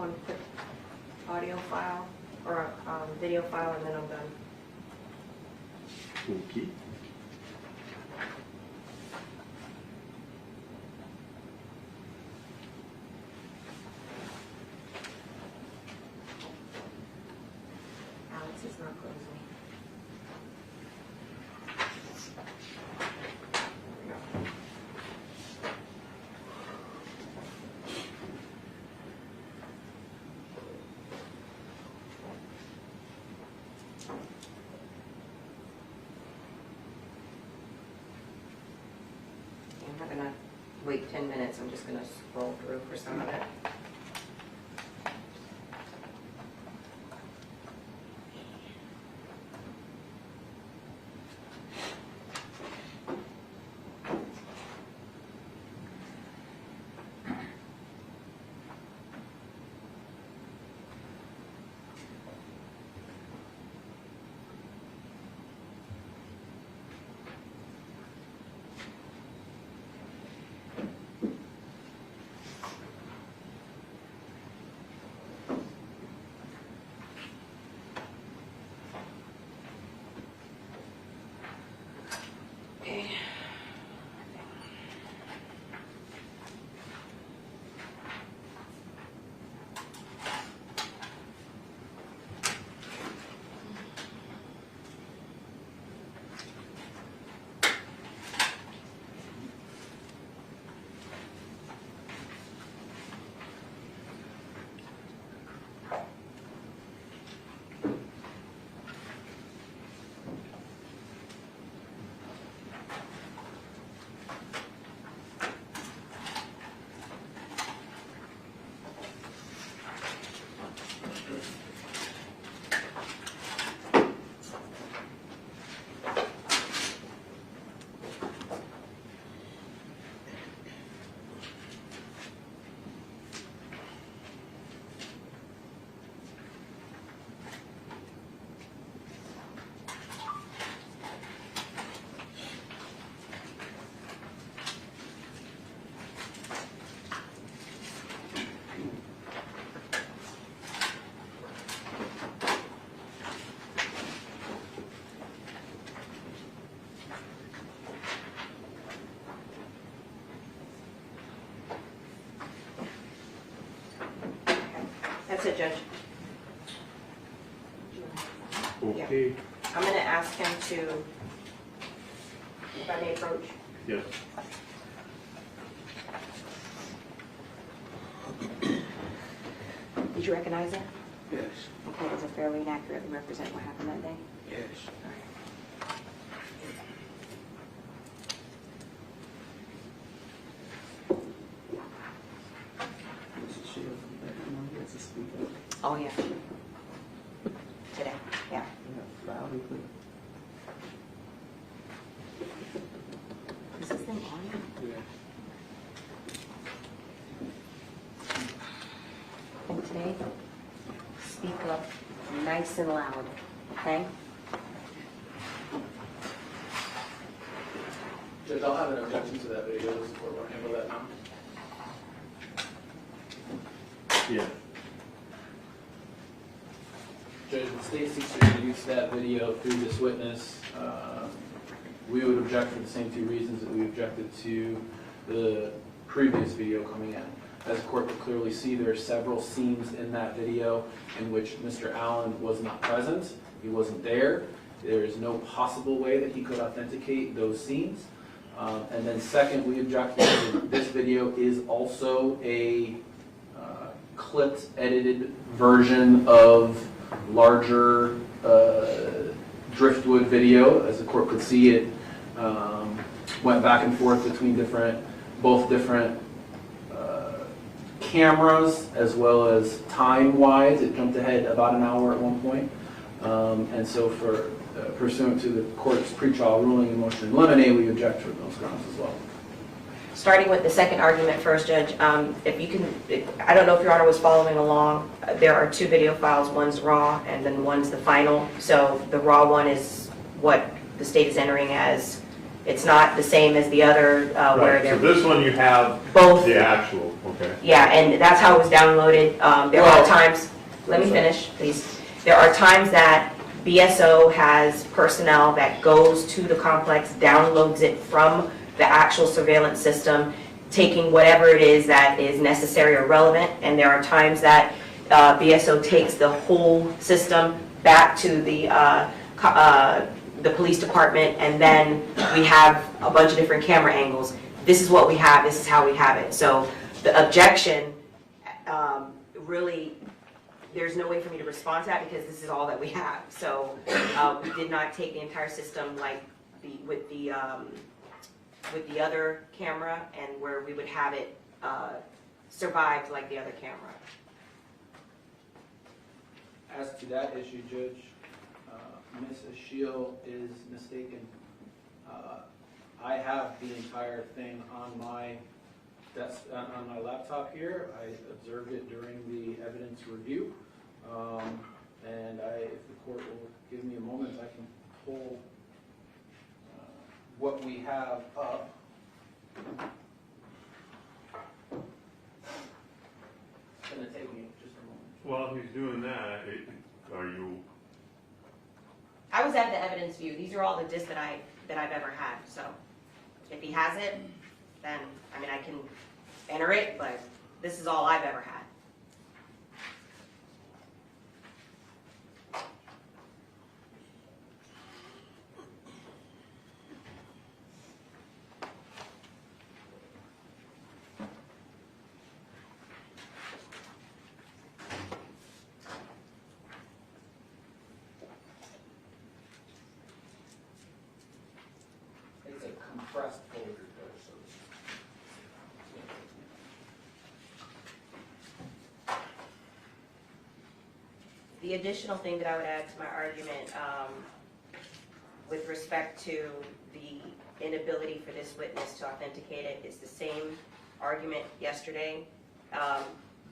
one quick audio file or video file, and then I'm done. Okay. Alex is not closing. I'm not gonna wait 10 minutes. I'm just gonna scroll through for some of it. Okay. That's it, Judge. Okay. I'm going to ask him to, if I may approach. Yes. Did you recognize it? Yes. Okay, does it fairly and accurately represent what happened that day? Yes. Oh, yeah. Today, yeah. Loud and clear. Is this thing on? Yeah. And today, speak up nice and loud, okay? Judge, I'll have an objection to that video. Does the court want to handle that now? Yeah. Judge, the state seeks to introduce that video through this witness. We would object for the same two reasons that we objected to the previous video coming in. As the court could clearly see, there are several scenes in that video in which Mr. Allen was not present. He wasn't there. There is no possible way that he could authenticate those scenes. And then second, we object because this video is also a clipped, edited version of larger driftwood video. As the court could see, it went back and forth between both different cameras, as well as time-wise. It jumped ahead about an hour at one point. And so for pursuant to the court's pretrial ruling and motion in limine, we object for those grounds as well. Starting with the second argument first, Judge, if you can, I don't know if Your Honor was following along. There are two video files. One's raw and then one's the final. So the raw one is what the state is entering as It's not the same as the other where Right, so they're this one you have both. the actual, okay. Yeah, and that's how it was downloaded. There are times, let me Sorry. finish, please. There are times that BSO has personnel that goes to the complex, downloads it from the actual surveillance system, taking whatever it is that is necessary or relevant, and there are times that BSO takes the whole system back to the police department, and then we have a bunch of different camera angles. This is what we have, this is how we have it. So the objection, really, there's no way for me to respond to that because this is all that we have. So we did not take the entire system like with the other camera, and where we would have it survived like the other camera. As to that issue, Judge, Ms. Ashiel is mistaken. I have the entire thing on my desk, on my laptop here. I observed it during the evidence review. And if the court will give me a moment, I can pull what we have up. It's going to take me just a moment. While he's doing that, are you, I was at the evidence view. These are all the discs that I've ever had. So if he has it, then I mean I can enter it, but this is all I've ever had. It's a compressed folder, so The additional thing that I would add to my argument with respect to the inability for this witness to authenticate it is the same argument yesterday.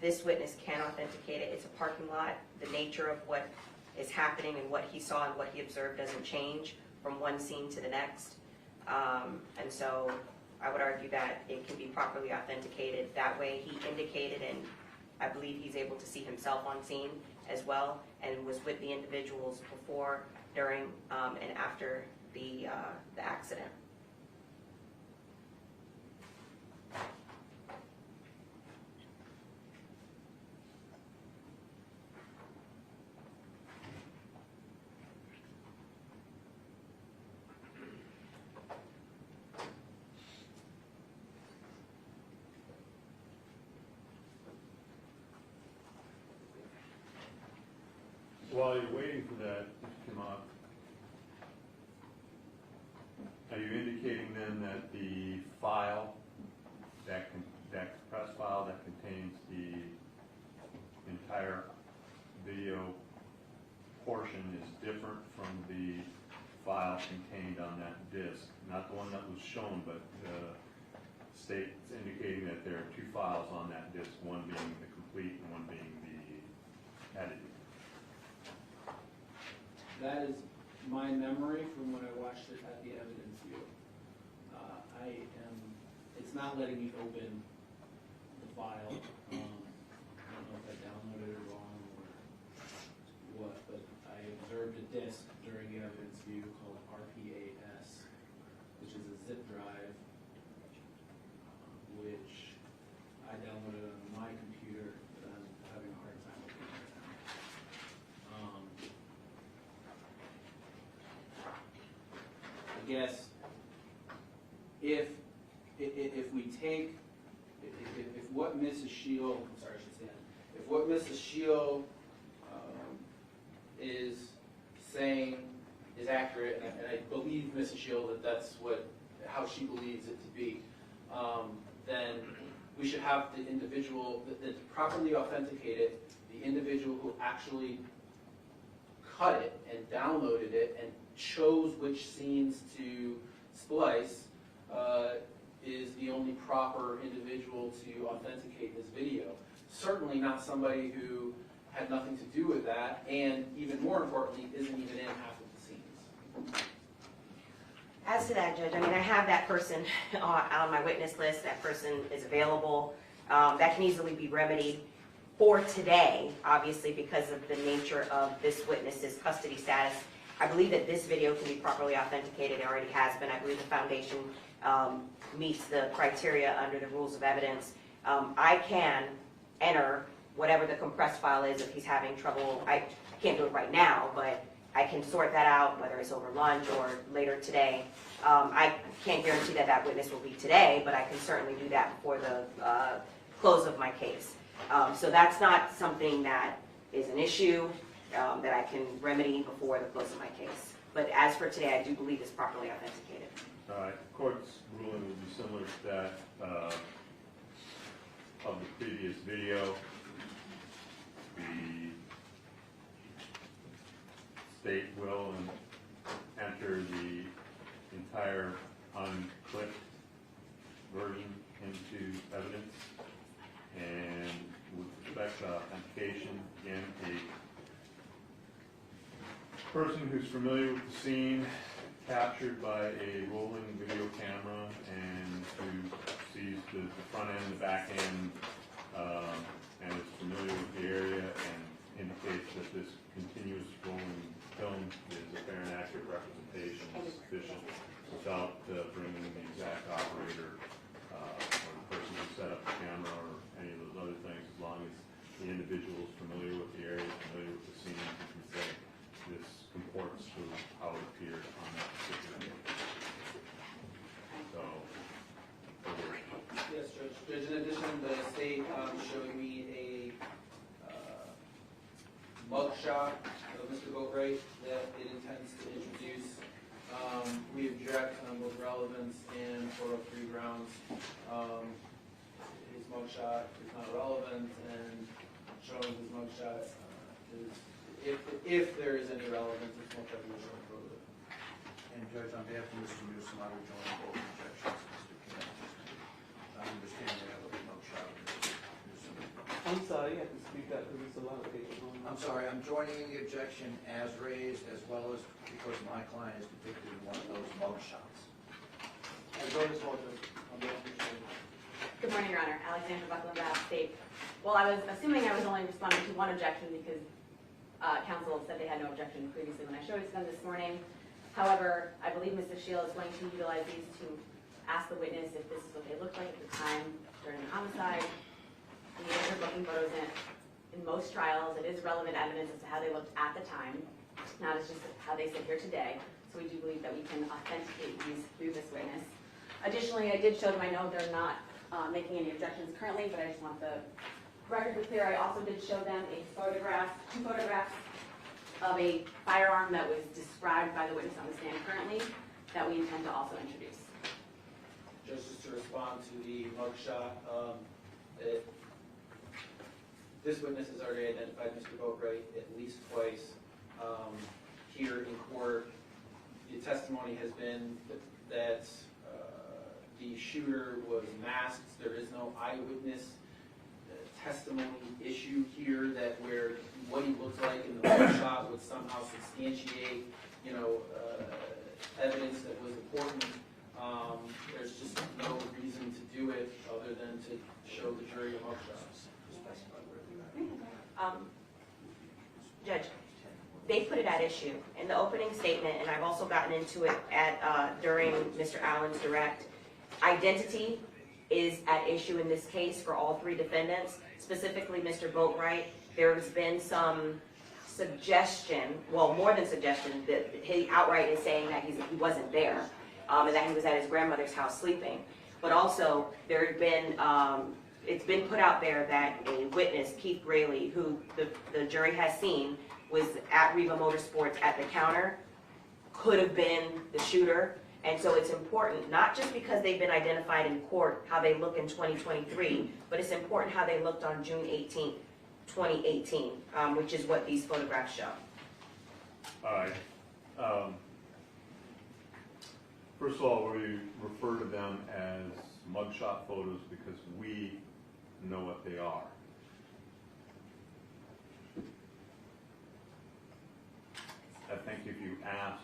This witness can authenticate it. It's a parking lot. The nature of what is happening and what he saw and what he observed doesn't change from one scene to the next. And so I would argue that it can be properly authenticated. That way he indicated, and I believe he's able to see himself on scene as well, and was with the individuals before, during, and after the accident. while you're waiting for that to come up, are you indicating then that the file, that compressed file that contains the entire video portion is different from the file contained on that disk? Not the one that was shown, but the state's indicating that there are two files on that disk, one being the complete and one being the edited. that is my memory from when I watched it at the evidence view. It's not letting me open the file. I don't know if I downloaded it wrong or what, but I observed a disk during the evidence view called RPAS, which is a zip drive, which I downloaded on my computer, but I'm having a hard time opening it now. I guess if we take, if what Mrs. Shield, I'm sorry, I should stand. If what Mrs. Shield is saying is accurate, and I believe Mrs. Shield that that's how she believes it to be, then we should have the individual that properly authenticated, the individual who actually cut it and downloaded it and chose which scenes to splice is the only proper individual to authenticate this video. Certainly not somebody who had nothing to do with that, and even more importantly, isn't even in half of the scenes. As to that, Judge, I mean, I have that person on my witness list. That person is available. That can easily be remedied for today, obviously, because of the nature of this witness's custody status. I believe that this video can be properly authenticated. It already has been. I believe the foundation meets the criteria under the rules of evidence. I can enter whatever the compressed file is if he's having trouble. I can't do it right now, but I can sort that out, whether it's over lunch or later today. I can't guarantee that that witness will be today, but I can certainly do that before the close of my case. So that's not something that is an issue that I can remedy before the close of my case. But as for today, I do believe it's properly authenticated. All right, court's ruling will be similar to that of the previous video. The state will enter the entire unclipped version into evidence. And with respect to authentication, again, a person who's familiar with the scene, captured by a rolling video camera, and who sees the front end, the back end, and is familiar with the area, and indicates that this continuous rolling film is a fair and accurate representation is sufficient without bringing the exact operator or the person who set up the camera or any of those other things, as long as the individual is familiar with the area, familiar with the scene, you can say this comports to how it appeared on that particular day. So, yes, Judge. Judge, in addition, the state showed me a mugshot of Mr. Bori that it intends to introduce. We object on both relevance and 403 grounds. His mugshot is not relevant, and showing his mugshot is, if there is any relevance, it's more prejudicial and probative. And Judge, on behalf of Mr. Newsom, I would join both objections, Mr. Kennedy. I understand you have a remote shot of Mr. Newsom. I'm sorry, you have to speak up because there's a lot of people on. I'm sorry, I'm joining the objection as raised, as well as because my client is depicted in one of those mug shots. And Jonas Walter, on behalf of the state. Good morning, Your Honor. Alexandra Buckland, Bath State. Well, I was assuming I was only responding to one objection because counsel said they had no objection previously when I showed it to them this morning. However, I believe Mr. Shield is going to utilize these to ask the witness if this is what they looked like at the time during the homicide. And the looking photos in most trials, it is relevant evidence as to how they looked at the time, not as just how they sit here today. So we do believe that we can authenticate these through this witness. Additionally, I did show them, I know they're not making any objections currently, but I just want the record to be clear. I also did show them a photograph, 2 photographs of a firearm that was described by the witness on the stand currently that we intend to also introduce. Just to respond to the mugshot, this witness has already identified Mr. Bori at least twice here in court. The testimony has been that the shooter was masked. There is no eyewitness testimony issue here that where what he looks like in the mugshot would somehow substantiate, evidence that was important. There's just no reason to do it other than to show the jury a mugshot. Judge, they put it at issue in the opening statement, and I've also gotten into it during Mr. Allen's direct. Identity is at issue in this case for all 3 defendants, specifically Mr. Boatwright. There's been some suggestion, well, more than suggestion, that he outright is saying that he wasn't there, and that he was at his grandmother's house sleeping. But also, there had been, it's been put out there that a witness, Keith Braley, who the jury has seen, was at Reba Motorsports at the counter, could have been the shooter. And so it's important, not just because they've been identified in court, how they look in 2023, but it's important how they looked on June 18th, 2018, which is what these photographs show. all right. First of all, we refer to them as mugshot photos because we know what they are. I think if you asked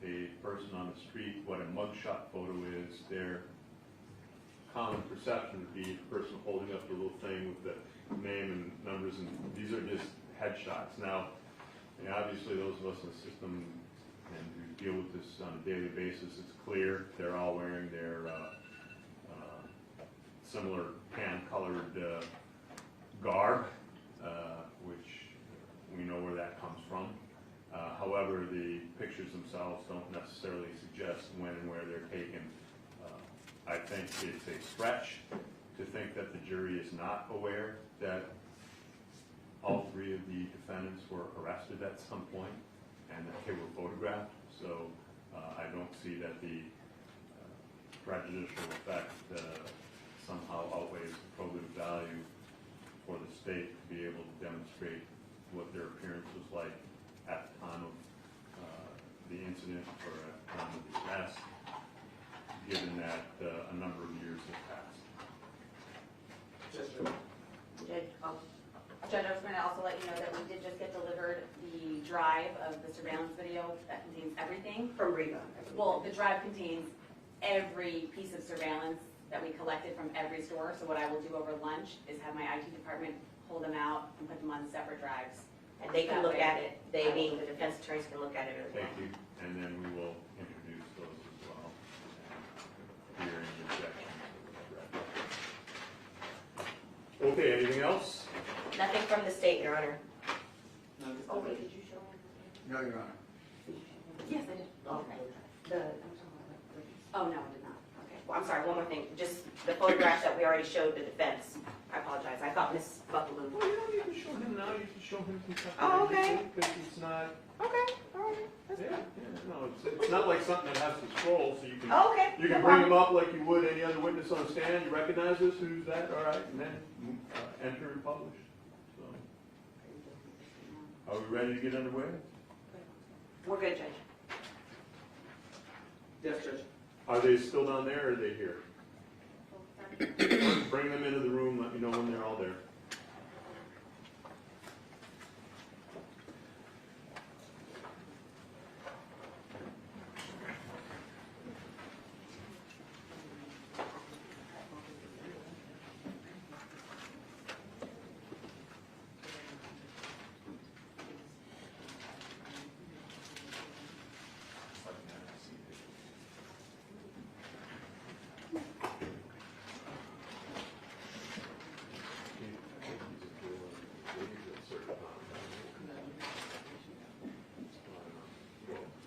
a person on the street what a mugshot photo is, their common perception would be the person holding up the little thing with the name and numbers, and these are just headshots. Now, obviously those of us in the system and who deal with this on a daily basis, it's clear they're all wearing their similar tan-colored garb, which we know where that comes from. However, the pictures themselves don't necessarily suggest when and where they're taken. I think it's a stretch to think that the jury is not aware that all three of the defendants were arrested at some point and that they were photographed. So I don't see that the prejudicial effect somehow outweighs the probative value for the state to be able to demonstrate what their appearance was like at the time of the incident or at the time of the arrest, given that a number of years have passed. Judge, I was going to also let you know that we did just get delivered the drive of the surveillance video that contains everything. From Reba. Well, the drive contains every piece of surveillance that we collected from every store. So what I will do over lunch is have my IT department hold them out and put them on separate drives. And they can look at it, they being the defense attorneys can look at it as well. Thank you. And then we will introduce those as well. Hearing objections. Okay, anything else? Nothing from the state, Your Honor. Oh, wait, did you show me? No, Your Honor. Yes, I did. Okay. Oh, no, I did not. Okay. Well, I'm sorry, one more thing, just the photographs that we already showed the defense. I apologize, I thought Ms. Buckaloon. Well, you don't need to show him now, you can show him some stuff. Oh, okay. Because it's not, Okay, all right, that's Yeah, fine. yeah, no, it's not like something that has to scroll, so you can, Oh, okay. you no can bring problem. them up like you would any other witness on the stand. You recognize this, who's that, all right, and then enter and publish. So, are we ready to get underway? We're good, Judge. Yes, Judge. Are they still down there, or are they here? Bring them into the room, let me know when they're all there.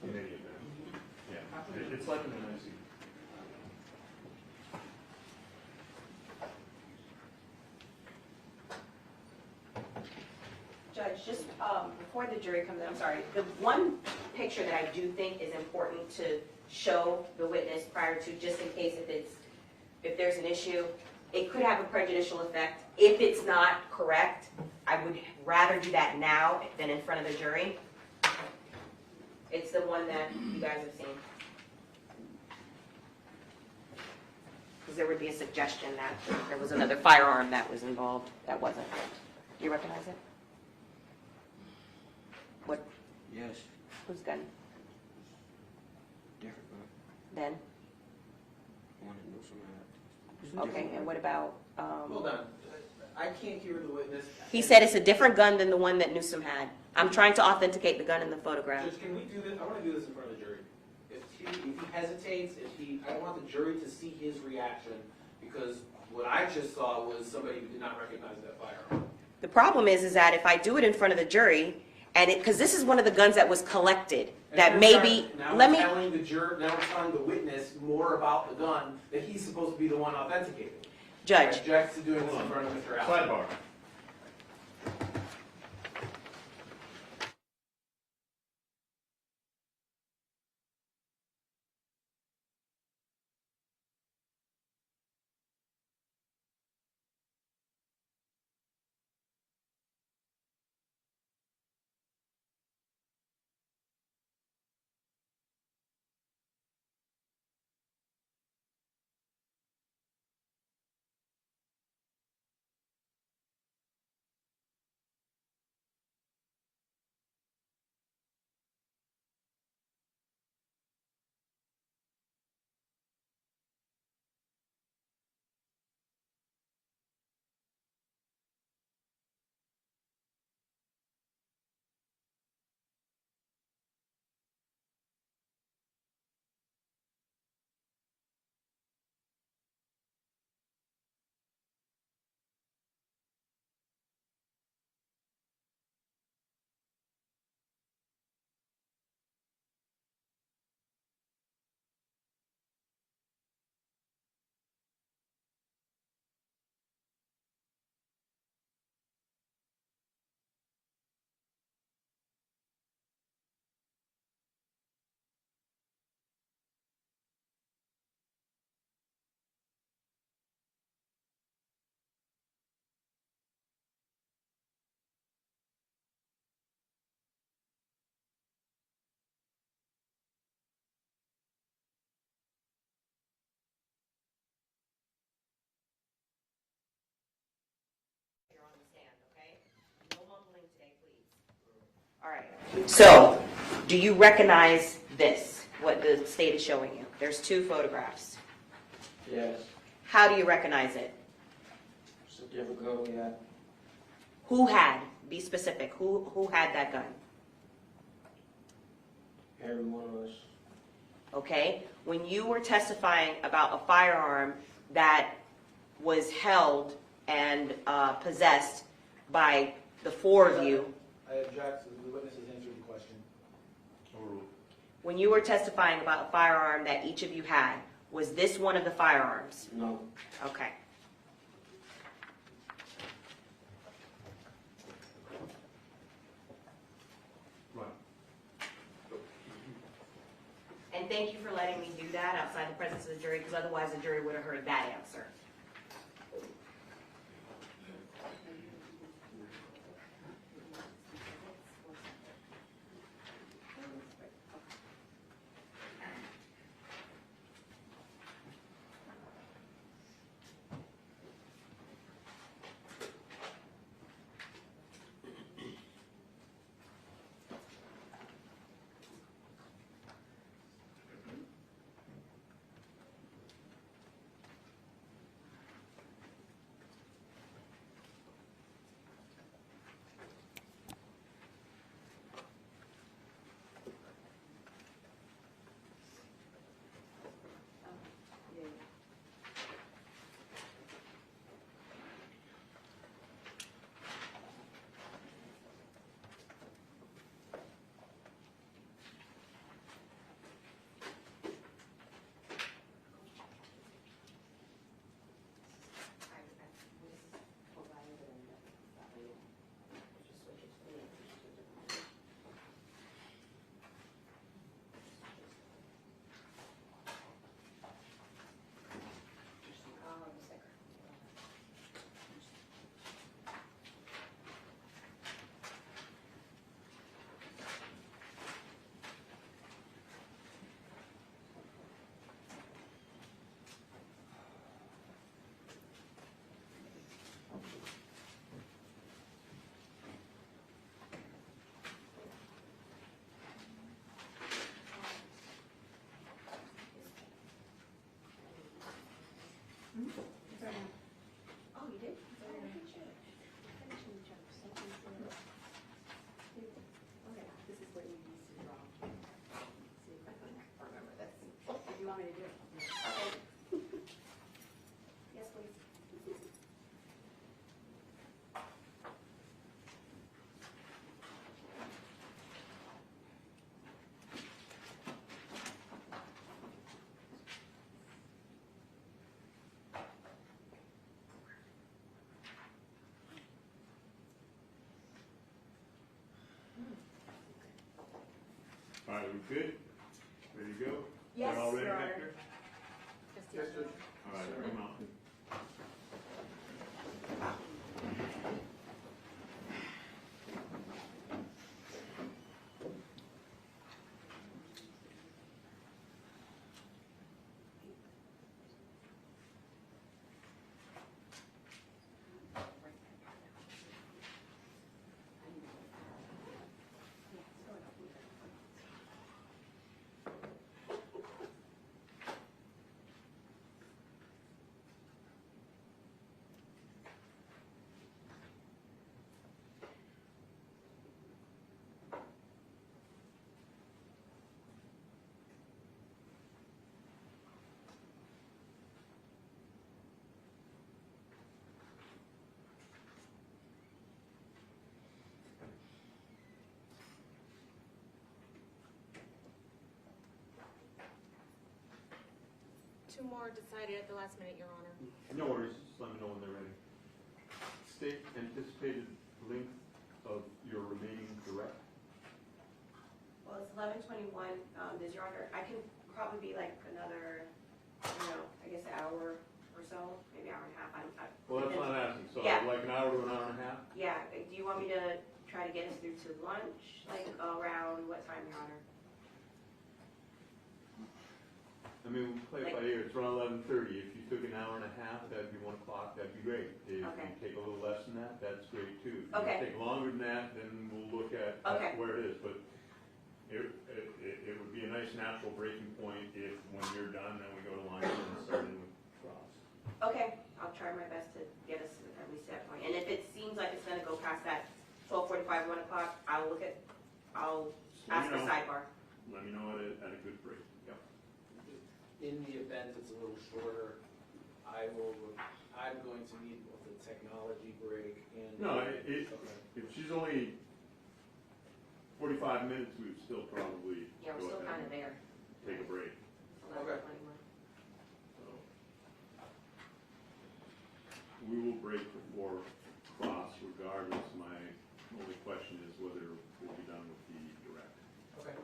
In any event, yeah, it's like an NIC. Judge, just before the jury comes in, I'm sorry, the one picture that I do think is important to show the witness prior to, just in case if there's an issue, it could have a prejudicial effect. If it's not correct, I would rather do that now than in front of the jury. It's the one that you guys have seen. Because there would be a suggestion that there was another firearm that was involved that wasn't. Do you recognize it? What, Yes, whose gun? different, Then? one that knew some Okay, and what about, Hold on. I can't hear the witness. he said it's a different gun than the one that Newsom had. I'm trying to authenticate the gun in the photograph. Judge, can we do this? I want to do this in front of the jury. If he hesitates, I don't want the jury to see his reaction, because what I just saw was somebody who did not recognize that firearm. The problem is that if I do it in front of the jury, and because this is one of the guns that was collected, that maybe, let me, Now we're telling the witness more about the gun that he's supposed to be the one authenticating. Judge, I object to doing this in front of Mr. Allen. Sidebar. All right. So, do you recognize this, what the state is showing you? There's two photographs. Yes. How do you recognize it? It's a different gun we had. Who had? Be specific. Who had that gun? Every one of us. Okay? When you were testifying about a firearm that was held and possessed by the four of you, I object to the witnesses answering the question. Overruled. when you were testifying about a firearm that each of you had, was this one of the firearms? No. Okay. Right. And thank you for letting me do that outside the presence of the jury, because otherwise the jury would have heard that answer. Oh, you did? Okay, this is what you used to draw. See if I can remember this. If you want me to do it. Okay. Yes, please. All right, we good? Ready to go? Yes, You all ready, Your Honor. Hector? Yes, Judge. All right, come on. Two more decided at the last minute, Your Honor. No worries, just let me know when they're ready. State anticipated length of your remaining direct? Well, it's 11:21. Does Your Honor, I can probably be like another, I guess an hour or so, maybe hour and a half. Well, that's what I'm asking, so Yeah. like an hour to an hour and a half? Yeah, do you want me to try to get us through to lunch, like around what time, Your Honor? I mean, we'll play it by ear, it's around 11:30, if you took an hour and a half, that'd be 1 o'clock, that'd be great. If Okay. you take a little less than that, that's great too. If Okay. you take longer than that, then we'll look at Okay. where it is, but it would be a nice natural breaking point if, when you're done, then we go to lunch and start in with cross. Okay, I'll try my best to get us at least that point. And if it seems like it's gonna go past that 12:45, 1 o'clock, I'll ask for You know, sidebar. Let me know at a good break. Yep. In the event it's a little shorter, I'm going to need both the technology break and. No, Okay. if she's only 45 minutes, we would still probably Yeah, we're go still ahead kind of there. and take a break. 11:21. So, we will break before cross regardless. My only question is whether we'll be done with the direct. Okay.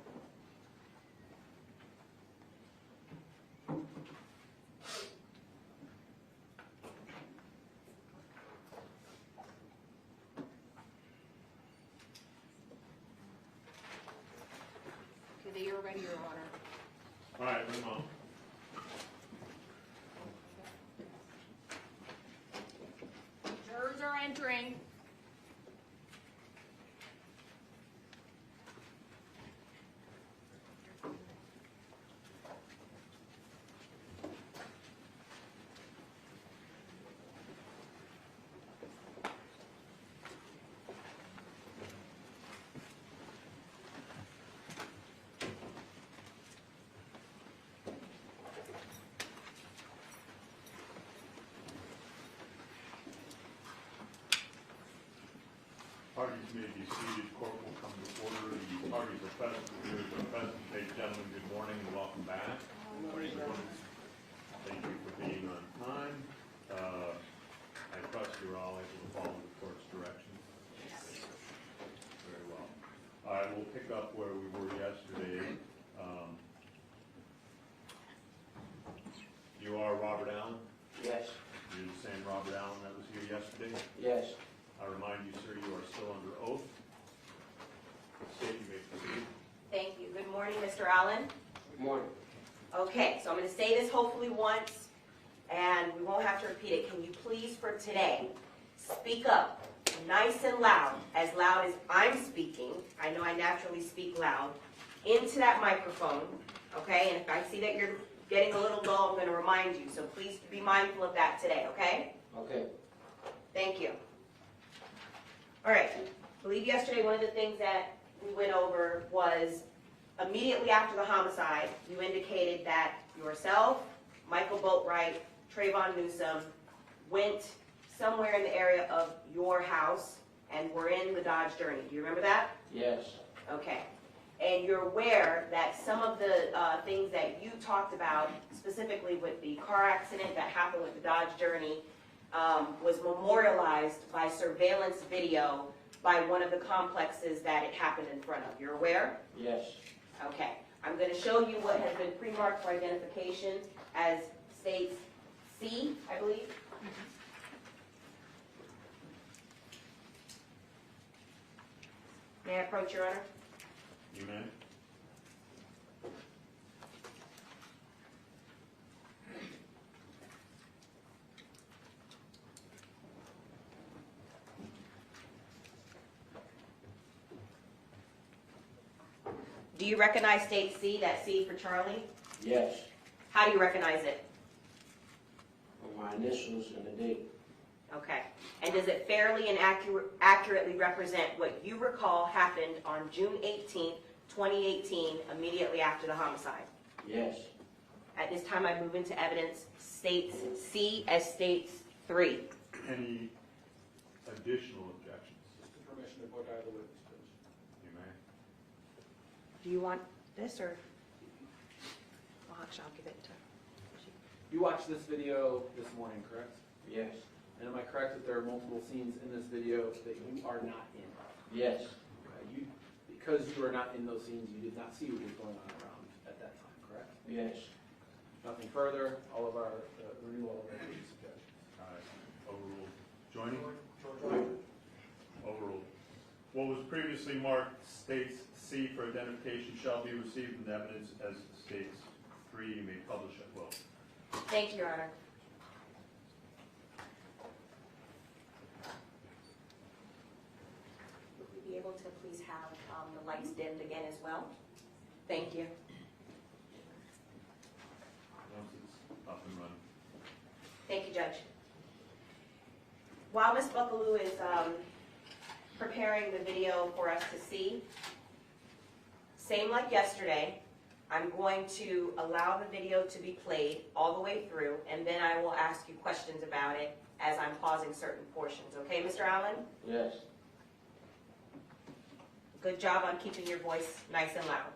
Okay, you're ready, Your Honor. All right, bring them on. Jurors are entering. Parties may be seated. Court will come to order. The parties are present. The jurors are present. Ladies and gentlemen, good morning and welcome back. Thank you for being on time. I trust you're all able to follow the court's directions. Very well. All right, we'll pick up where we were yesterday. You are Robert Allen? Yes, You're the same Robert Allen that was here yesterday? yes. I remind you, sir, you are still under oath. State you may proceed. Thank you. Good morning, Mr. Allen. Good morning. Okay, so I'm going to say this hopefully once, and we won't have to repeat it. Can you please, for today, speak up nice and loud as I'm speaking. I know I naturally speak loud, into that microphone, okay? And if I see that you're getting a little dull, I'm going to remind you. So please be mindful of that today, okay? Okay. Thank you. All right, I believe yesterday one of the things that we went over was immediately after the homicide, you indicated that yourself, Michael Boatwright, Trayvon Newsom went somewhere in the area of your house and were in the Dodge Journey. Do you remember that? Yes, Okay. And you're aware that some of the things that you talked about, specifically with the car accident that happened with the Dodge Journey, was memorialized by surveillance video by one of the complexes that it happened in front of. You're aware? yes. Okay. I'm going to show you what has been pre-marked for identification as states C, I believe. May I approach, Your Honor? You may. Do you recognize state C, that C for Charlie? Yes. How do you recognize it? On my initials and the date. Okay. And does it fairly and accurately represent what you recall happened on June 18th, 2018, immediately after the homicide? Yes. At this time, I move into evidence states C as states 3. Any additional objections? Just the permission to book either witness, please. You may. Do you want this or? Well, actually, I'll give it to. You watched this video this morning, correct? Yes. And am I correct that there are multiple scenes in this video that you are not in? Yes. Because you are not in those scenes, you did not see what was going on around at that time, correct? Yes. Nothing further, all of our, renewal of our previous objections. Overruled. Joining? Overruled. What was previously marked states C for identification shall be received in evidence as states 3, you may publish at will. Thank you, Your Honor. Would we be able to please have the lights dimmed again as well? Thank you. Once it's up and running. Thank you, Judge. While Ms. Buckaloo is preparing the video for us to see, same like yesterday, I'm going to allow the video to be played all the way through, and then I will ask you questions about it as I'm pausing certain portions. Okay, Mr. Allen? Yes. Good job on keeping your voice nice and loud.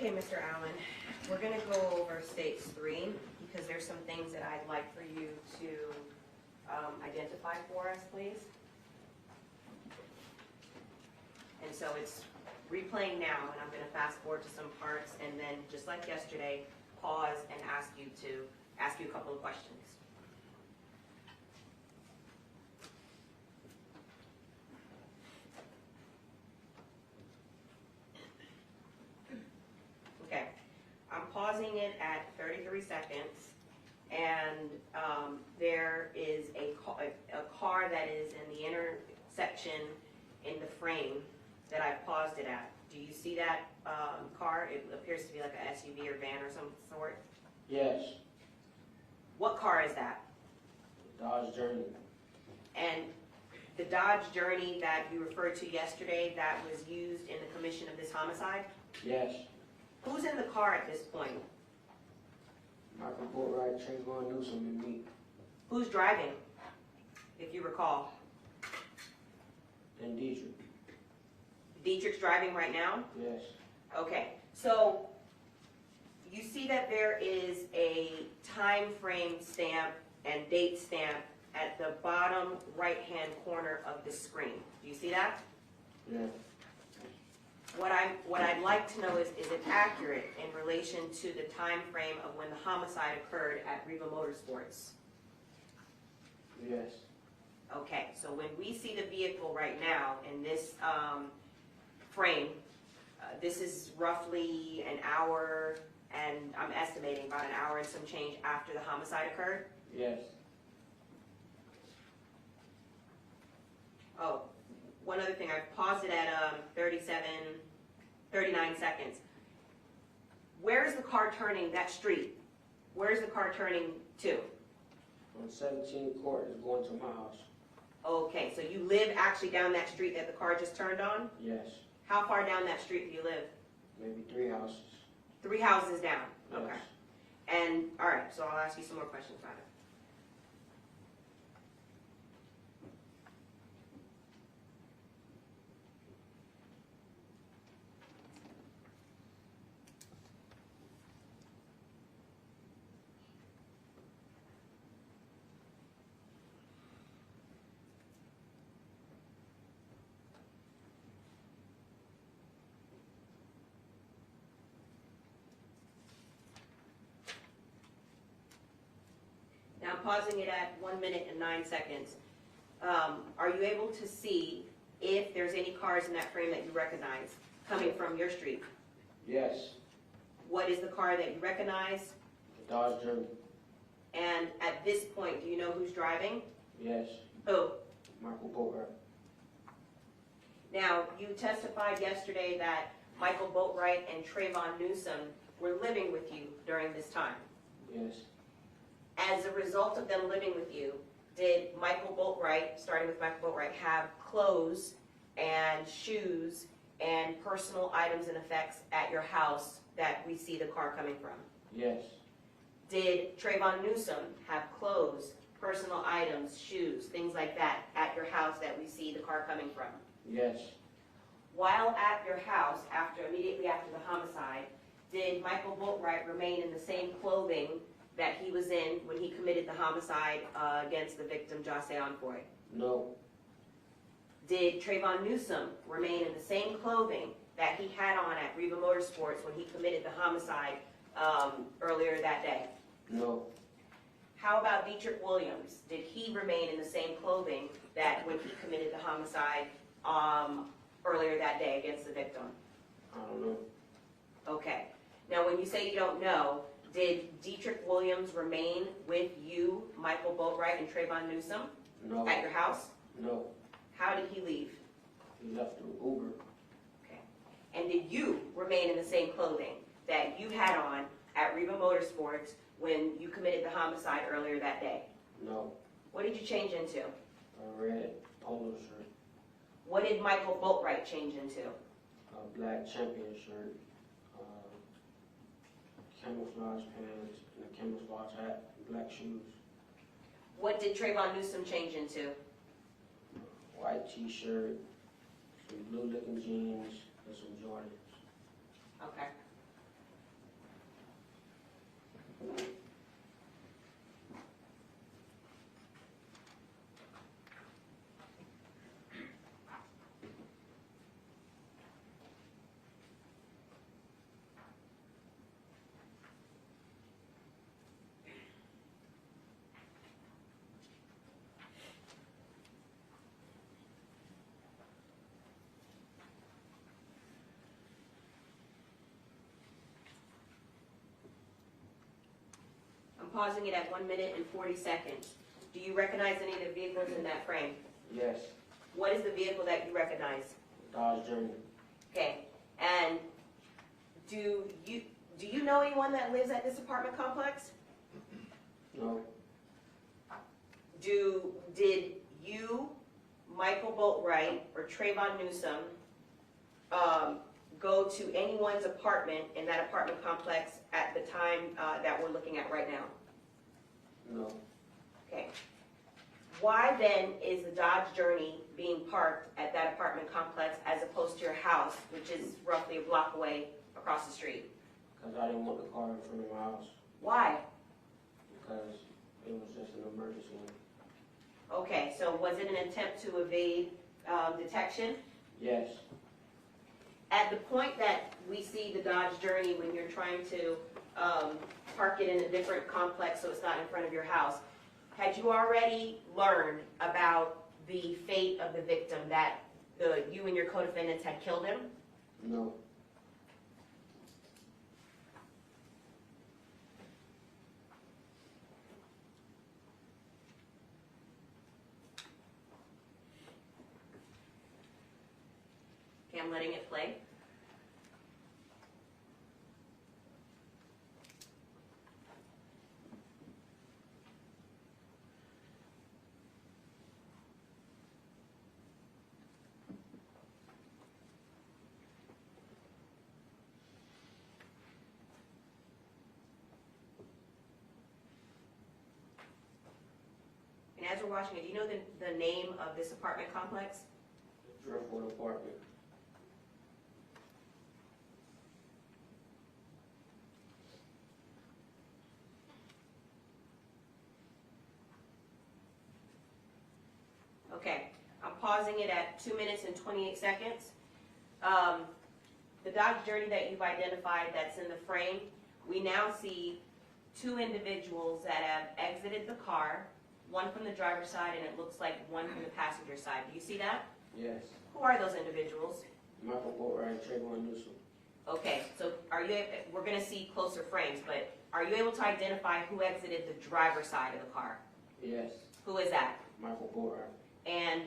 Okay, Mr. Allen, we're gonna go over states 3, because there's some things that I'd like for you to identify for us, please. And so it's replaying now, and I'm gonna fast forward to some parts, and then, just like yesterday, pause and ask you a couple of questions. Okay, I'm pausing it at 33 seconds, and there is a car that is in the intersection in the frame that I paused it at. Do you see that car? It appears to be like an SUV or van or some sort. Yes, What car is that? Dodge Journey. And the Dodge Journey that you referred to yesterday that was used in the commission of this homicide? Yes, Who's in the car at this point? Michael Bori, K1ll1ng, and me. Who's driving, if you recall? And Dietrich. Dietrich's driving right now? Yes, Okay, so you see that there is a time frame stamp and date stamp at the bottom right-hand corner of the screen. Do you see that? yeah, What I'd like to know is it accurate in relation to the time frame of when the homicide occurred at Riva Motorsports? yes, Okay, so when we see the vehicle right now in this frame, this is roughly an hour, and I'm estimating about an hour and some change after the homicide occurred. yes, Oh, one other thing, I've paused it at 39 seconds. Where is the car turning, that street? Where is the car turning to? on 17th Court is going to my house. Okay, so you live actually down that street that the car just turned on? Yes, How far down that street do you live? maybe 3 houses. 3 houses down? Okay. Yes. And, all right, so I'll ask you some more questions about it. Now, I'm pausing it at 1 minute and 9 seconds. Are you able to see if there's any cars in that frame that you recognize coming from your street? Yes, What is the car that you recognize? the Dodge Journey. And at this point, do you know who's driving? Yes, Who? Michael Bori. Now, you testified yesterday that Michael Boatwright and Trayvon Newsom were living with you during this time. Yes, As a result of them living with you, did Michael Boatwright, starting with Michael Boatwright, have clothes and shoes and personal items and effects at your house that we see the car coming from? yes, Did Trayvon Newsom have clothes, personal items, shoes, things like that at your house that we see the car coming from? yes, While at your house, immediately after the homicide, did Michael Boatwright remain in the same clothing that he was in when he committed the homicide against the victim, Jose Onfoy? no, Did Trayvon Newsom remain in the same clothing that he had on at Riva Motorsports when he committed the homicide earlier that day? no, How about Dietrich Williams? Did he remain in the same clothing that when he committed the homicide earlier that day against the victim? I don't know. Okay. Now, when you say you don't know, did Dietrich Williams remain with you, Michael Boatwright, and Trayvon Newsom No, at your house? no, How did he leave? he left through Uber. Okay. And did you remain in the same clothing that you had on at Riva Motorsports when you committed the homicide earlier that day? No, What did you change into? a red polo shirt, What did Michael Boatwright change into? a black champion shirt, camouflage pants, and a camouflage hat, and black shoes, What did Trayvon Newsom change into? white t-shirt, some blue looking jeans, and some Jordans. Okay. pausing it at 1 minute and 40 seconds. Do you recognize any of the vehicles in that frame? Yes. What is the vehicle that you recognize? Dodge Journey. Okay, and do you know anyone that lives at this apartment complex? No. Did you, Michael Boatwright, or Trayvon Newsome, go to anyone's apartment in that apartment complex at the time that we're looking at right now? No. Okay. Why then is the Dodge Journey being parked at that apartment complex as opposed to your house, which is roughly a block away across the street? Because I didn't want the car in front of my house. Why? Because it was just an emergency. Okay, so was it an attempt to evade detection? Yes. At the point that we see the Dodge Journey, when you're trying to park it in a different complex so it's not in front of your house, had you already learned about the fate of the victim, that you and your co-defendants had killed him? No. Okay, I'm letting it play. And as we're watching it, do you know the name of this apartment complex? Driftwood apartment. Okay, I'm pausing it at 2 minutes and 28 seconds. The Dodge Journey that you've identified that's in the frame, we now see two individuals that have exited the car, one from the driver's side and it looks like one from the passenger side. Do you see that? Yes. Who are those individuals? Michael Boatwright, Trayvon Newsome. Okay, so we're gonna see closer frames, but are you able to identify who exited the driver's side of the car? Yes. Who is that? Michael Boatwright. And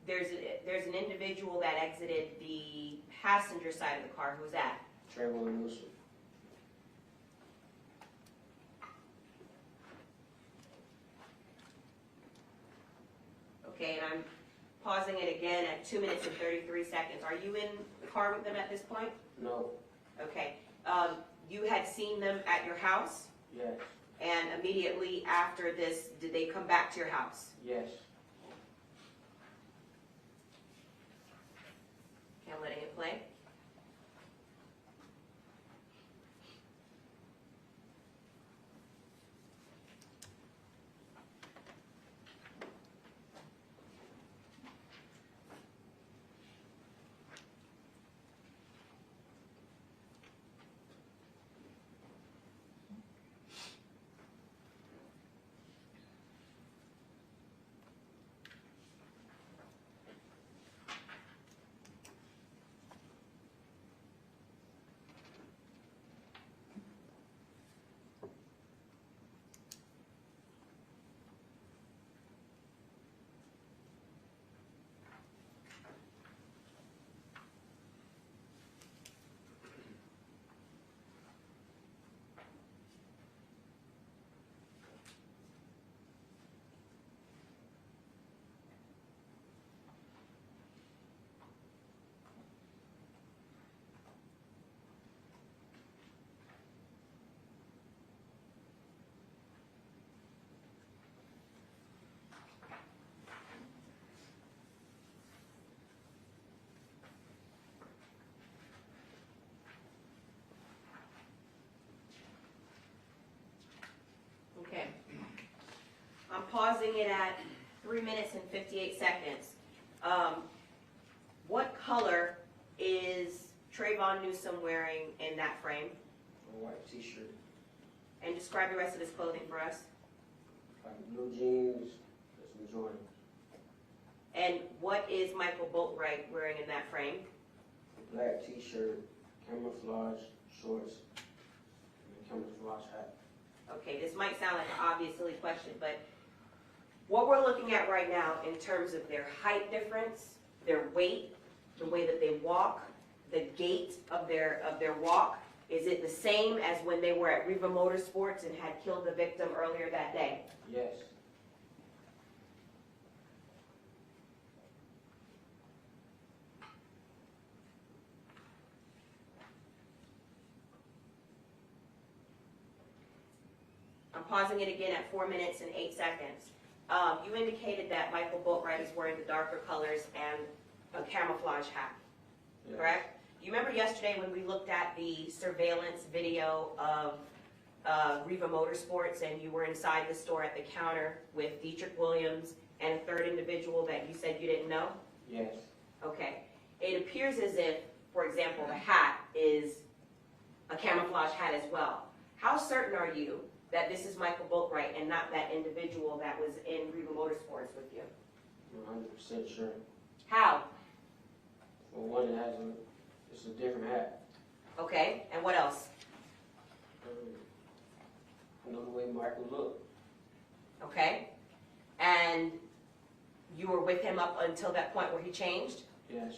there's an individual that exited the passenger side of the car. Who's that? Trayvon Newsome. Okay, and I'm pausing it again at 2 minutes and 33 seconds. Are you in the car with them at this point? No. Okay. You had seen them at your house, Yes. and immediately after this, did they come back to your house? Yes. Okay, I'm letting it play. Okay. I'm pausing it at 3 minutes and 58 seconds. What color is Trayvon Newsome wearing in that frame? A white t-shirt. And describe the rest of his clothing for us. Like blue jeans, and some Jordans. And what is Michael Boatwright wearing in that frame? Black t-shirt, camouflage shorts, and a camouflage hat. Okay, this might sound like an obvious silly question, but what we're looking at right now in terms of their height difference, their weight, the way that they walk, the gait of their walk, is it the same as when they were at Riva Motorsports and had killed the victim earlier that day? Yes. I'm pausing it again at 4 minutes and 8 seconds. You indicated that Michael Boatwright is wearing the darker colors and a camouflage hat, Yes. correct? You remember yesterday when we looked at the surveillance video of Riva Motorsports and you were inside the store at the counter with Dietrich Williams and a third individual that you said you didn't know? Yes. Okay. It appears as if, for example, the hat is a camouflage hat as well. How certain are you that this is Michael Boatwright and not that individual that was in Riva Motorsports with you? I'm 100% sure. How? For one, it's a different hat. Okay, and what else? I know the way Michael looked. Okay, and you were with him up until that point where he changed? Yes.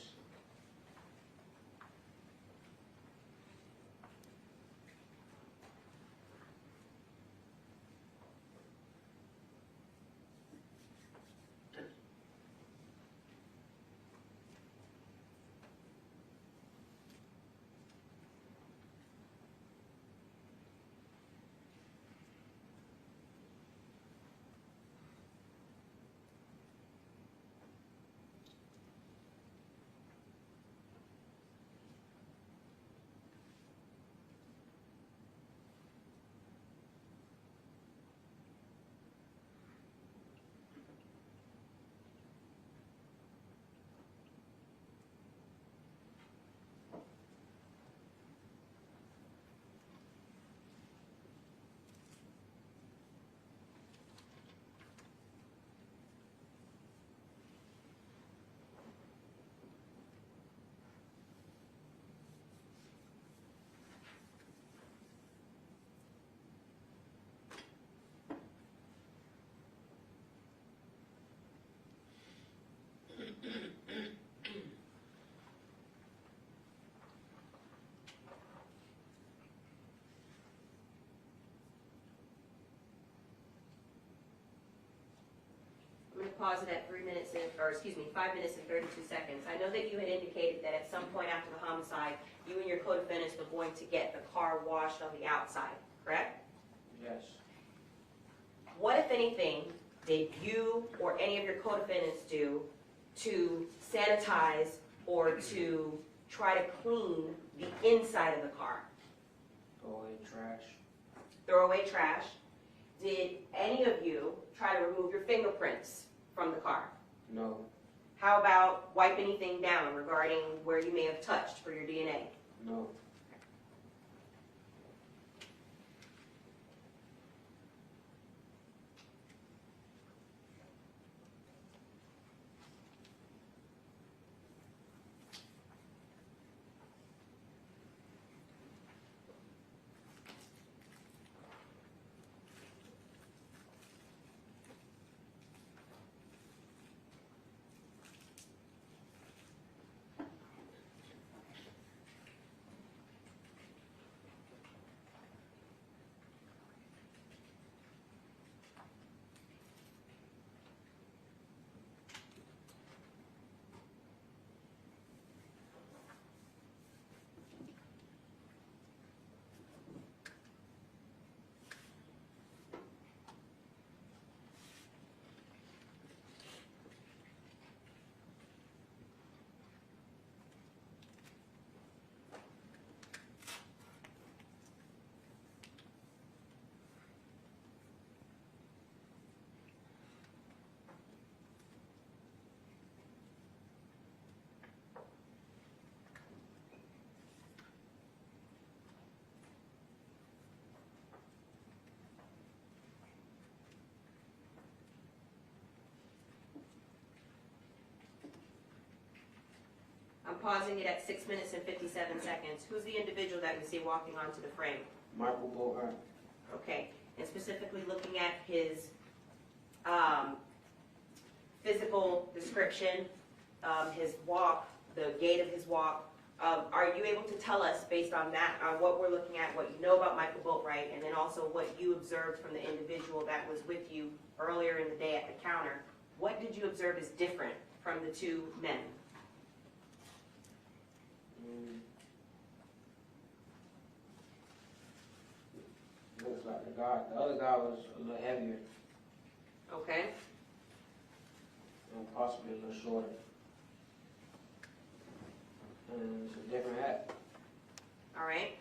I'm going to pause it at 5 minutes and 32 seconds. I know that you had indicated that at some point after the homicide, you and your co-defendants were going to get the car washed on the outside, correct? Yes. What, if anything, did you or any of your co-defendants do to sanitize or to try to clean the inside of the car? Throw away trash. Throw away trash. Did any of you try to remove your fingerprints from the car? No. How about wipe anything down regarding where you may have touched for your DNA? No. I'm pausing it at 6 minutes and 57 seconds. Who's the individual that we see walking onto the frame? Michael Boatwright. Okay. and specifically looking at his physical description, his walk, the gait of his walk, are you able to tell us, based on that, on what we're looking at, what you know about Michael Boatwright, and then also what you observed from the individual that was with you earlier in the day at the counter, what did you observe as different from the two men? Looks like the other guy was a little heavier Okay, and possibly a little shorter. And it's a different hat. all right.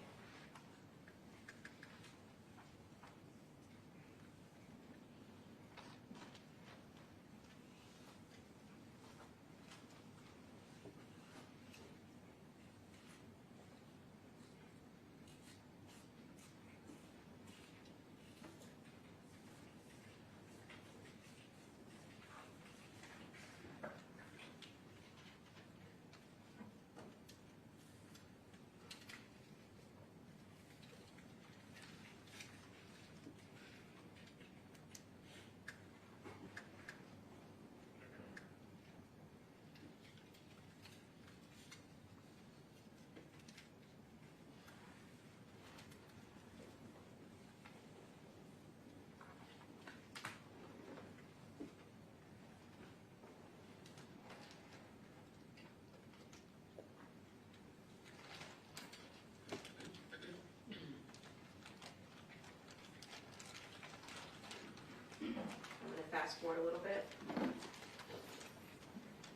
Fast forward a little bit.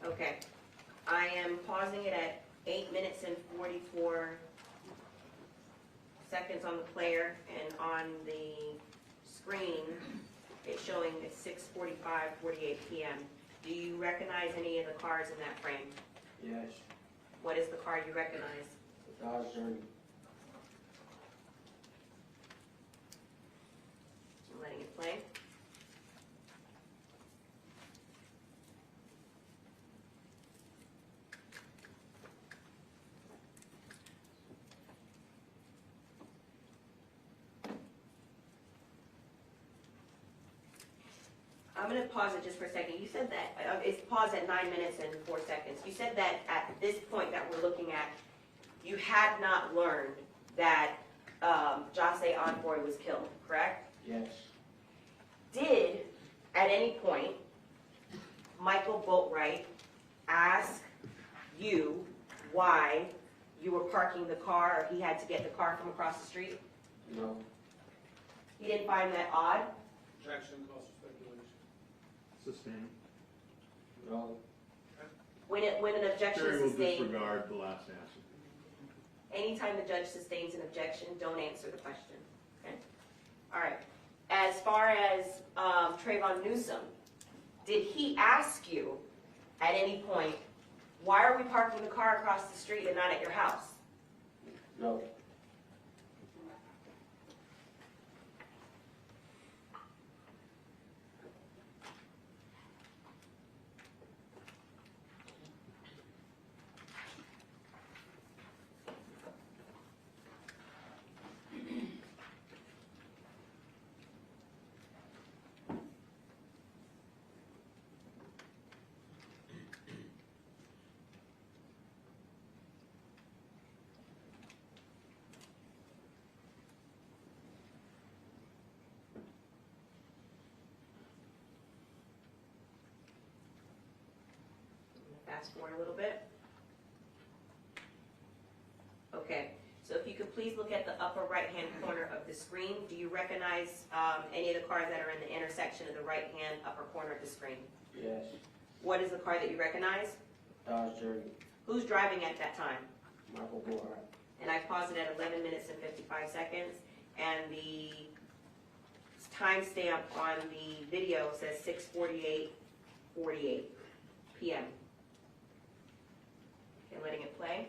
Okay, I am pausing it at 8 minutes and 44 seconds on the player, and on the screen, it's showing at 6:45:48 p.m. Do you recognize any of the cars in that frame? Yes. What is the car you recognize? The Dodge Journey. I'm letting it play. I'm going to pause it just for a second. You said that, it's paused at 9 minutes and 4 seconds. You said that at this point that we're looking at, you had not learned that Jose Envoy was killed, correct? Yes. Did, at any point, Michael Boatwright ask you why you were parking the car, or he had to get the car from across the street? No. He didn't find that odd? Objection, calls for speculation. Sustained. No. When an objection Terry is will sustained, disregard the last answer. anytime the judge sustains an objection, don't answer the question. Okay? All right. As far as Trayvon Newsom, did he ask you at any point, why are we parking the car across the street and not at your house? No. Fast forward a little bit. Okay, so if you could please look at the upper right-hand corner of the screen. Do you recognize any of the cars that are in the intersection of the right-hand upper corner of the screen? Yes. What is the car that you recognize? Dodge Journey. Who's driving at that time? Michael Boatwright. And I paused it at 11 minutes and 55 seconds, and the timestamp on the video says 6:48:48 p.m. Okay, letting it play.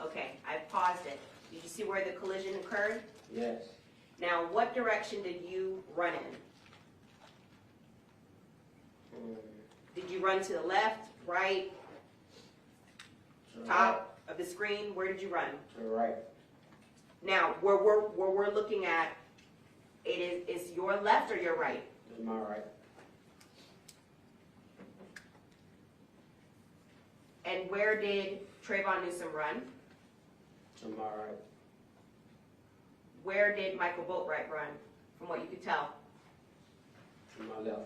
Okay, I've paused it. Did you see where the collision occurred? Yes. Now, what direction did you run in? Did you run to the left, right? To the right. Top of the screen, where did you run? To the right. Now, where we're looking at, is your left or your right? This is my right. And where did Trayvon Newsom run? To my right. Where did Michael Boatwright run, from what you could tell? To my left.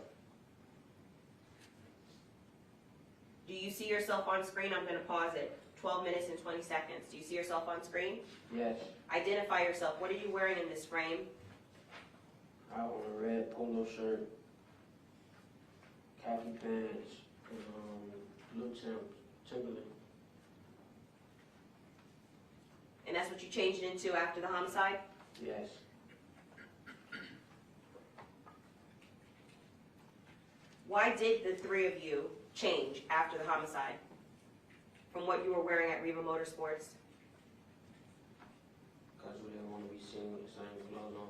Do you see yourself on screen? I'm going to pause it. 12 minutes and 20 seconds. Do you see yourself on screen? Yes. Identify yourself. What are you wearing in this frame? I own a red polo shirt, khaki pants, and blue Timberland. And that's what you changed it into after the homicide? Yes. Why did the three of you change after the homicide from what you were wearing at Riva Motorsports? Because we didn't want to be seen with the same clothes on.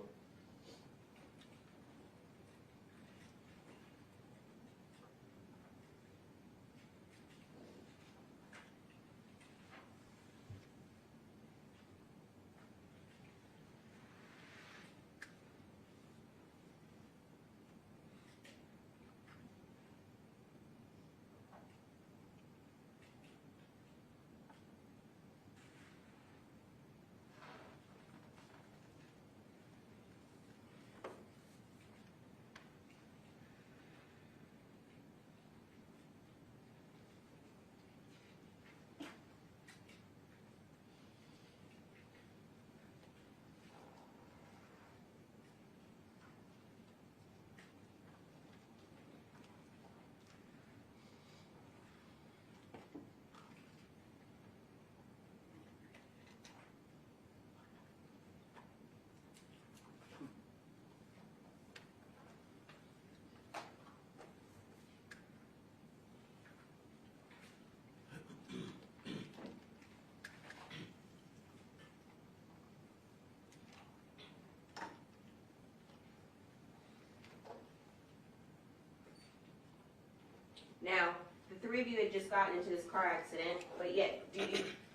Now, the three of you had just gotten into this car accident, but yet,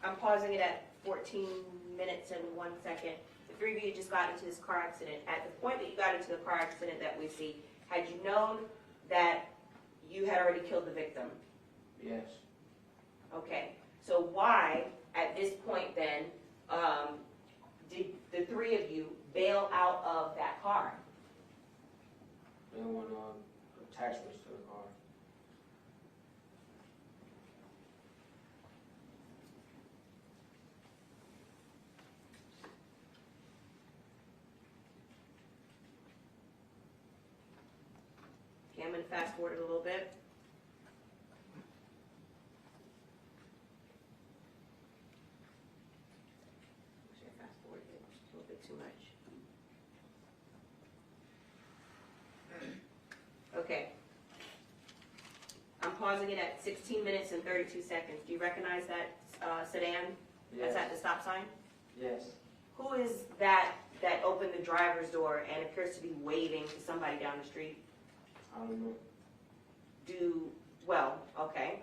I'm pausing it at 14 minutes and 1 second. The three of you had just gotten into this car accident. At the point that you got into the car accident that we see, had you known that you had already killed the victim? Yes. Okay, so why, at this point then, did the three of you bail out of that car? They didn't want attachments to the car. Okay, I'm going to fast forward it a little bit. Actually, I fast forwarded it a little bit too much. Okay. I'm pausing it at 16 minutes and 32 seconds. Do you recognize that sedan Yes. that's at the stop sign? Yes. Who is that opened the driver's door and appears to be waving to somebody down the street? I don't know. Okay.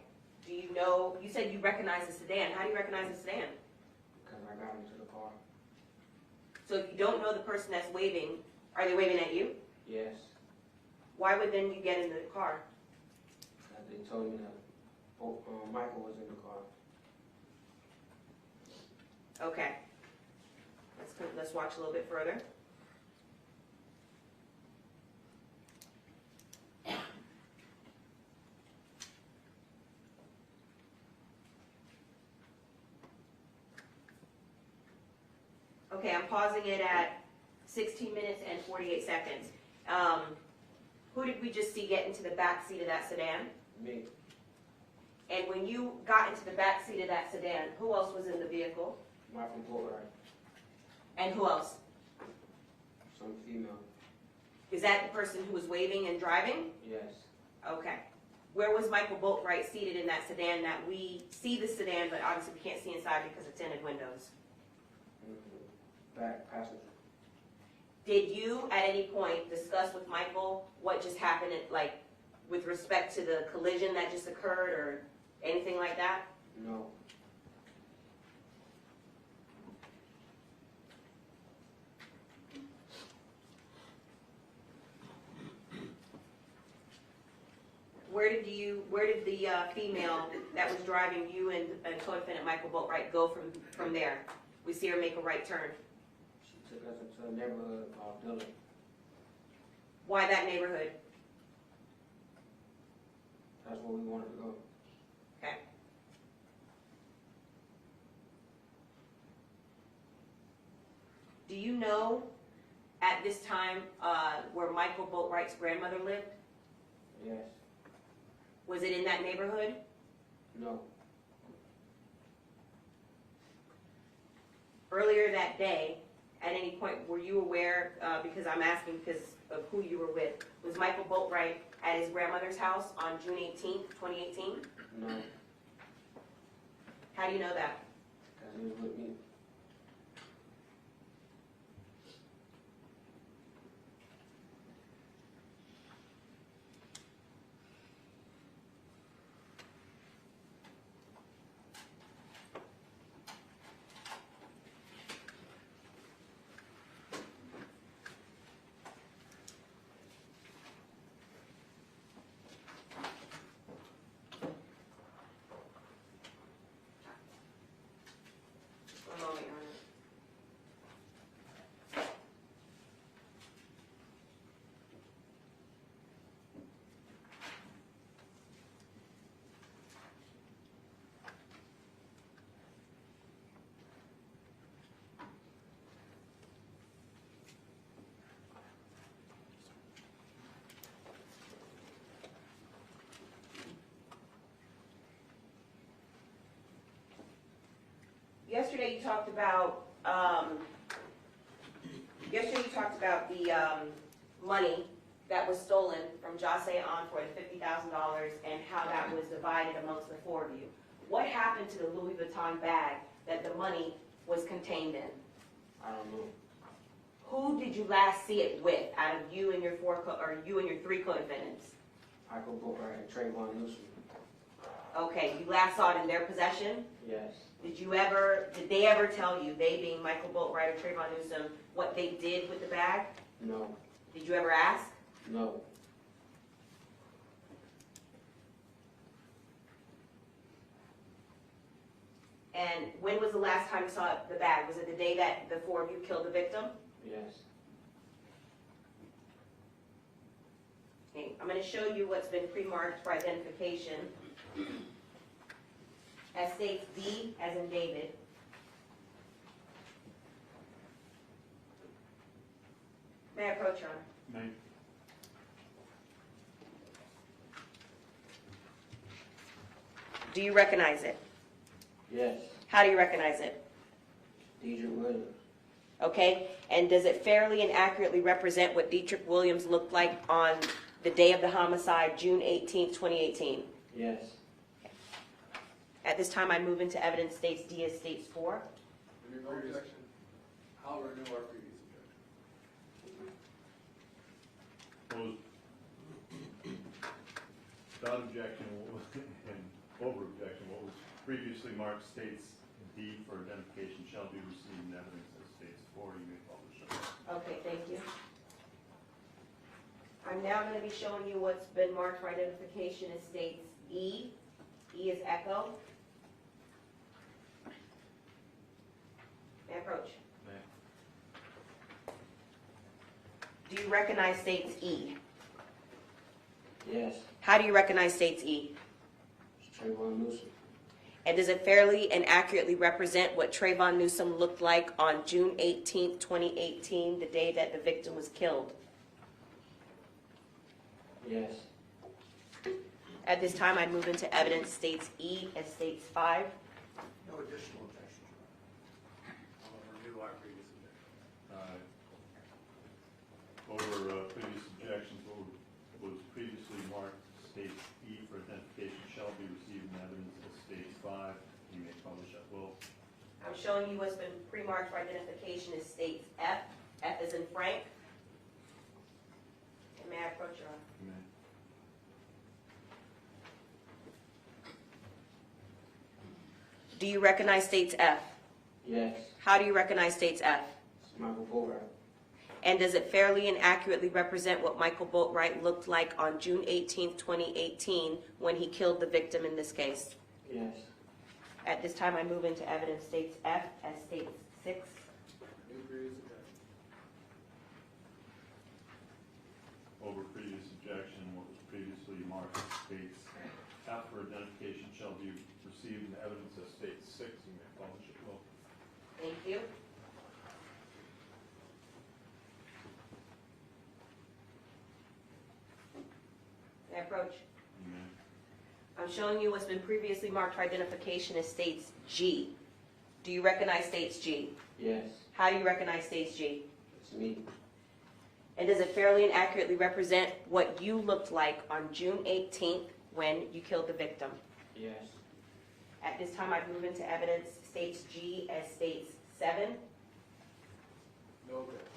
Do you know, you said you recognize the sedan. How do you recognize the sedan? Because I got into the car. So if you don't know the person that's waving, are they waving at you? Yes. Why would then you get in the car? Because they told me that Michael was in the car. Okay. Let's watch a little bit further. Okay, I'm pausing it at 16 minutes and 48 seconds. Who did we just see get into the back seat of that sedan? Me. And when you got into the back seat of that sedan, who else was in the vehicle? Michael Bori. And who else? Some female. Is that the person who was waving and driving? Yes. Okay. Where was Michael Boatwright seated in that sedan that we see the sedan, but obviously we can't see inside because it's tinted windows? Back passenger. Did you at any point discuss with Michael what just happened, with respect to the collision that just occurred or anything like that? No. where did the female that was driving you and co-defendant Michael Boatwright go from there? We see her make a right turn. She took us into a neighborhood called Dillon. Why that neighborhood? That's where we wanted to go. Okay. Do you know at this time where Michael Boatwright's grandmother lived? Yes. Was it in that neighborhood? No. Earlier that day, at any point, were you aware, because I'm asking because of who you were with, was Michael Boatwright at his grandmother's house on June 18th, 2018? No. How do you know that? Because he was with me. One moment, Your Honor. Yesterday you talked about the money that was stolen from Jase on for the $50,000 and how that was divided amongst the four of you. What happened to the Louis Vuitton bag that the money was contained in? I don't know. Who did you last see it with out of you and your three co-defendants? Michael Boatwright and Trayvon Newsom. Okay, you last saw it in their possession? Yes. Did they ever tell you, they being Michael Boatwright and Trayvon Newsom, what they did with the bag? No. Did you ever ask? No. And when was the last time you saw the bag? Was it the day that the four of you killed the victim? Yes. Okay, I'm going to show you what's been pre-marked for identification. As states D, as in David. May I approach, Your Honor? May. Do you recognize it? Yes. How do you recognize it? Deidre Williams. Okay, and does it fairly and accurately represent what Dietrich Williams looked like on the day of the homicide, June 18th, 2018? Yes. At this time, I move into evidence states D as states 4. There no objection. I'll renew our previous objection. Without objection and over objection, what was previously marked states D for identification shall be received in evidence as states 4. You may publish it. Okay, thank you. I'm now going to be showing you what's been marked for identification as states E. E is echo. May I approach? May. Do you recognize states E? Yes. How do you recognize states E? It's Trayvon Newsom. And does it fairly and accurately represent what Trayvon Newsom looked like on June 18th, 2018, the day that the victim was killed? Yes. At this time, I move into evidence states E as states 5. No additional objections, Your Honor. I'll renew our previous objection. Over previous objections, what was previously marked states E for identification shall be received in evidence as states 5. You may publish at will. I'm showing you what's been pre-marked for identification as states F. F is in Frank. And may I approach, Your Honor? You may. Do you recognize states F? Yes. How do you recognize states F? It's Michael Boatwright. And does it fairly and accurately represent what Michael Boatwright looked like on June 18th, 2018, when he killed the victim in this case? Yes. At this time, I move into evidence states F as states 6. Over previous objection, what was previously marked as states F for identification shall be received in the evidence as states 6. You may publish it. Will. Thank you. May I approach? You may. I'm showing you what's been previously marked for identification as states G. Do you recognize states G? Yes. How do you recognize states G? It's me. And does it fairly and accurately represent what you looked like on June 18th when you killed the victim? Yes. At this time, I move into evidence states G as states 7. No objection.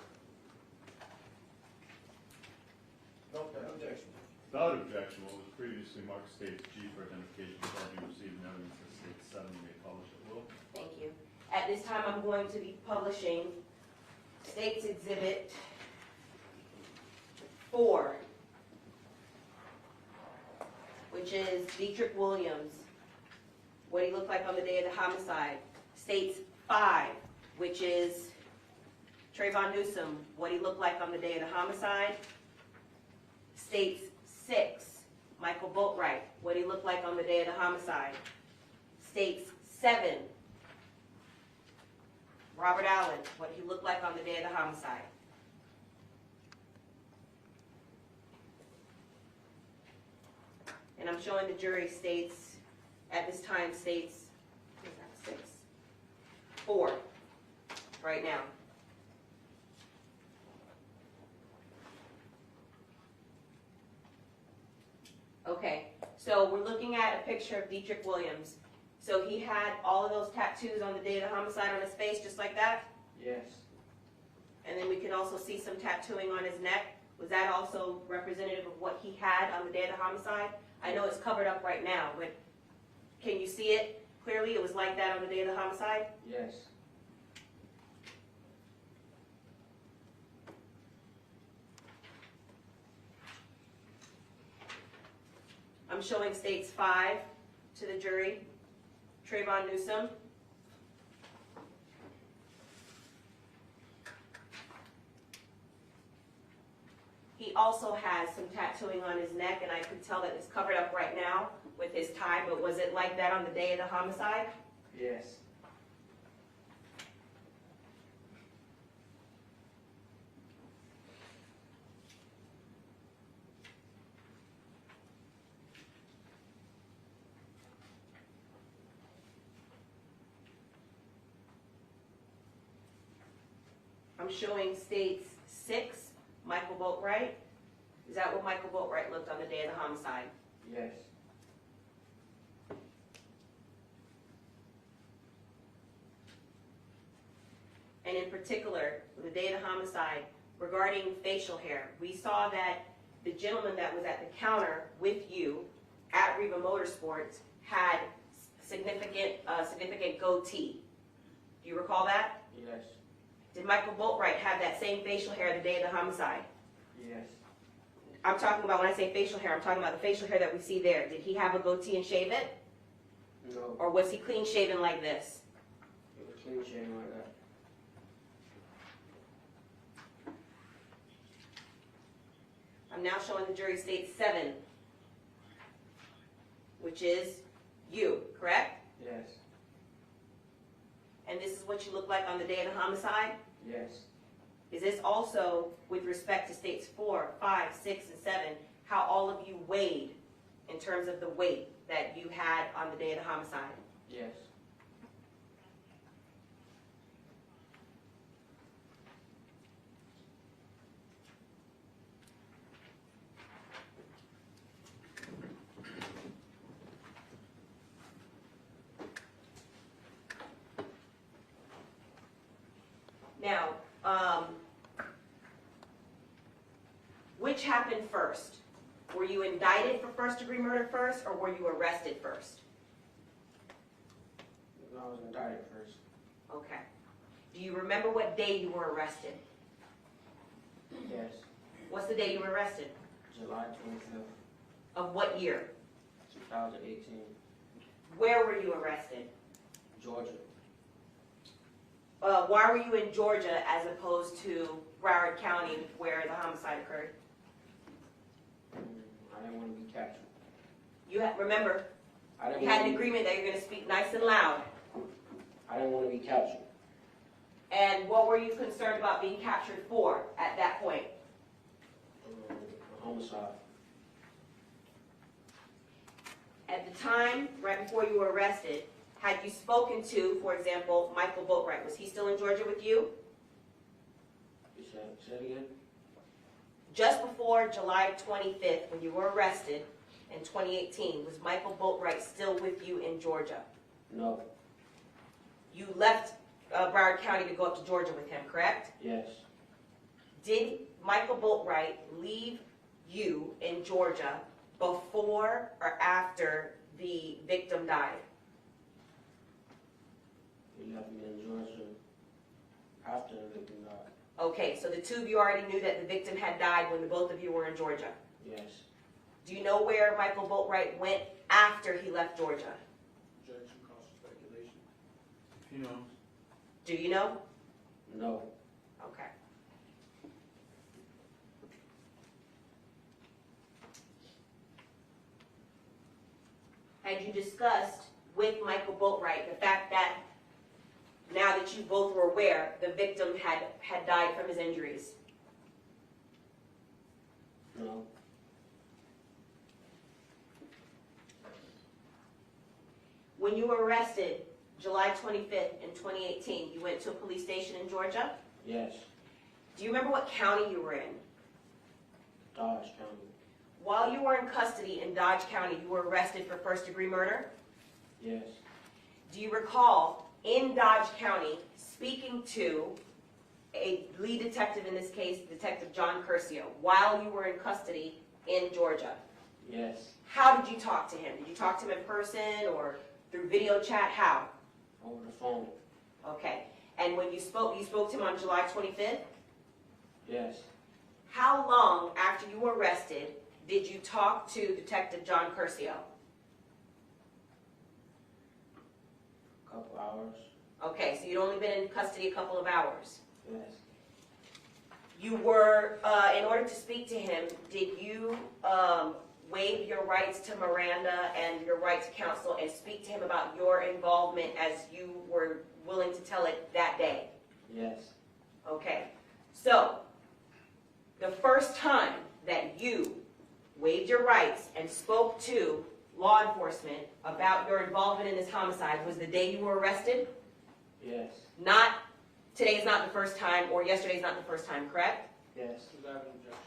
No objection. Without objection, what was previously marked states G for identification shall be received in evidence as states 7. You may publish it. Will. Thank you. At this time, I'm going to be publishing States Exhibit 4, which is Dietrich Williams, what he looked like on the day of the homicide. States 5, which is Trayvon Newsom, what he looked like on the day of the homicide. States 6, Michael Boatwright, what he looked like on the day of the homicide. States 7, Robert Allen, what he looked like on the day of the homicide. And I'm showing the jury states, at this time states, what is that, 6? 4, right now. Okay, so we're looking at a picture of Dietrich Williams. So he had all of those tattoos on the day of the homicide on his face, just like that? Yes. And then we could also see some tattooing on his neck. Was that also representative of what he had on the day of the homicide? I know it's covered up right now, but can you see it clearly? It was like that on the day of the homicide? Yes. I'm showing states 5 to the jury. Trayvon Newsom. He also has some tattooing on his neck, and I could tell that it's covered up right now with his tie, but was it like that on the day of the homicide? Yes. I'm showing states 6, Michael Boatwright. Is that what Michael Boatwright looked on the day of the homicide? Yes. And in particular, the day of the homicide, regarding facial hair, we saw that the gentleman that was at the counter with you at Reba Motorsports had significant goatee. Do you recall that? Yes. Did Michael Boatwright have that same facial hair the day of the homicide? Yes. I'm talking about, when I say facial hair, I'm talking about the facial hair that we see there. Did he have a goatee and shave it? No. Or was he clean shaven like this? It was clean shaven like that. I'm now showing the jury state 7, which is you, correct? Yes. And this is what you look like on the day of the homicide? Yes. Is this also with respect to states 4, 5, 6, and 7, how all of you weighed in terms of the weight that you had on the day of the homicide? Yes. Now, which happened first? Were you indicted for first-degree murder first, or were you arrested first? I was indicted first. Okay. Do you remember what day you were arrested? Yes. What's the day you were arrested? July 25th, Of what year? 2018, Where were you arrested? Georgia. Why were you in Georgia as opposed to Broward County where the homicide occurred? I didn't want to be captured. Remember, I didn't you had want an to be, agreement that you're going to speak nice and loud. I didn't want to be captured. And what were you concerned about being captured for at that point? A homicide. At the time, right before you were arrested, had you spoken to, for example, Michael Boatwright? Was he still in Georgia with you? You said, say it again? Just before July 25th, when you were arrested in 2018, was Michael Boatwright still with you in Georgia? No. You left Broward County to go up to Georgia with him, correct? Yes. Did Michael Boatwright leave you in Georgia before or after the victim died? He left me in Georgia after the victim died. Okay, so the two of you already knew that the victim had died when the both of you were in Georgia. Yes. Do you know where Michael Boatwright went after he left Georgia? Objection calls for speculation. He knows. Do you know? No. Okay. Had you discussed with Michael Boatwright the fact that now that you both were aware the victim had died from his injuries? No. When you were arrested July 25th in 2018, you went to a police station in Georgia? Yes. Do you remember what county you were in? Dodge County. While you were in custody in Dodge County, you were arrested for first-degree murder? Yes. Do you recall in Dodge County speaking to a lead detective, in this case, Detective John Curcio, while you were in custody in Georgia? Yes. How did you talk to him? Did you talk to him in person or through video chat? How? Over the phone. Okay. And when you spoke to him on July 25th? Yes. How long after you were arrested did you talk to Detective John Curcio? A couple hours. Okay, so you'd only been in custody a couple of hours. Yes. You were, in order to speak to him, did you waive your rights to Miranda and your right to counsel and speak to him about your involvement as you were willing to tell it that day? Yes. Okay, so the first time that you waived your rights and spoke to law enforcement about your involvement in this homicide was the day you were arrested? Yes. Not, today is not the first time, or yesterday is not the first time, correct? Yes. Does that have an objection?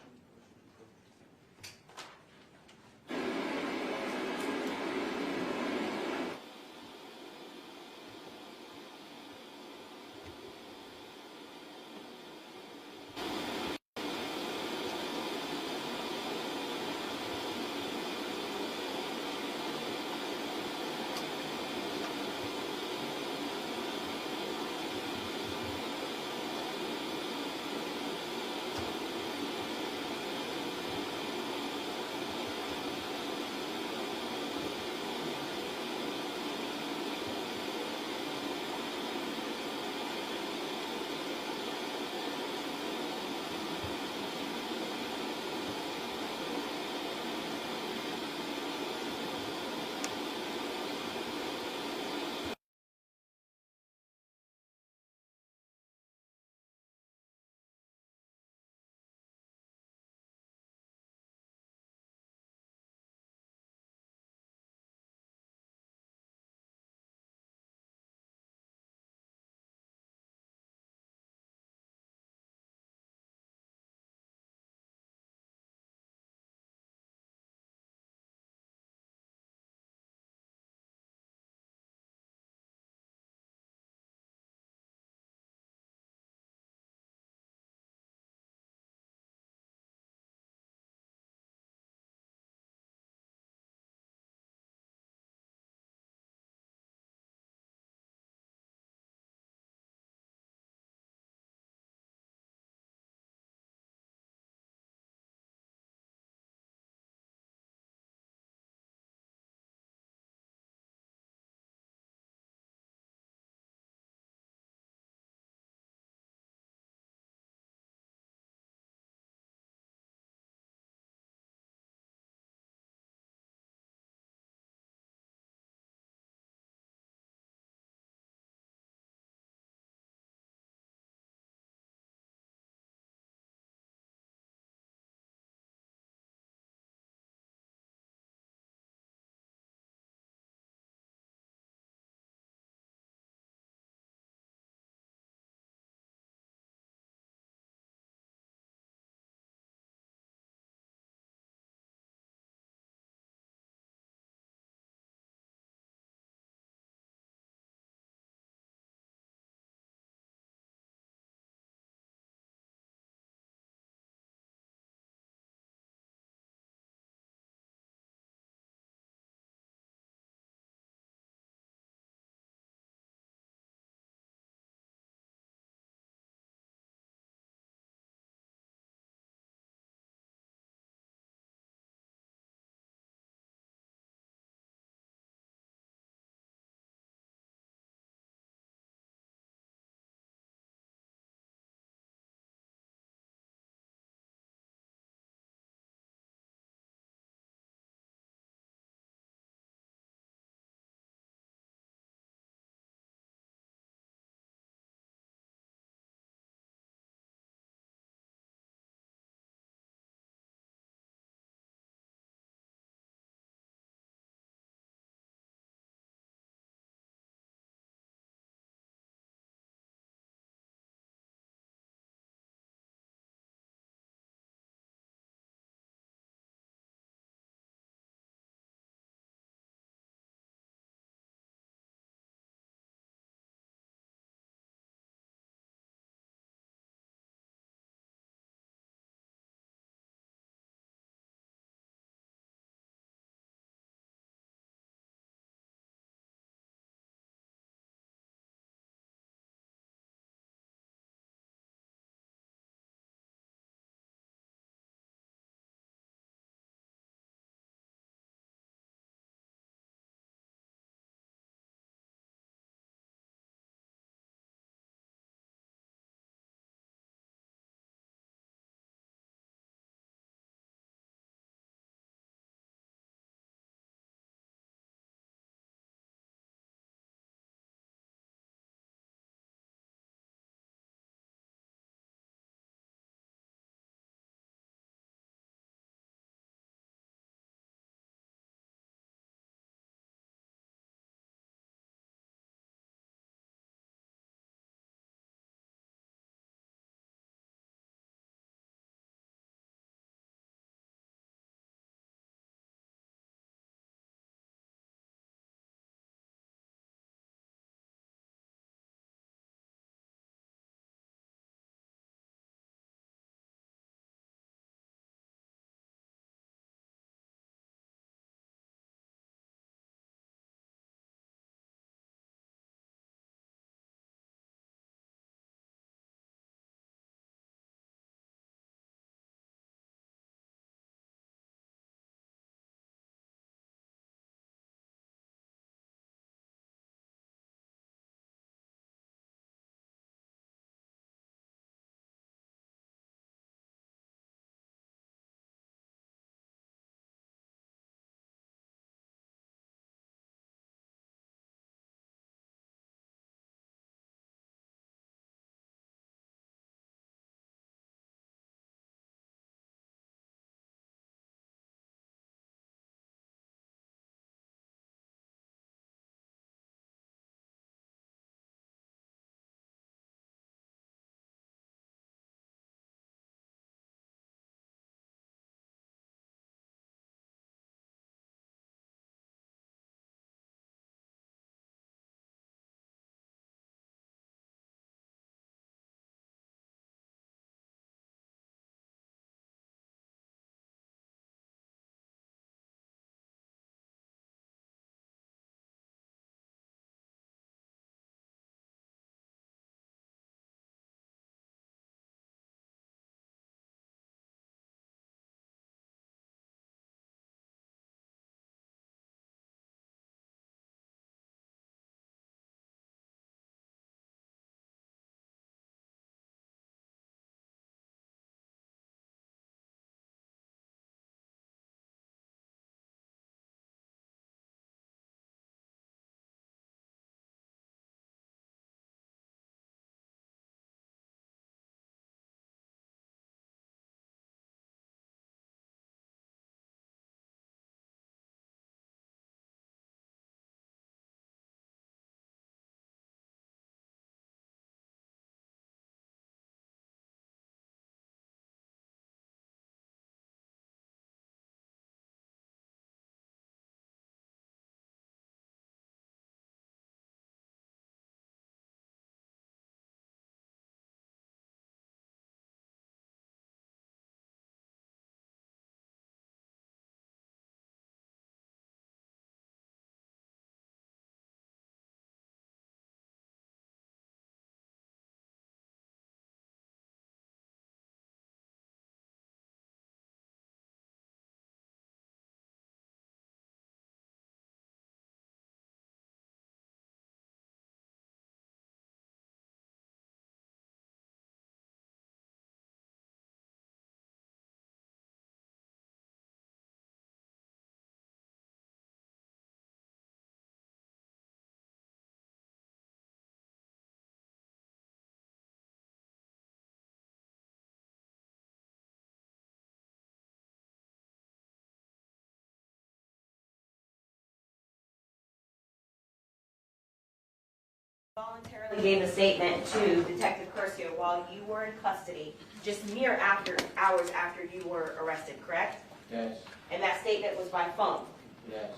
voluntarily gave a statement to Detective Curcio while you were in custody, just mere hours after you were arrested, correct? Yes, And that statement was by phone. yes,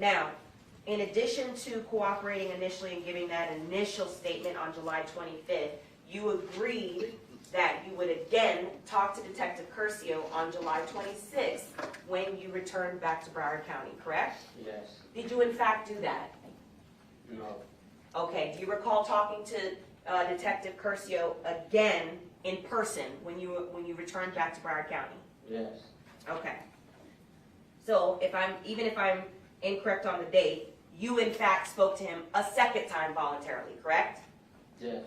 Now, in addition to cooperating initially and giving that initial statement on July 25th, you agreed that you would again talk to Detective Curcio on July 26th when you returned back to Broward County, correct? yes, Did you in fact do that? no, Okay, do you recall talking to Detective Curcio again in person when you returned back to Broward County? yes, Okay. So even if I'm incorrect on the date, you in fact spoke to him a second time voluntarily, correct? yes,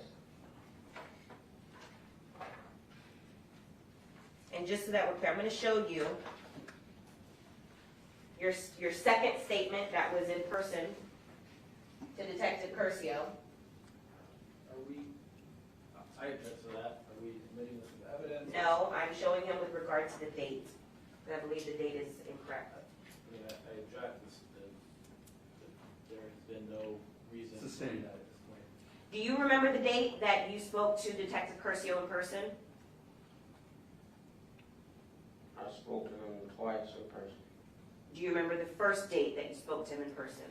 And just so that we're clear, I'm going to show you your second statement that was in person to Detective Curcio. Are we, I object to that. Are we admitting this with evidence? No, I'm showing him with regard to the date. I believe the date is incorrect. I mean, I object. There has been no reason to It's say the same. that at this point. Do you remember the date that you spoke to Detective Curcio in person? I spoke to him twice in person. Do you remember the first date that you spoke to him in person?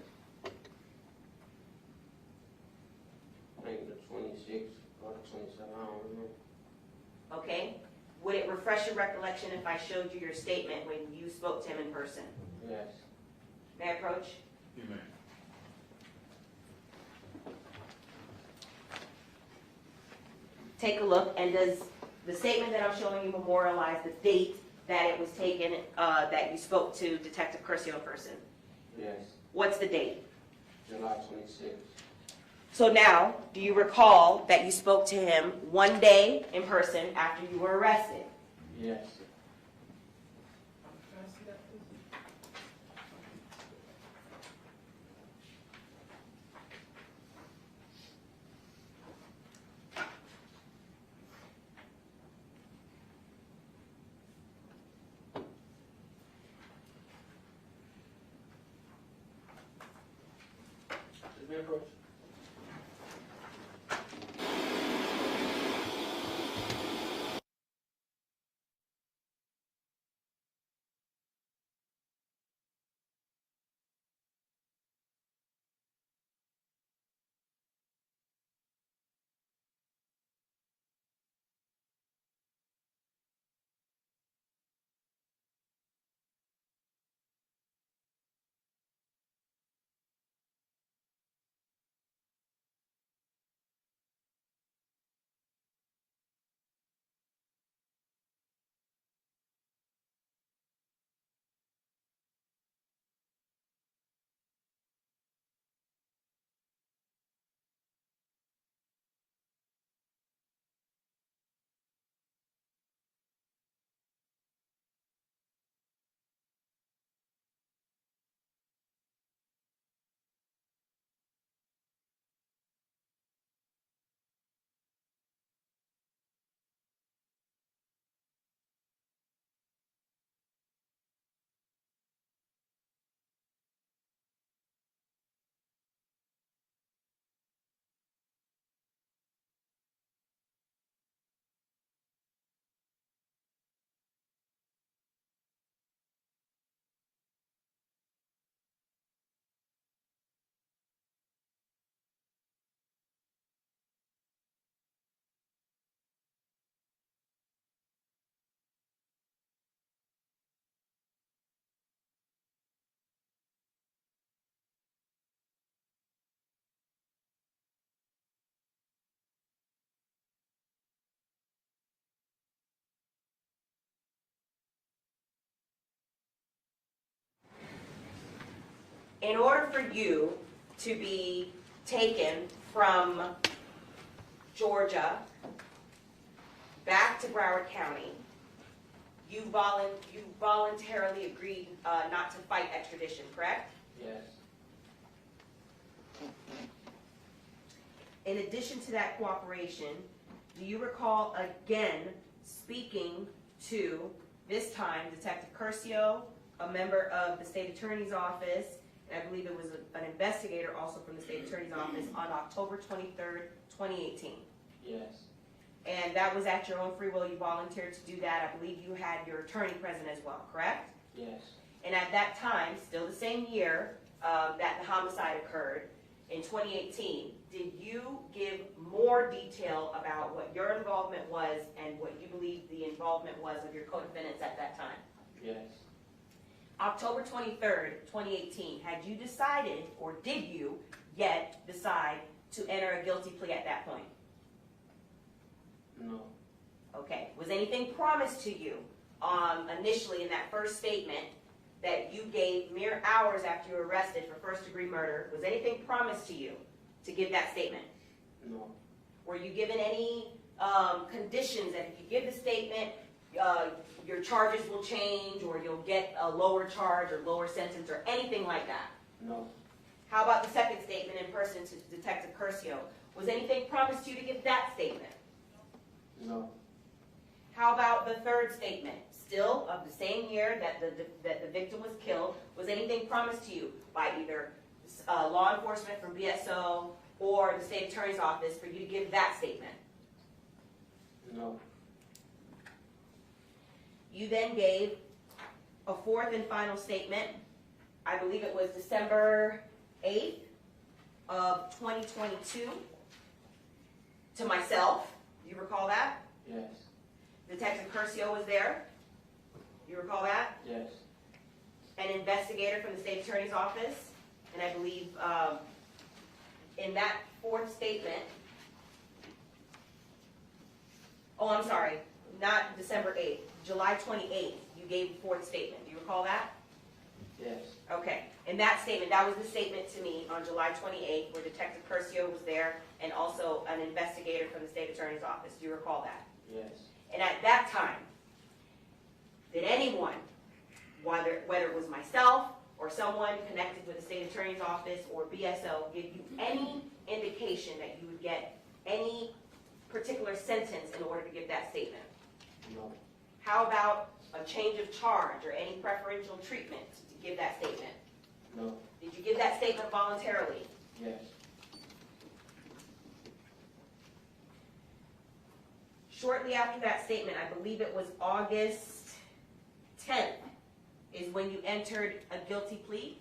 I think the 26th or the 27th, I don't remember. Okay? Would it refresh your recollection if I showed you your statement when you spoke to him in person? Yes, May I approach? You may. Take a look, and does the statement that I'm showing you memorialize the date that it was taken, that you spoke to Detective Curcio in person? yes, What's the date? July 26th. So now, do you recall that you spoke to him one day in person after you were arrested? Yes, Can I see that, please? Did we approach? In order for you to be taken from Georgia back to Broward County, you voluntarily agreed not to fight extradition, correct? yes, In addition to that cooperation, do you recall again speaking to, this time, Detective Curcio, a member of the State Attorney's Office, and I believe it was an investigator also from the state attorney's office on October 23rd, 2018. Yes. And that was at your own free will, you volunteered to do that. I believe you had your attorney present as well, correct? Yes. And at that time, still the same year that the homicide occurred, in 2018, did you give more detail about what your involvement was and what you believe the involvement was of your co-defendants at that time? Yes. October 23rd, 2018, had you decided, or did you yet decide to enter a guilty plea at that point? No. Okay. Was anything promised to you initially in that first statement that you gave mere hours after you were arrested for first-degree murder? Was anything promised to you to give that statement? No. Were you given any conditions that if you give the statement, your charges will change, or you'll get a lower charge or lower sentence, or anything like that? No. How about the second statement in person to Detective Curcio? Was anything promised to you to give that statement? No. How about the third statement, still of the same year that the victim was killed? Was anything promised to you by either law enforcement from BSO or the state attorney's office for you to give that statement? No. You then gave a fourth and final statement, I believe it was December 8th of 2022, to myself. You recall that? Yes. Detective Curcio was there. You recall that? Yes. An investigator from the state attorney's office. And I believe in that fourth statement, oh, I'm sorry, not December 8th, July 28th, you gave the fourth statement. Do you recall that? Yes. Okay. In that statement, that was the statement to me on July 28th where Detective Curcio was there and also an investigator from the state attorney's office. Do you recall that? Yes. And at that time, did anyone, whether it was myself or someone connected with the state attorney's office or BSO, give you any indication that you would get any particular sentence in order to give that statement? No. How about a change of charge or any preferential treatment to give that statement? No. Did you give that statement voluntarily? Yes. Shortly after that statement, I believe it was August 10th, is when you entered a guilty plea,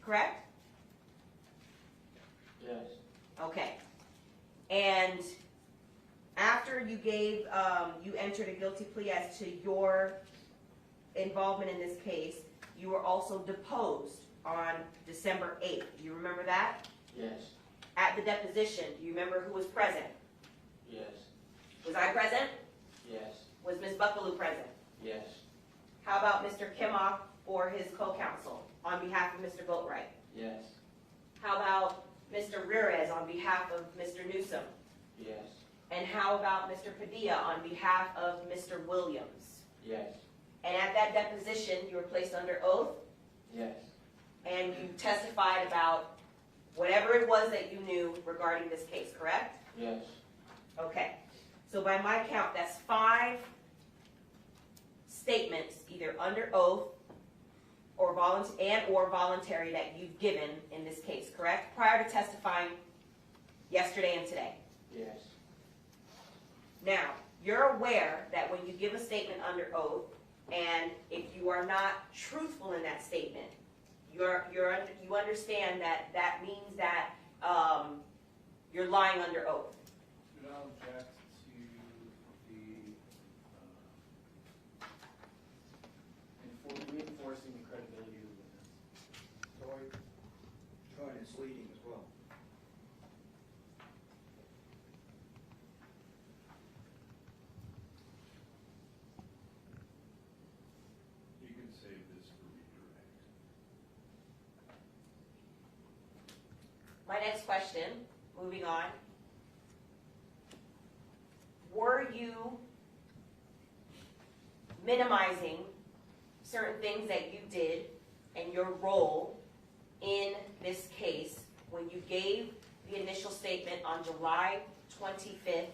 correct? Yes. Okay. And after you gave, you entered a guilty plea as to your involvement in this case, you were also deposed on December 8th. Do you remember that? Yes. At the deposition, do you remember who was present? Yes. Was I present? Yes. Was Ms. Buckaloo present? Yes. How about Mr. Kimmock or his co-counsel on behalf of Mr. Boatwright? Yes. How about Mr. Ramirez on behalf of Mr. Newsom? Yes. And how about Mr. Padilla on behalf of Mr. Williams? Yes. And at that deposition, you were placed under oath, Yes. and you testified about whatever it was that you knew regarding this case, correct? Yes. Okay. So by my count, that's 5 statements, either under oath or voluntary that you've given in this case, correct? Prior to testifying yesterday and today. Yes. Now, you're aware that when you give a statement under oath, and if you are not truthful in that statement, you understand that that means that you're lying under oath. Do not object to the reinforcing the credibility of the witness. Join is leading as well. You can save this for redirect. My next question, moving on. Were you minimizing certain things that you did and your role in this case when you gave the initial statement on July 25th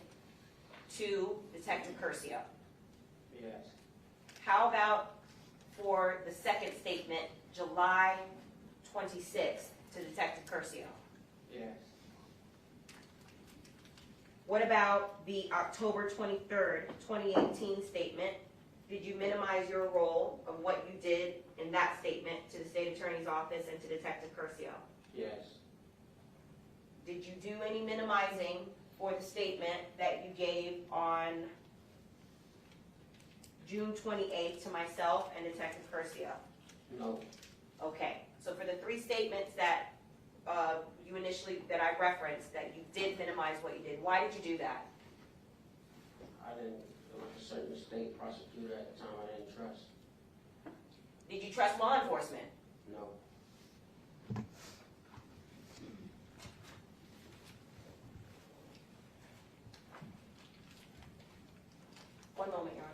to Detective Curcio? Yes. How about for the second statement, July 26th to Detective Curcio? Yes. What about the October 23rd, 2018 statement? Did you minimize your role of what you did in that statement to the state attorney's office and to Detective Curcio? Yes. Did you do any minimizing for the statement that you gave on June 28th to myself and Detective Curcio? No. Okay, so for the three statements that you initially, that I referenced, that you did minimize what you did, why did you do that? I didn't, it was a certain state prosecutor at the time I didn't trust. Did you trust law enforcement? No. One moment, Your Honor.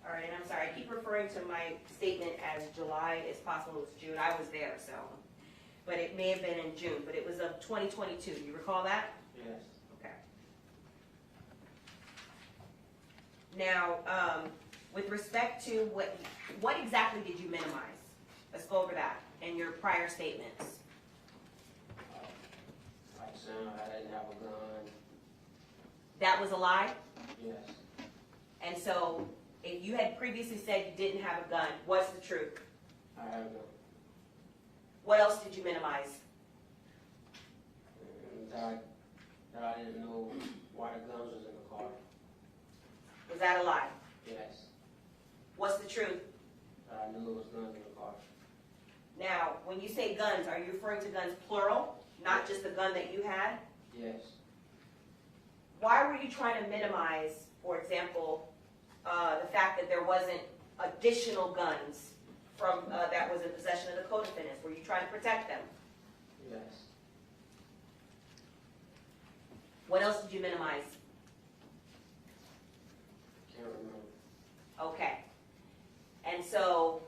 All right, and I'm sorry, I keep referring to my statement as July. It's possible it was June. I was there, so. But it may have been in June, but it was of 2022. You recall that? Yes. Okay. Now, with respect to what exactly did you minimize? Let's go over that in your prior statements. Like saying I didn't have a gun. That was a lie? Yes. And so, if you had previously said you didn't have a gun, what's the truth? I had a gun. What else did you minimize? And that I didn't know why the guns was in the car. Was that a lie? Yes. What's the truth? That I knew it was guns in the car. Now, when you say guns, are you referring to guns plural, not just the gun that you had? Yes. Why were you trying to minimize, for example, the fact that there wasn't additional guns from that was in possession of the co-defendants? Were you trying to protect them? Yes. What else did you minimize? Can't remember. Okay. And so,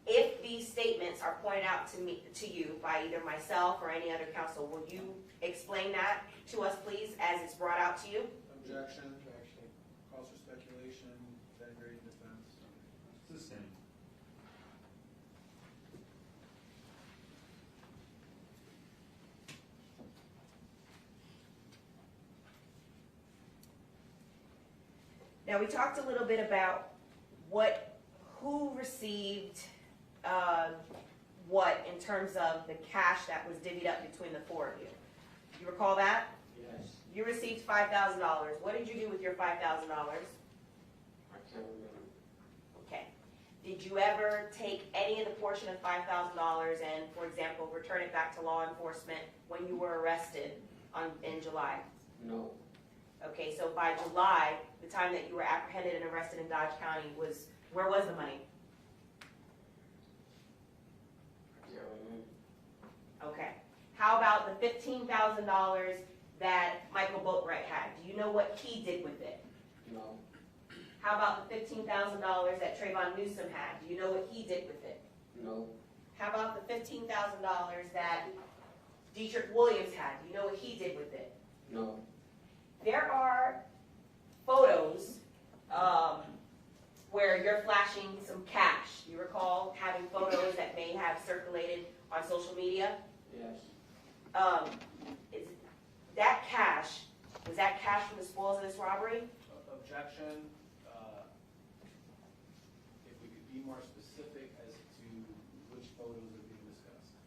if these statements are pointed out to you by either myself or any other counsel, will you explain that to us, please, as it's brought out to you? Objection. Calls for speculation, denigrating defense. It's the same. Now, we talked a little bit about who received what in terms of the cash that was divvied up between the four of you. You recall that? Yes. You received $5,000. What did you do with your $5,000? I can't remember. Okay. Did you ever take any of the portion of $5,000 and, for example, return it back to law enforcement when you were arrested in July? No. Okay, so by July, the time that you were apprehended and arrested in Dodge County, where was the money? I can't remember. Okay. How about the $15,000 that Michael Boatwright had? Do you know what he did with it? No. How about the $15,000 that Trayvon Newsom had? Do you know what he did with it? No. How about the $15,000 that Dietrich Williams had? Do you know what he did with it? No. There are photos where you're flashing some cash. You recall having photos that may have circulated on social media? Yes. Is that cash, was that cash from the spoils of this robbery? Objection. If we could be more specific as to which photos are being discussed.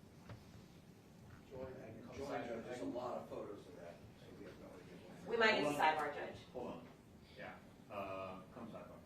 There's a lot of photos of that, so we have no idea. We might need to sidebar, Judge. Hold on. Yeah. Come sidebar.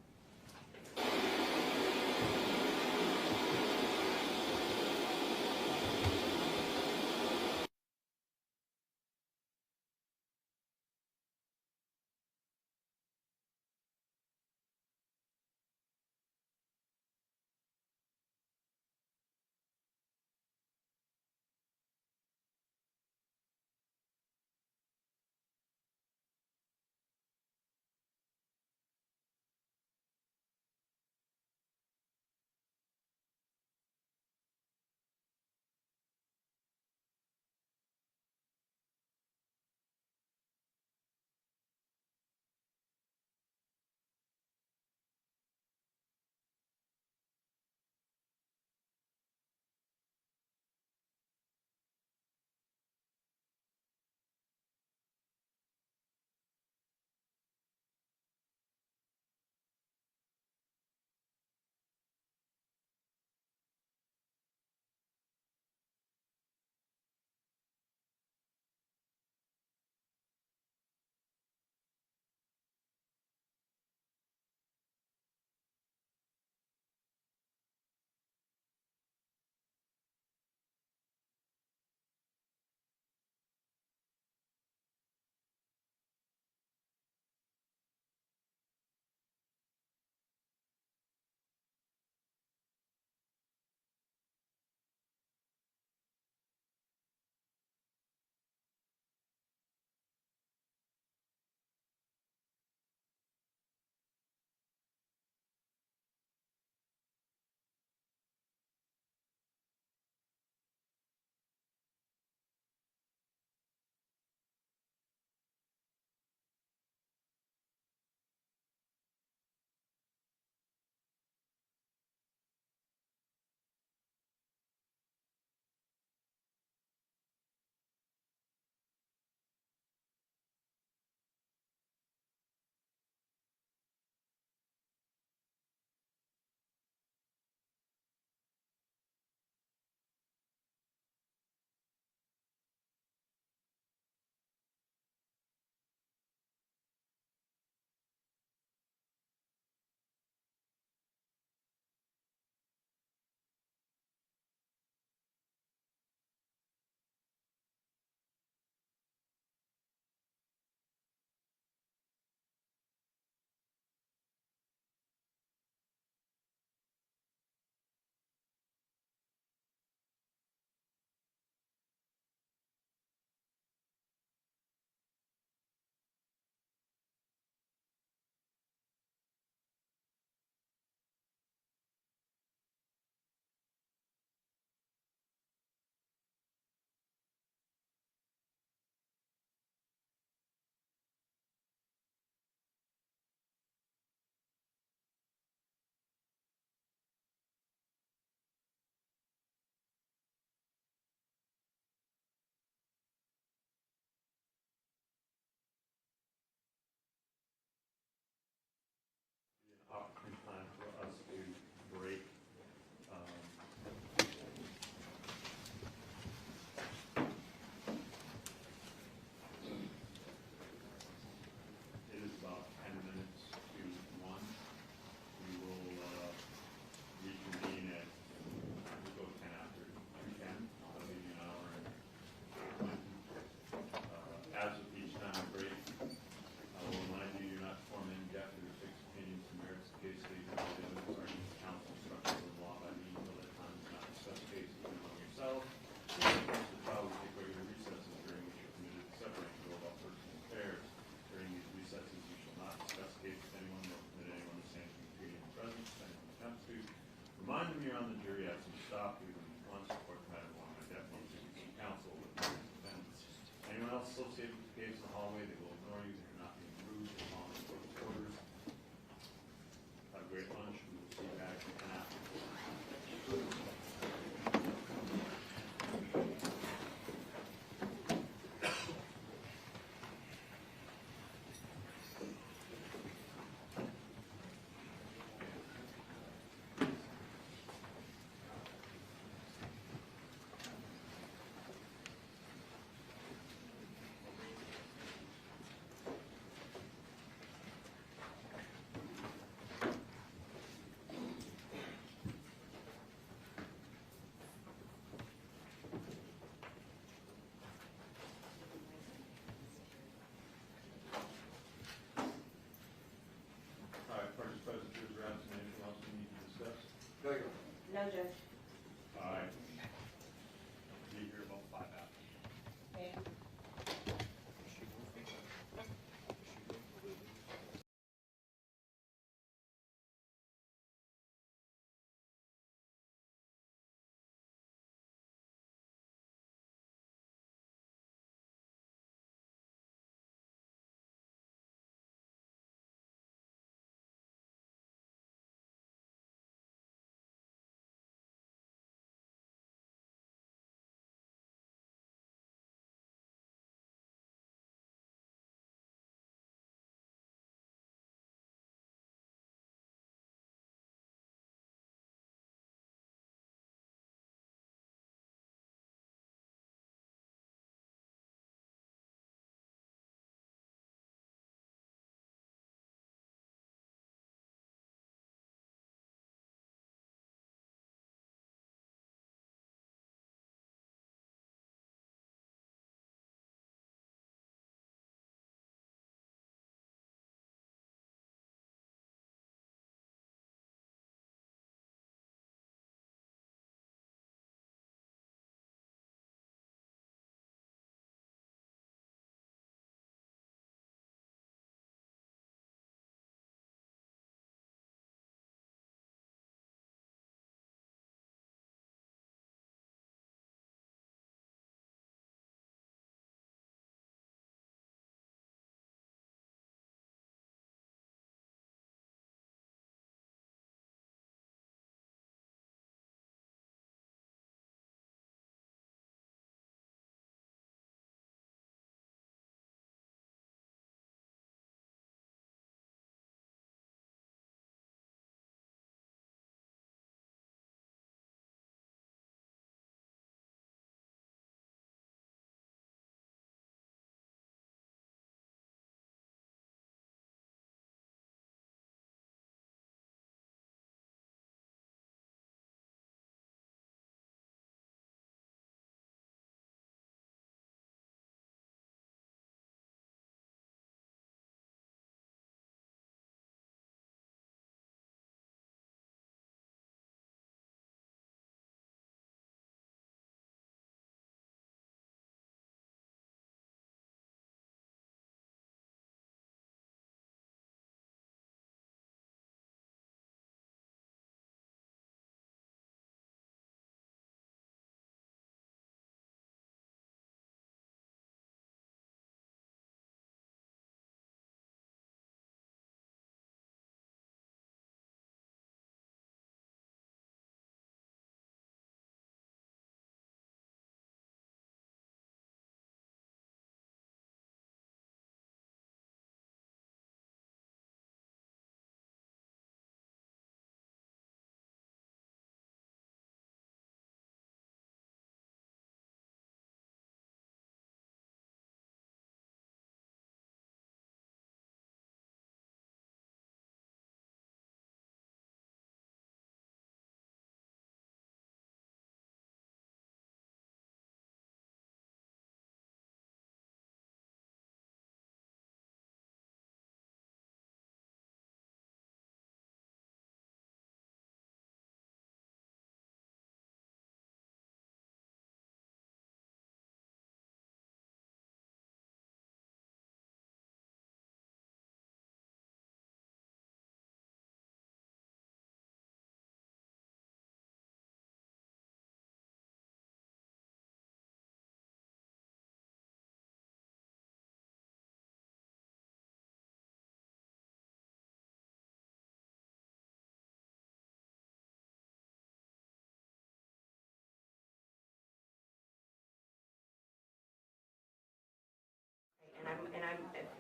pace the hallway, they will ignore you, they're not being rude, they're following close orders. Have a great lunch, we will see you back in 10 hours.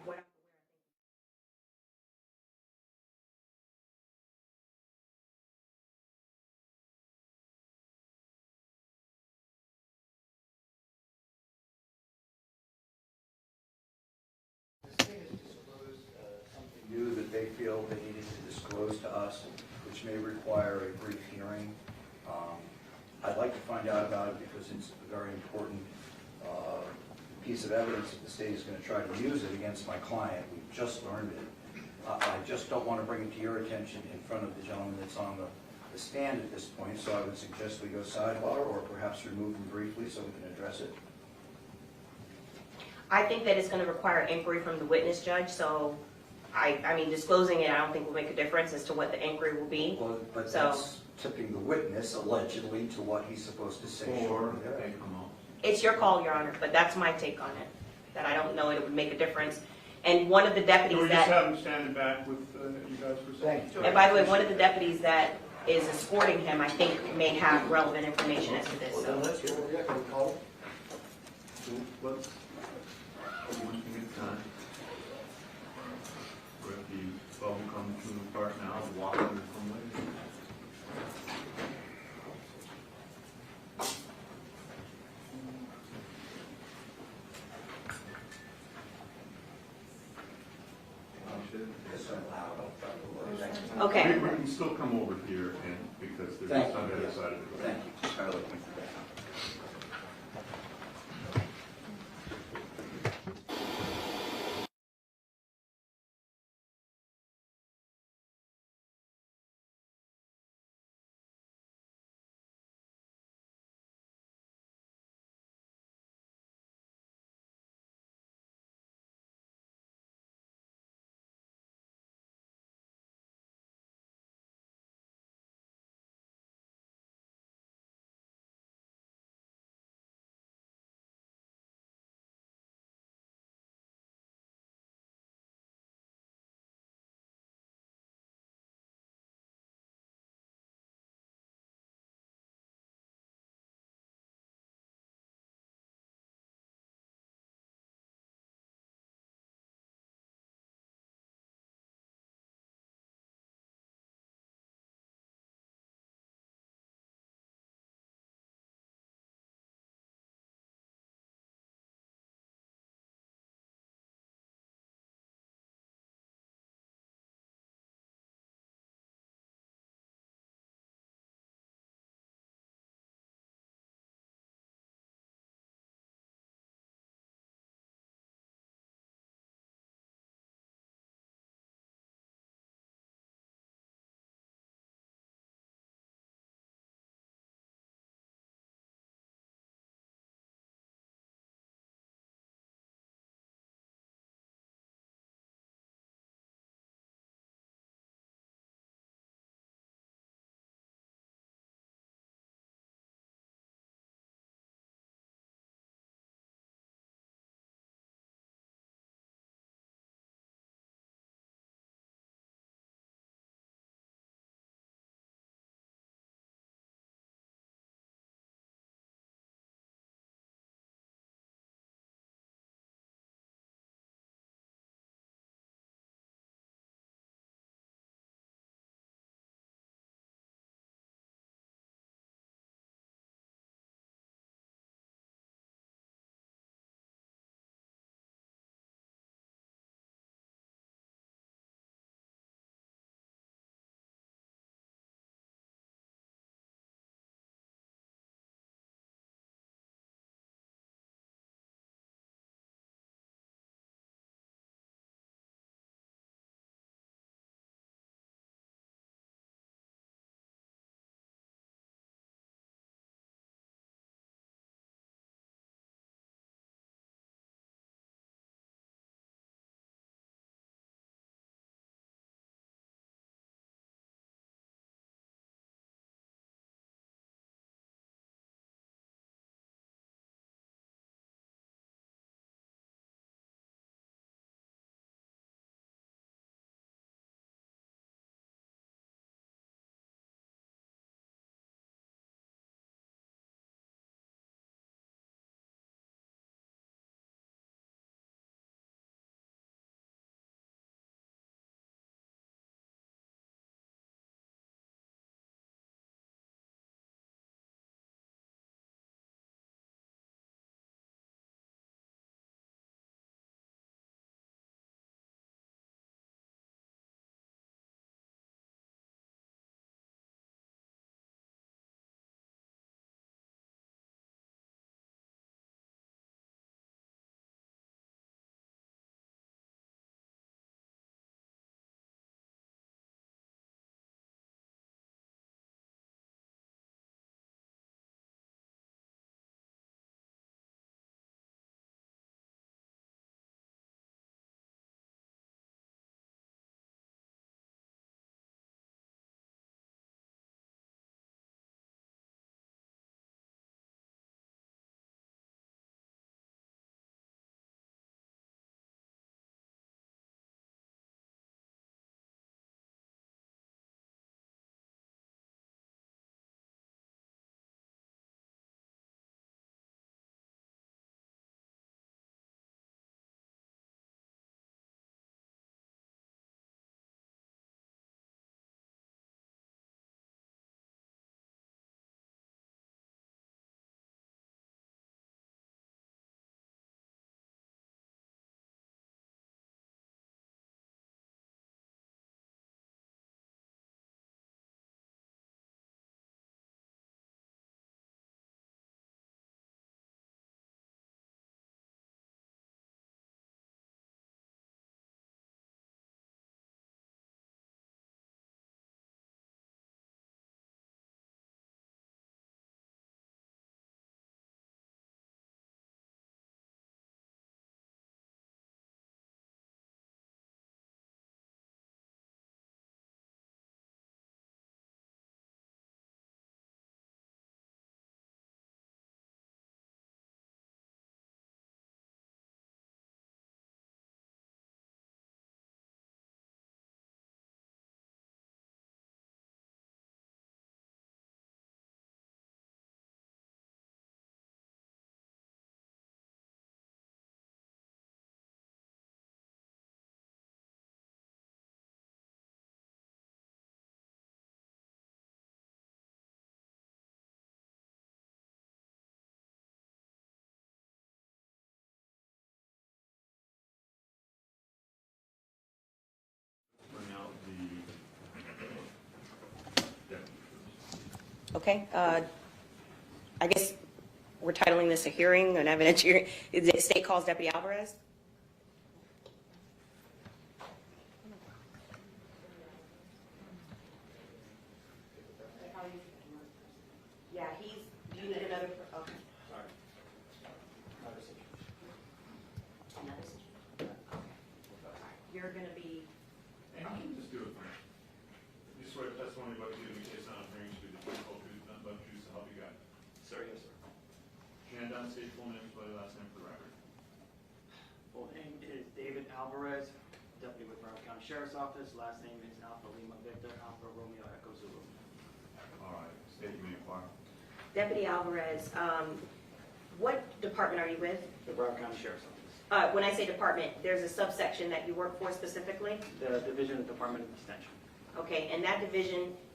what I'm The state has disclosed something new that they feel they needed to disclose to us, which may require a brief hearing. I'd like to find out about it because it's a very important piece of evidence that the state is going to try to use it against my client. We've just learned it. I just don't want to bring it to your attention in front of the gentleman that's on the stand at this point, so I would suggest we go sidebar or perhaps remove him briefly so we can address it. I think that it's going to require inquiry from the witness judge, so I mean, disclosing it, I don't think will make a difference as to what the inquiry will be. Well, but So- that's tipping the witness allegedly to what he's supposed to say. Or shortly thereafter. take them out. It's your call, Your Honor, but that's my take on it, that I don't know it would make a difference. And one of the Can deputies we just that, have him standing back with you guys for a second? Thank you. and by the way, one of the deputies that is escorting him, I think, may have relevant information as to this, so. Let's, one thing at a time. We're at the bubble coming through the park now, walking from way. It's so loud, I'll try to avoid it. Okay. We can still come over here and, because there's Thank just on the you. other side of the road. Thank you. I like you. Okay, I guess we're titling this a hearing, an evidence hearing. Is it State calls Deputy Alvarez? Yeah, do you need another, okay. Sorry. Another situation? Okay. You're gonna be, And you can just do it, man. You swear testimony about you, in case not bringing you the truth, nothing but truth to help you God. Sir, yes, sir. And state full name, spell your last name for the record. Full name is David Alvarez, Deputy with Broward County Sheriff's Office. Last name is Alpha Lima Victor, Alpha Romeo Echo Zulu. All right, state your name, Clark. Deputy Alvarez, what department are you with? The Broward County Sheriff's Office. When I say department, there's a subsection that you work for specifically? The Division of Department of Extension. Okay, and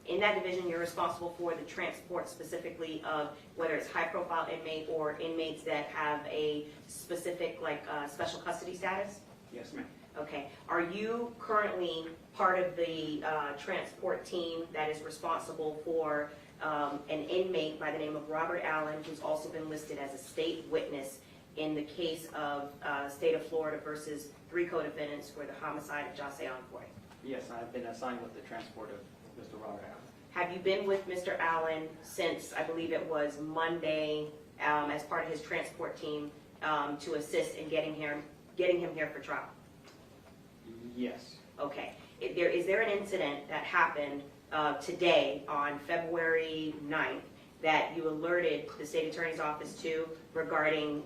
in that division, you're responsible for the transport specifically of whether it's high-profile inmate or inmates that have a specific, like, special custody status? Yes, ma'am. Okay, are you currently part of the transport team that is responsible for an inmate by the name of Robert Allen, who's also been listed as a state witness in the case of State of Florida versus 3 co-defendants for the homicide of Jose Envoy? Yes, I've been assigned with the transport of Mr. Robert Allen. Have you been with Mr. Allen since, I believe it was Monday, as part of his transport team to assist in getting him here for trial? Yes. Okay. Is there an incident that happened today on February 9th that you alerted the state attorney's office to regarding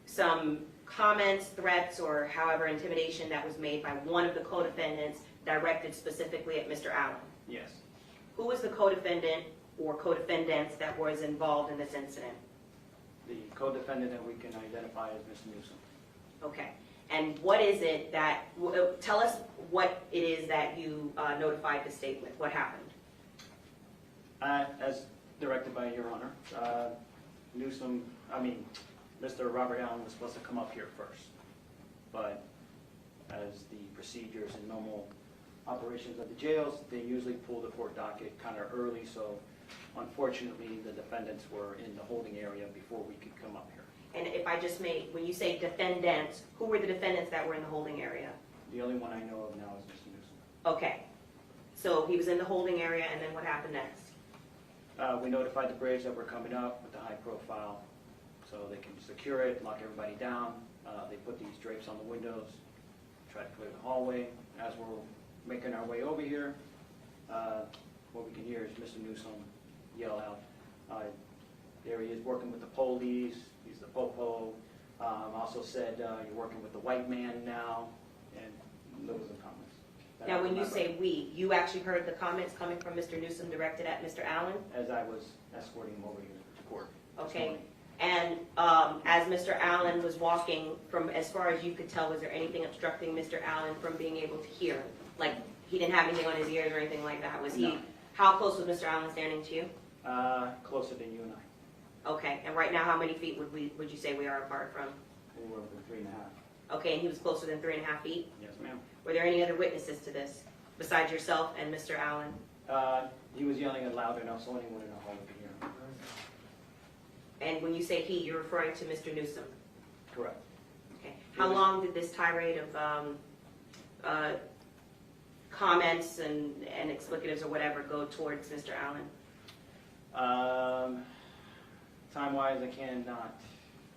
some comments, threats, or however intimidation that was made by one of the co-defendants directed specifically at Mr. Allen? Yes. Who was the co-defendant or co-defendants that was involved in this incident? The co-defendant that we can identify as Mr. Newsom. Okay. And what is it that, tell us what it is that you notified the state with. What happened? As directed by Your Honor, Mr. Robert Allen was supposed to come up here first. But as the procedures and normal operations of the jails, they usually pull the court docket kind of early, so unfortunately the defendants were in the holding area before we could come up here. And if I just may, when you say defendants, who were the defendants that were in the holding area? The only one I know of now is Mr. Newsom. Okay. So he was in the holding area, and then what happened next? We notified the Braves that we're coming up with the high profile so they can secure it, lock everybody down. They put these drapes on the windows, try to clear the hallway. As we're making our way over here, what we can hear is Mr. Newsom yell out. There he is working with the police. He's the popo. Also said, you're working with the white man now, and those are the comments. Now, when you say we, you actually heard the comments coming from Mr. Newsom directed at Mr. Allen? As I was escorting him over here to court. this Okay. morning. And as Mr. Allen was walking, from as far as you could tell, was there anything obstructing Mr. Allen from being able to hear? Like, he didn't have anything on his ears or anything like that? Was he? No. How close was Mr. Allen standing to you? Closer than you and I. Okay, and right now, how many feet would you say we are apart from? Anywhere within 3.5. Okay, and he was closer than 3.5 feet? Yes, ma'am. Were there any other witnesses to this, besides yourself and Mr. Allen? He was yelling it loud enough so anyone in the hall could hear him. And when you say he, you're referring to Mr. Newsom? Correct. Okay. How long did this tirade of comments and explicatives or whatever go towards Mr. Allen? Time-wise, I cannot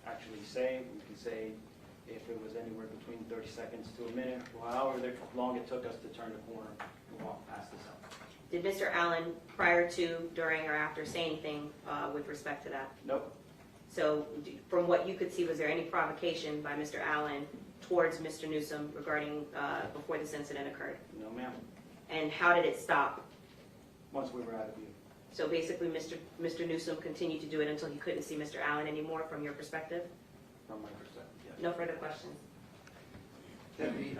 actually say. We can say if it was anywhere between 30 seconds to a minute, or however long it took us to turn the corner and walk past this house. Did Mr. Allen, prior to, during, or after, say anything with respect to that? Nope. So from what you could see, was there any provocation by Mr. Allen towards Mr. Newsom regarding before this incident occurred? No, ma'am. And how did it stop? Once we were out of view. So basically, Mr. Newsom continued to do it until he couldn't see Mr. Allen anymore, from your perspective? From my perspective, yes. No further questions? Deputy,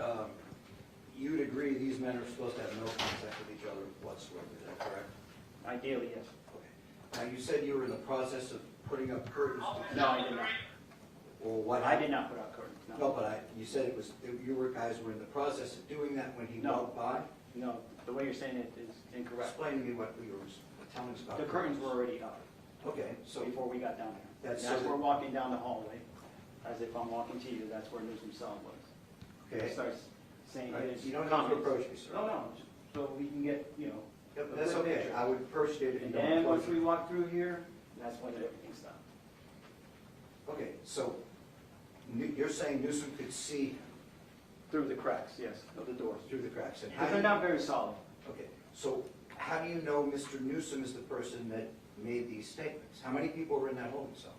you'd agree these men are supposed to have no contact with each other whatsoever, is that correct? Ideally, yes. Okay. Now, you said you were in the process of putting up curtains. No, I did not. Or what? I did not put out curtains, no. No, but you said it was, guys were in the process of doing that when he No. walked by? No, the way you're saying it is incorrect. Explain to me what you were Tell me about The curtains were already up Okay, so before we got down there. That's As so we're walking down the hallway, as if I'm walking to you, that's where Newsom's cell was. okay. He starts saying Right, his you don't have to comments. approach me, sir. No, no, just so we can get, you know. Yep, a that's good okay. picture. I would appreciate it if And you don't then once approach we me. walk through here, that's when everything stopped. Okay, so you're saying Newsom could see Through the cracks, yes, of the doors. through the cracks, and how But do they're you, not very solid. okay, so how do you know Mr. Newsom is the person that made these statements? How many people were in that holding cell?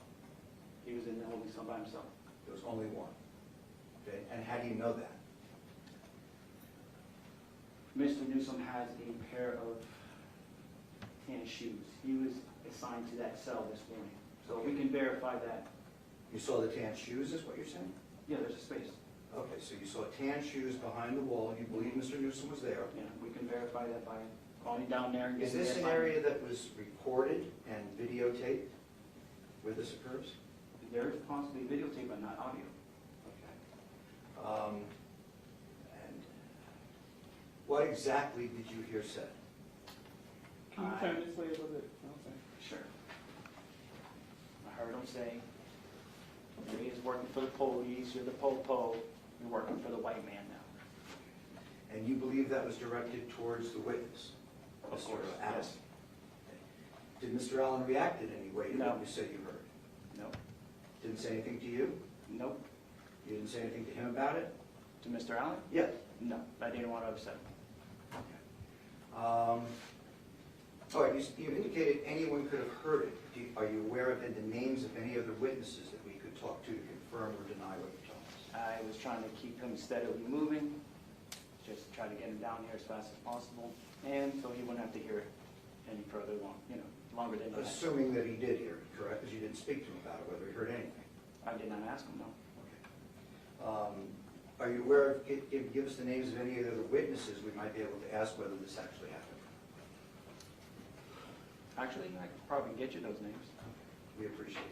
He was in the holding cell by himself. There was only one. Okay, and how do you know that? Mr. Newsom has a pair of tan shoes. He was assigned to that cell this morning. So we can verify that. You saw the tan shoes, is what you're saying? Yeah, there's a space. Okay, so you saw tan shoes behind the wall, you believe Mr. Newsom was there. Yeah, we can verify that by calling down there and Is getting this an their area that was recorded and videotaped where this occurs? There is possibly videotape, but not audio. Okay. And what exactly did you hear said? Can you turn this way a little bit? Sure. I heard him say, he is working for the police, you're the po-po, you're working for the white man now. And you believe that was directed towards the witness? Of Mr. course, Allen? yes. Did Mr. Allen react in any way to No. what you said you heard? No. Didn't say anything to you? Nope. You didn't say anything to him about it? To Mr. Allen? Yes. No, I didn't want to upset him. All right, you indicated anyone could have heard it. Are you aware of the names of any other witnesses that we could talk to confirm or deny what you told us? I was trying to keep him steadily moving, just try to get him down here as fast as possible, and so he wouldn't have to hear it any further longer than that. Assuming that he did hear it, correct? Because you didn't speak to him about it, whether he heard anything. I did not ask him, no. Are you aware of, give us the names of any other witnesses we might be able to ask whether this actually happened? Actually, I could probably get you those names. We appreciate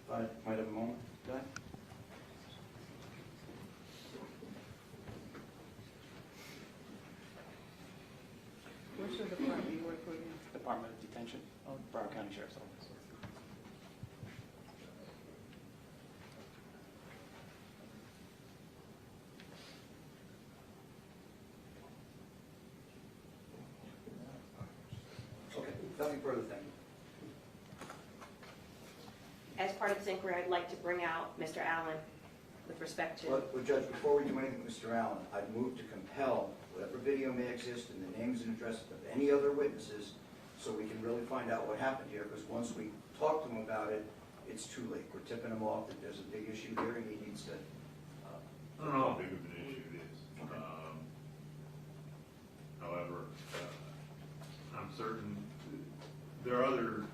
that. Might have a moment? Go ahead. What's your department you work for again? Department of Detention, Broward County Sheriff's Office. Okay, nothing further, thank you. As part of this inquiry, I'd like to bring out Mr. Allen with respect to. Well, Judge, before we do anything with Mr. Allen, I'd move to compel whatever video may exist and the names and addresses of any other witnesses so we can really find out what happened here, because once we talk to him about it, it's too late. We're tipping him off that there's a big issue here and he needs to. I don't know how big of an issue it is. However, I'm certain there are other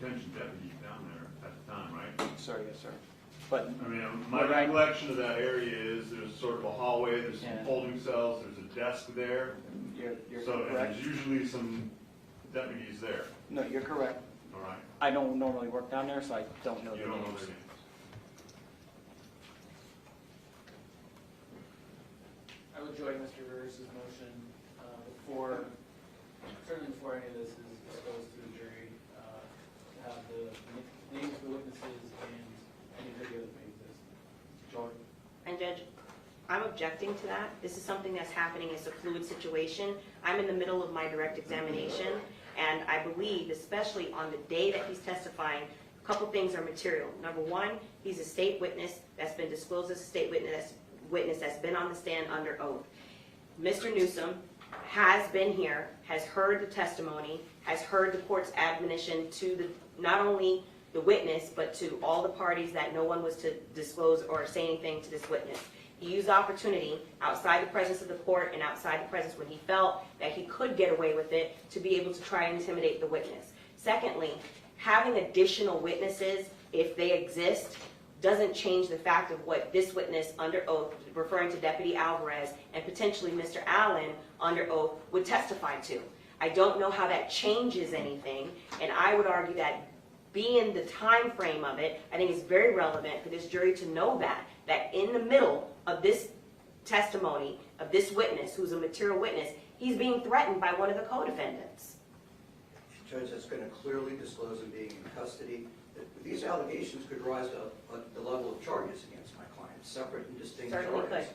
detention deputies down there at the time, right? Sir, yes, sir. But I mean, my recollection of that area is there's sort of a hallway, there's some Yeah. holding cells, there's a desk there. you're So and correct. there's usually some deputies there, No, you're correct. all right? I don't normally work down there, so I don't know You the don't know names. their names. I would join Mr. Burris's motion before, certainly before any of this is disclosed to the jury, to have the names of the witnesses and any video that may exist. Join. And Judge, I'm objecting to that. This is something that's happening. It's a fluid situation. I'm in the middle of my direct examination, and I believe, especially on the day that he's testifying, a couple things are material. Number one, he's a state witness that's been disclosed as a state witness that's been on the stand under oath. Mr. Newsom has been here, has heard the testimony, has heard the court's admonition to not only the witness, but to all the parties that no one was to disclose or say anything to this witness. He used the opportunity outside the presence of the court and outside the presence when he felt that he could get away with it to be able to try and intimidate the witness. Secondly, having additional witnesses, if they exist, doesn't change the fact of what this witness under oath, referring to Deputy Alvarez and potentially Mr. Allen under oath, would testify to. I don't know how that changes anything, and I would argue that being the time frame of it, I think it's very relevant for this jury to know that in the middle of this testimony of this witness, who's a material witness, He's being threatened by one of the co-defendants. Judge, that's going to clearly disclose him being in custody. These allegations could rise to the level of charges against my client, separate and distinct charges. Certainly could.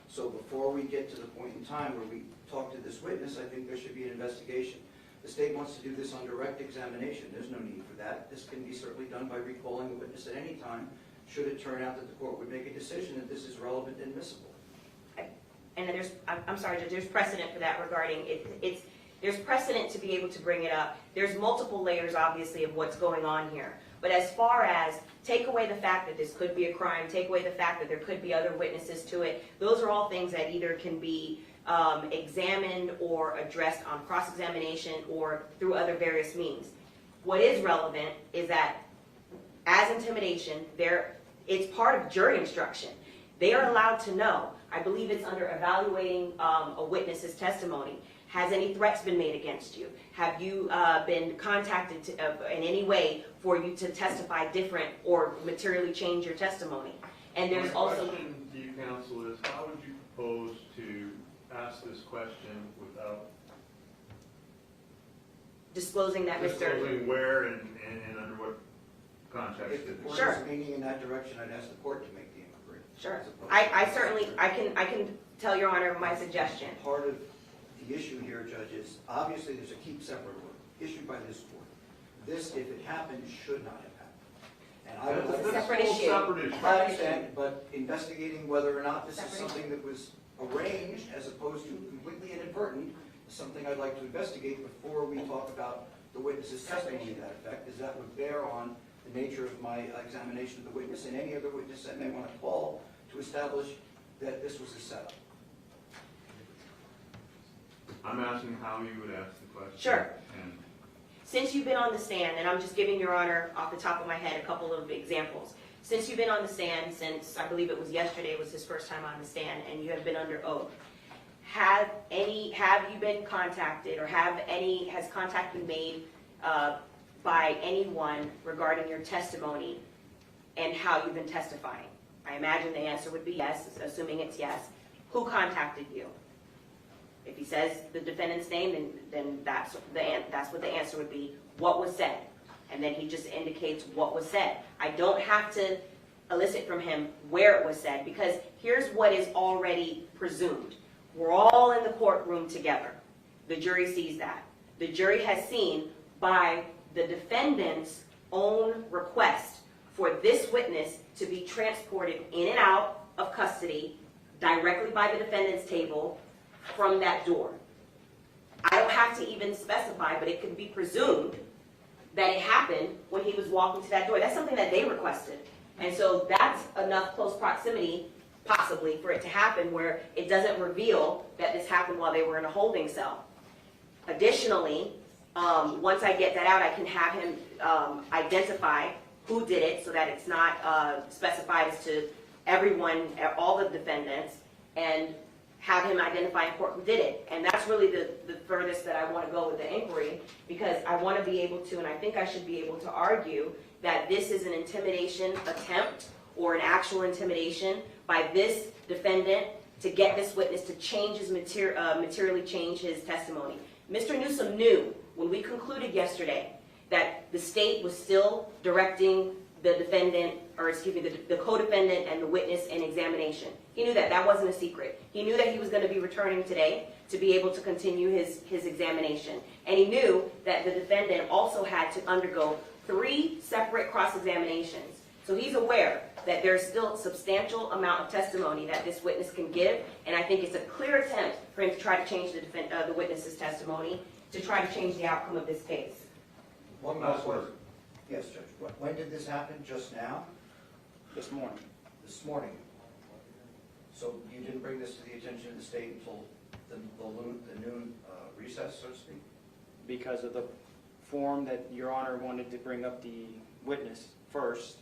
So before we get to the point in time where we talk to this witness, I think there should be an investigation. The state wants to do this on direct examination. There's no need for that. This can be certainly done by recalling the witness at any time, should it turn out that the court would make a decision that this is relevant and admissible. And there's, I'm sorry, Judge, there's precedent for that regarding, there's precedent to be able to bring it up. There's multiple layers, obviously, of what's going on here. But as far as take away the fact that this could be a crime, take away the fact that there could be other witnesses to it, those are all things that either can be examined or addressed on cross-examination or through other various means. What is relevant is that as intimidation, it's part of jury instruction. They are allowed to know. I believe it's under evaluating a witness's testimony. Has any threats been made against you? Have you been contacted in any way for you to testify different or materially change your testimony? And there's also... My question to you, counsel, is how would you propose to ask this question without disclosing that Mr. disclosing where and under what context? If the court Sure. is leaning in that direction, I'd ask the court to make the inquiry. Sure. As opposed to- I certainly, I can tell Your Honor my suggestion. Part of the issue here, Judge, is obviously there's a keep separate order issued by this court. This, if it happened, should not have happened. And I would like That's a to... separate issue. Separate issue. I understand, but investigating whether or not this is Separate something that was arranged as opposed to completely inadvertent is something I'd like to investigate before we talk about the witness's testimony to that effect, as that would bear on the nature of my examination of the witness and any other witness that may want to call to establish that this was a setup. I'm asking how you would ask the question. Sure. And Since you've been on the stand, and I'm just giving Your Honor off the top of my head a couple of examples. Since you've been on the stand since, I believe it was yesterday was his first time on the stand, and you have been under oath, have you been contacted or has contact been made by anyone regarding your testimony and how you've been testifying? I imagine the answer would be yes, assuming it's yes. Who contacted you? If he says the defendant's name, then that's what the answer would be. What was said? And then he just indicates what was said. I don't have to elicit from him where it was said, because here's what is already presumed. We're all in the courtroom together. The jury sees that. The jury has seen by the defendant's own request for this witness to be transported in and out of custody directly by the defendant's table from that door. I don't have to even specify, but it can be presumed that it happened when he was walking to that door. That's something that they requested. And so that's enough close proximity, possibly, for it to happen where it doesn't reveal that this happened while they were in a holding cell. Additionally, once I get that out, I can have him identify who did it so that it's not specified as to everyone, all the defendants, and have him identify in court who did it. And that's really the furthest that I want to go with the inquiry, because I want to be able to, and I think I should be able to argue that this is an intimidation attempt or an actual intimidation by this defendant to get this witness to change his materially change his testimony. Mr. Newsom knew when we concluded yesterday that the state was still directing the defendant, or excuse me, the co-defendant and the witness in examination. He knew that. That wasn't a secret. He knew that he was going to be returning today to be able to continue his examination. And he knew that the defendant also had to undergo 3 separate cross-examinations. So he's aware that there's still a substantial amount of testimony that this witness can give, and I think it's a clear attempt for him to try to change the witness's testimony to try to change the outcome of this case. One last word. Yes, Judge. When did this happen? Just now? This morning. This morning. So you didn't bring this to the attention of the state until the noon recess, so to speak? Because of the form that Your Honor wanted to bring up the witness first,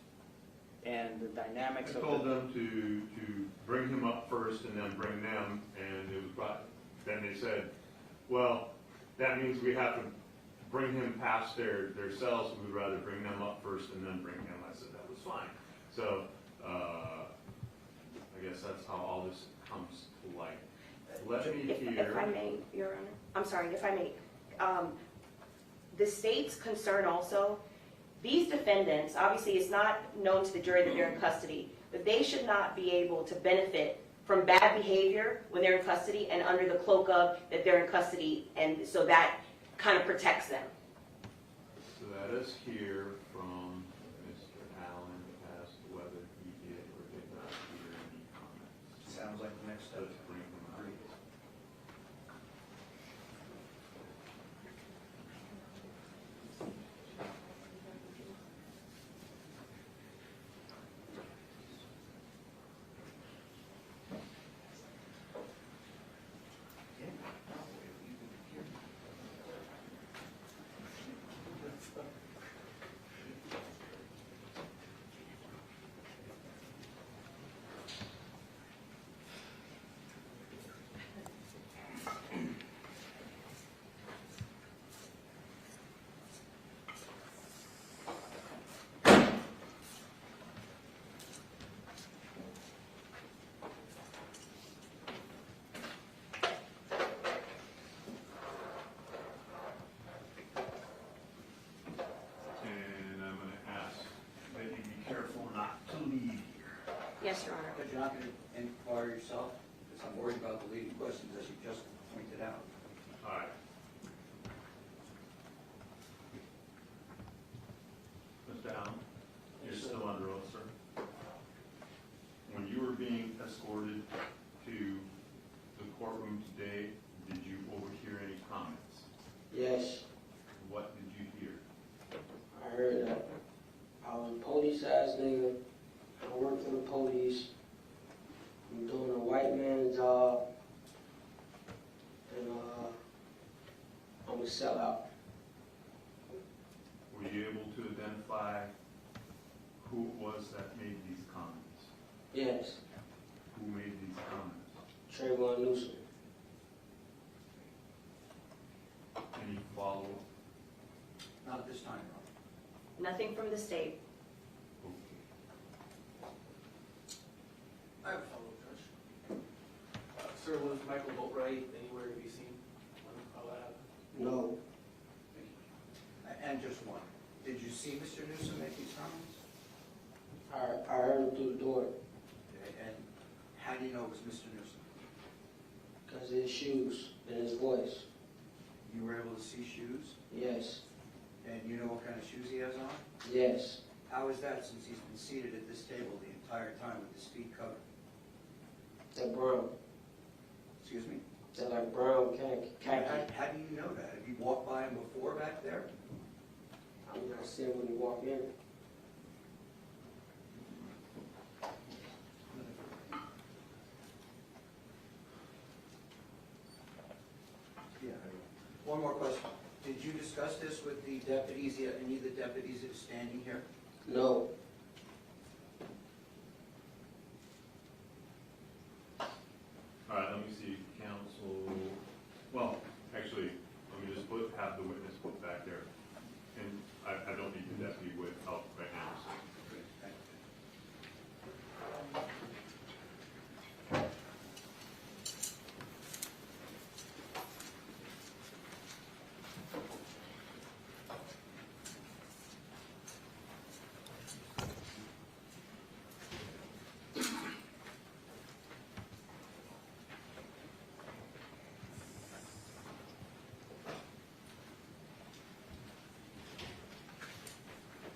and the dynamics I of told the... them to bring him up first and then bring them, and it was brought. Then they said, well, that means we have to bring him past their cells, we would rather bring them up first and then bring him. I said that was fine. So I guess that's how all this comes to light. let me If hear. I may, Your Honor, I'm sorry, if I may. The state's concern also, these defendants, obviously it's not known to the jury that they're in custody, but they should not be able to benefit from bad behavior when they're in custody and under the cloak of that they're in custody, and so that kind of protects them. So that is here from Mr. Allen as to whether he did or did not hear any comments. Sounds like the next step. Let's bring them up. And I'm going to ask that you be careful not to leave here. Yes, Your Honor. But you're not going to inquire yourself? Because I'm worried about the leading questions, as you just pointed out. All right. Mr. Allen, you're still under oath, sir. When you were being escorted to the courtroom today, did you overhear any comments? Yes, What did you hear? I heard that I was a police ass nigga. I work for the police. I'm doing a white man's job. And I'm a sellout. Were you able to identify who it was that made these comments? Yes, Who made these comments? K1ll1ng. Any follow-up? Not this time, Ron. Nothing from the state. Okay. I have a follow-up, Judge. Sir, was Michael Boatwright anywhere to be seen when all that happened? No, And just one. Did you see Mr. Newsom make these comments? I heard him through the door Okay, and how do you know it was Mr. Newsom? because of his shoes and his voice. You were able to see shoes, Yes, and you know what kind of shoes he has on? yes, How is that, since he's been seated at this table the entire time with his feet covered? they're brown. Excuse me? They're like brown khaki. How do you know that? Have you walked by him before back there? I'm gonna see him when he walk in. Yeah. One more question. Did you discuss this with the deputies, any of the deputies that are standing here? No, All right, let me see, counsel, well, actually, let me just have the witness put back there. And I don't need the deputy with help right now, so.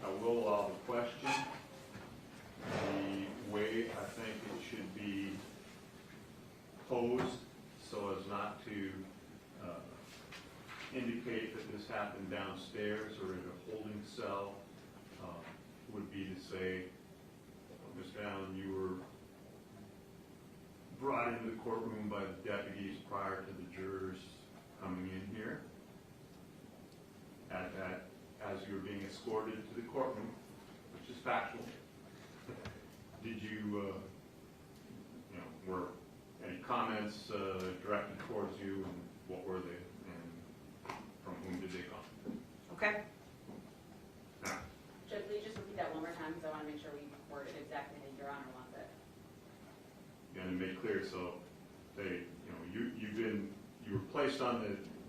I will allow the question. The way I think it should be posed so as not to indicate that this happened downstairs or in a holding cell would be to say, Mr. Allen, you were brought into the courtroom by the deputies prior to the jurors coming in here. As you were being escorted to the courtroom, which is factual, did you, were any comments directed towards you, and what were they, and from whom did they come? Okay? Now, Judge, will you just repeat that one more time, because I want to make sure we word it exactly as Your Honor wants it. and to make clear, so they, you you were placed on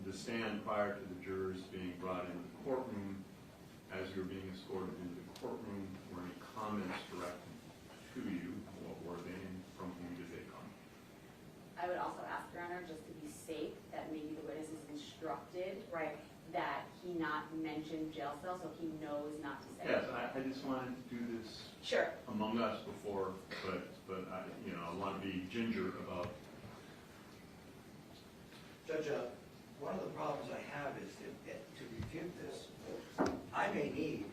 the stand prior to the jurors being brought into the courtroom. As you were being escorted into the courtroom, were any comments directed to you? What were they, and from whom did they come? I would also ask, Your Honor, just to be safe, that maybe the witness is instructed Right. that he not mention jail cell, so he knows not to say. Yes, I just wanted to do this Sure. among us before, but I, I want to be ginger about. Judge, one of the problems I have is that to refute this, I may need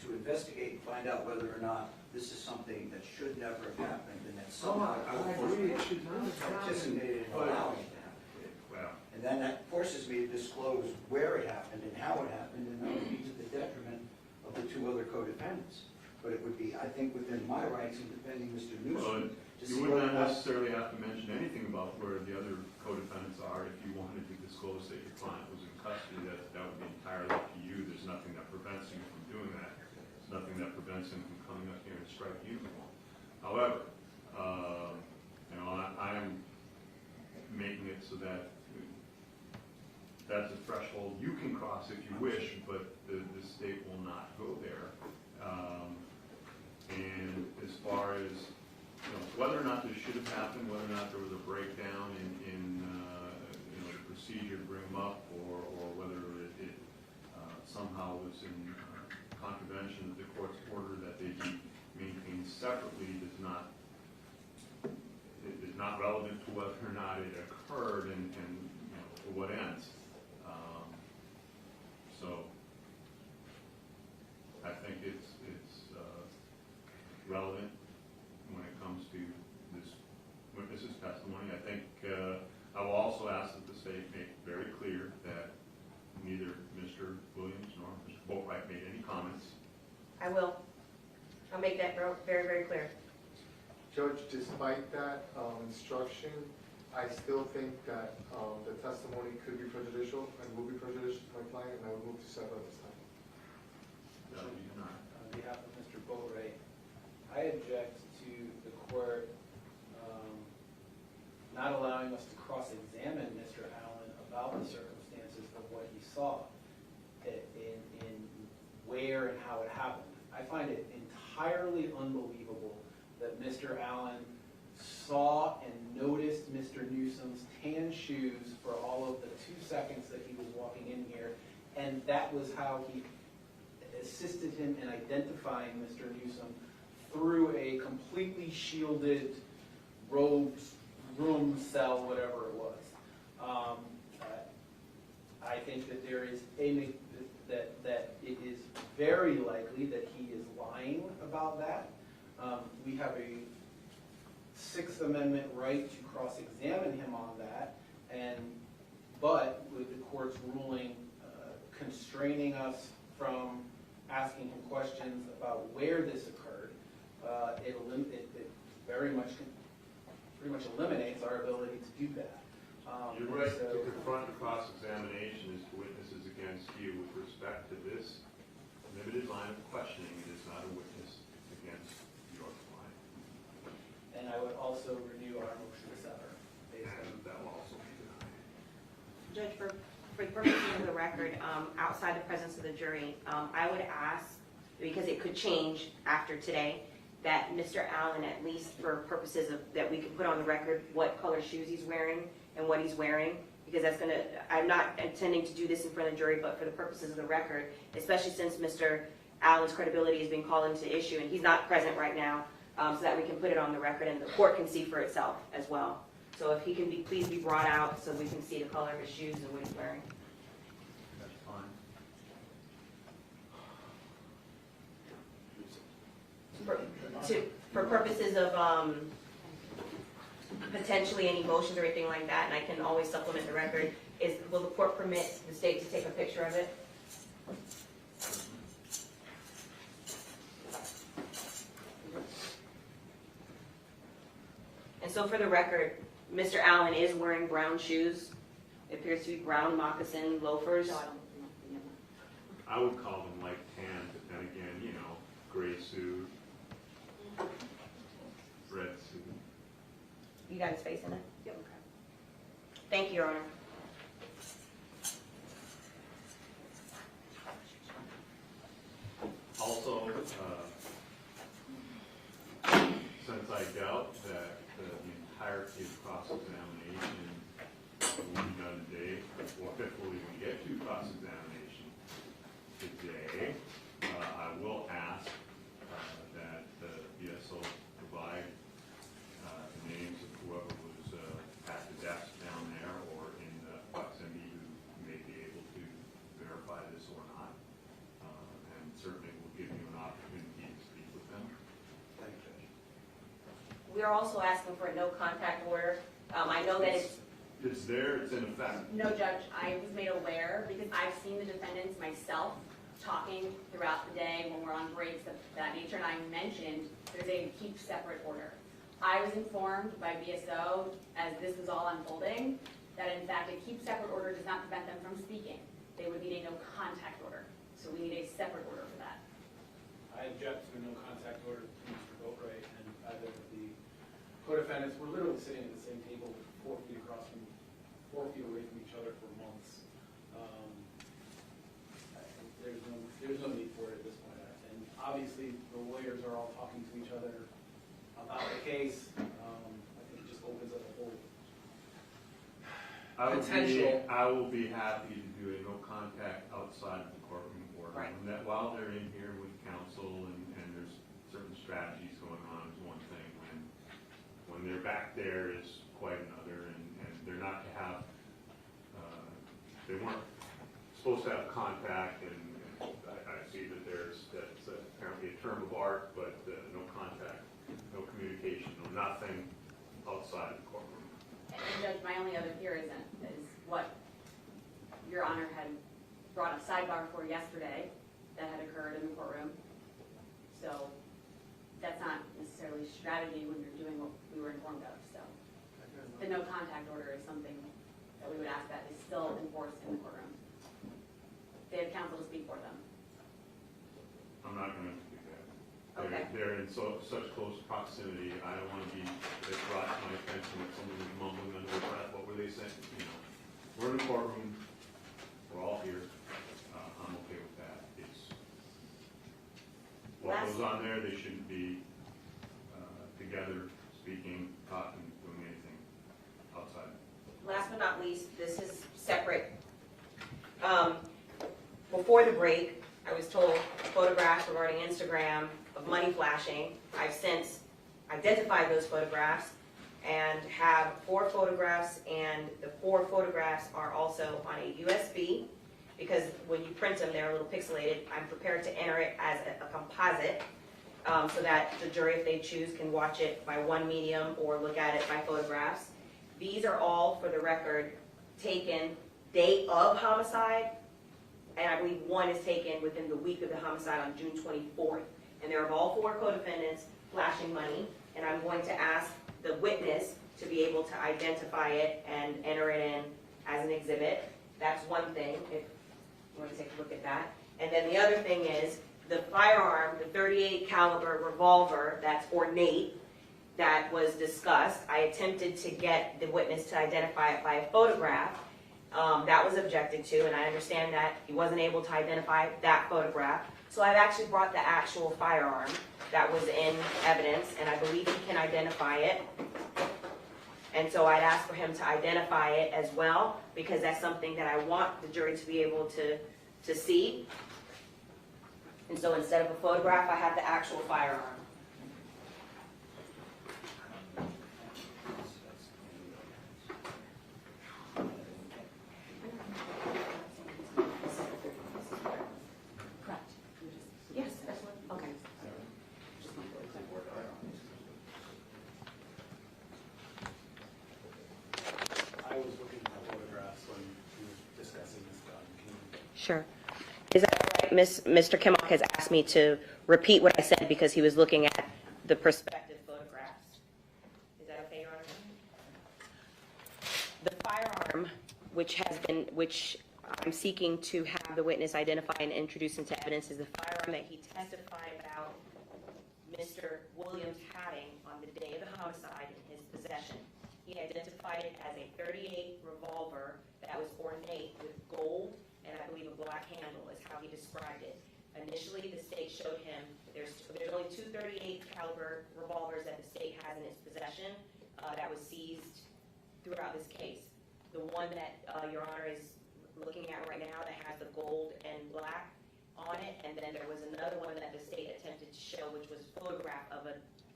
to investigate and find out whether or not this is something that should never have happened and that somehow participated in allowing it to happen. Well, And then that forces me to disclose where it happened and how it happened, and that would be to the detriment of the two other co-defendants. But it would be, I think, within my rights in defending Mr. Newsom to see you would whether or not not. necessarily have to mention anything about where the other co-defendants are if you wanted to disclose that your client was in custody. That would be entirely up to you. There's nothing that prevents him from doing that. There's nothing that prevents him from coming up here and striking you. However, I'm making it so that that's a threshold you can cross if you wish, but the state will not go there. And as far as whether or not this should have happened, whether or not there was a breakdown in the procedure to bring them up, or whether it somehow was in contravention of the court's order that they be maintained separately is not relevant to whether or not it occurred and for what ends. So I think it's relevant when it comes to this witness's testimony. I think I will also ask that the state make very clear that neither Mr. Williams nor Mr. Boatwright made any comments. I will. I'll make that very, very clear. Judge, despite that instruction, I still think that the testimony could be prejudicial and will be prejudicial to my client, and I would move to sever at this time. That would be denied. On behalf of Mr. Boatwright, I object to the court not allowing us to cross-examine Mr. Allen about the circumstances of what he saw in where and how it happened. I find it entirely unbelievable that Mr. Allen saw and noticed Mr. Newsom's tan shoes for all of the 2 seconds that he was walking in here, and that was how he assisted him in identifying Mr. Newsom through a completely shielded robed room, cell, whatever it was. I think that there is that it is very likely that he is lying about that. We have a Sixth Amendment right to cross-examine him on that, but with the court's ruling constraining us from asking him questions about where this occurred, it pretty much eliminates our ability to do that. You're right to confront the cross-examination as to witnesses against you with respect to this limited line of questioning. It is not a witness against your client. And I would also renew our motion to sever. And that will also be denied. Judge, for the purposes of the record, outside the presence of the jury, I would ask, because it could change after today, that Mr. Allen, at least for purposes of, that we could put on the record what color shoes he's wearing and what he's wearing, because that's going to, I'm not intending to do this in front of the jury, but for the purposes of the record, especially since Mr. Allen's credibility is being called into issue, and he's not present right now, so that we can put it on the record and the court can see for itself as well. So if he can please be brought out so we can see the color of his shoes and what he's wearing. That's fine. For purposes of potentially any motions or anything like that, and I can always supplement the record, will the court permit the state to take a picture of it? And so for the record, Mr. Allen is wearing brown shoes. It appears to be brown moccasin loafers. No, I don't. I would call them light tan, but then again, gray suit, red suit. You got his face in it? Yep. Thank you, Your Honor. since I doubt that the entirety of cross-examination will be done today, or if we'll even get to cross-examination today, I will ask that the BSO provide the names of whoever was at the desk down there or in the proximity who may be able to verify this or not. And certainly will give you an opportunity to speak with them. Thank you, Judge. We are also asking for a no contact order. I know that it's, It's there, it's in effect. No, Judge, I was made aware because I've seen the defendants myself talking throughout the day when we're on breaks of that nature, and I mentioned there's a keep separate order. I was informed by BSO as this was all unfolding that in fact a keep separate order does not prevent them from speaking. They would need a no contact order. So we need a separate order for that. I object to a no contact order to Mr. Bori and either of the co-defendants. We're literally sitting at the same table 4 feet across from, 4 feet away from each other for months. There's no need for it at this point. And obviously the lawyers are all talking to each other about the case. I think it just opens up a whole potential. I will be happy to do a no contact outside of the courtroom order. Right. And that while they're in here with counsel and there's certain strategies going on is one thing. When they're back there is quite another, and they're not to have, they weren't supposed to have contact, and I see that that's apparently a term of art, but no contact, no communication, no nothing outside of the courtroom. And Judge, my only other fear is what Your Honor had brought a sidebar for yesterday that had occurred in the courtroom. So that's not necessarily strategy when you're doing what we were informed of. So the no contact order is something that we would ask that is still enforced in the courtroom. They have counsel to speak for them. I'm not going to do that. Okay. They're in such close proximity. I don't want to be, it brought to my attention that someone was mumbling under their breath. What were they saying? You know, we're in the courtroom. We're all here. I'm okay with that. It's what goes on there. They shouldn't be together, speaking, talking, doing anything outside. last but not least, this is separate. Before the break, I was told photographs regarding Instagram of money flashing. I've since identified those photographs and have 4 photographs, and the 4 photographs are also on a USB, because when you print them, they're a little pixelated. I'm prepared to enter it as a composite, so that the jury, if they choose, can watch it by one medium or look at it by photographs. These are all, for the record, taken day of homicide, and I believe one is taken within the week of the homicide on June 24th. And they're of all 4 co-defendants flashing money, and I'm going to ask the witness to be able to identify it and enter it in as an exhibit. That's one thing, if you want to take a look at that. And then the other thing is, the firearm, the .38 caliber revolver that's ornate, that was discussed, I attempted to get the witness to identify it by a photograph. That was objected to, and I understand that he wasn't able to identify that photograph. So I've actually brought the actual firearm that was in evidence, and I believe he can identify it. And so I'd ask for him to identify it as well, because that's something that I want the jury to be able to see. And so instead of a photograph, I have the actual firearm. Correct. Yes, that's one. Okay. I was looking at the photographs when we were discussing this. Sure. Is that right? Mr. K1ll1ng has asked me to repeat what I said because he was looking at the perspective photographs. Is that okay, Your Honor? The firearm, which I'm seeking to have the witness identify and introduce into evidence, is the firearm that he testified about Mr. Williams having on the day of the homicide in his possession. He identified it as a .38 revolver that was ornate with gold and I believe a black handle is how he described it. Initially, the state showed him there's only 2 .38 caliber revolvers that the state possession that was seized throughout this case. The one that Your Honor is looking at right now that has the gold and black on it, and then there was another one that the state attempted to show, which was a photograph of a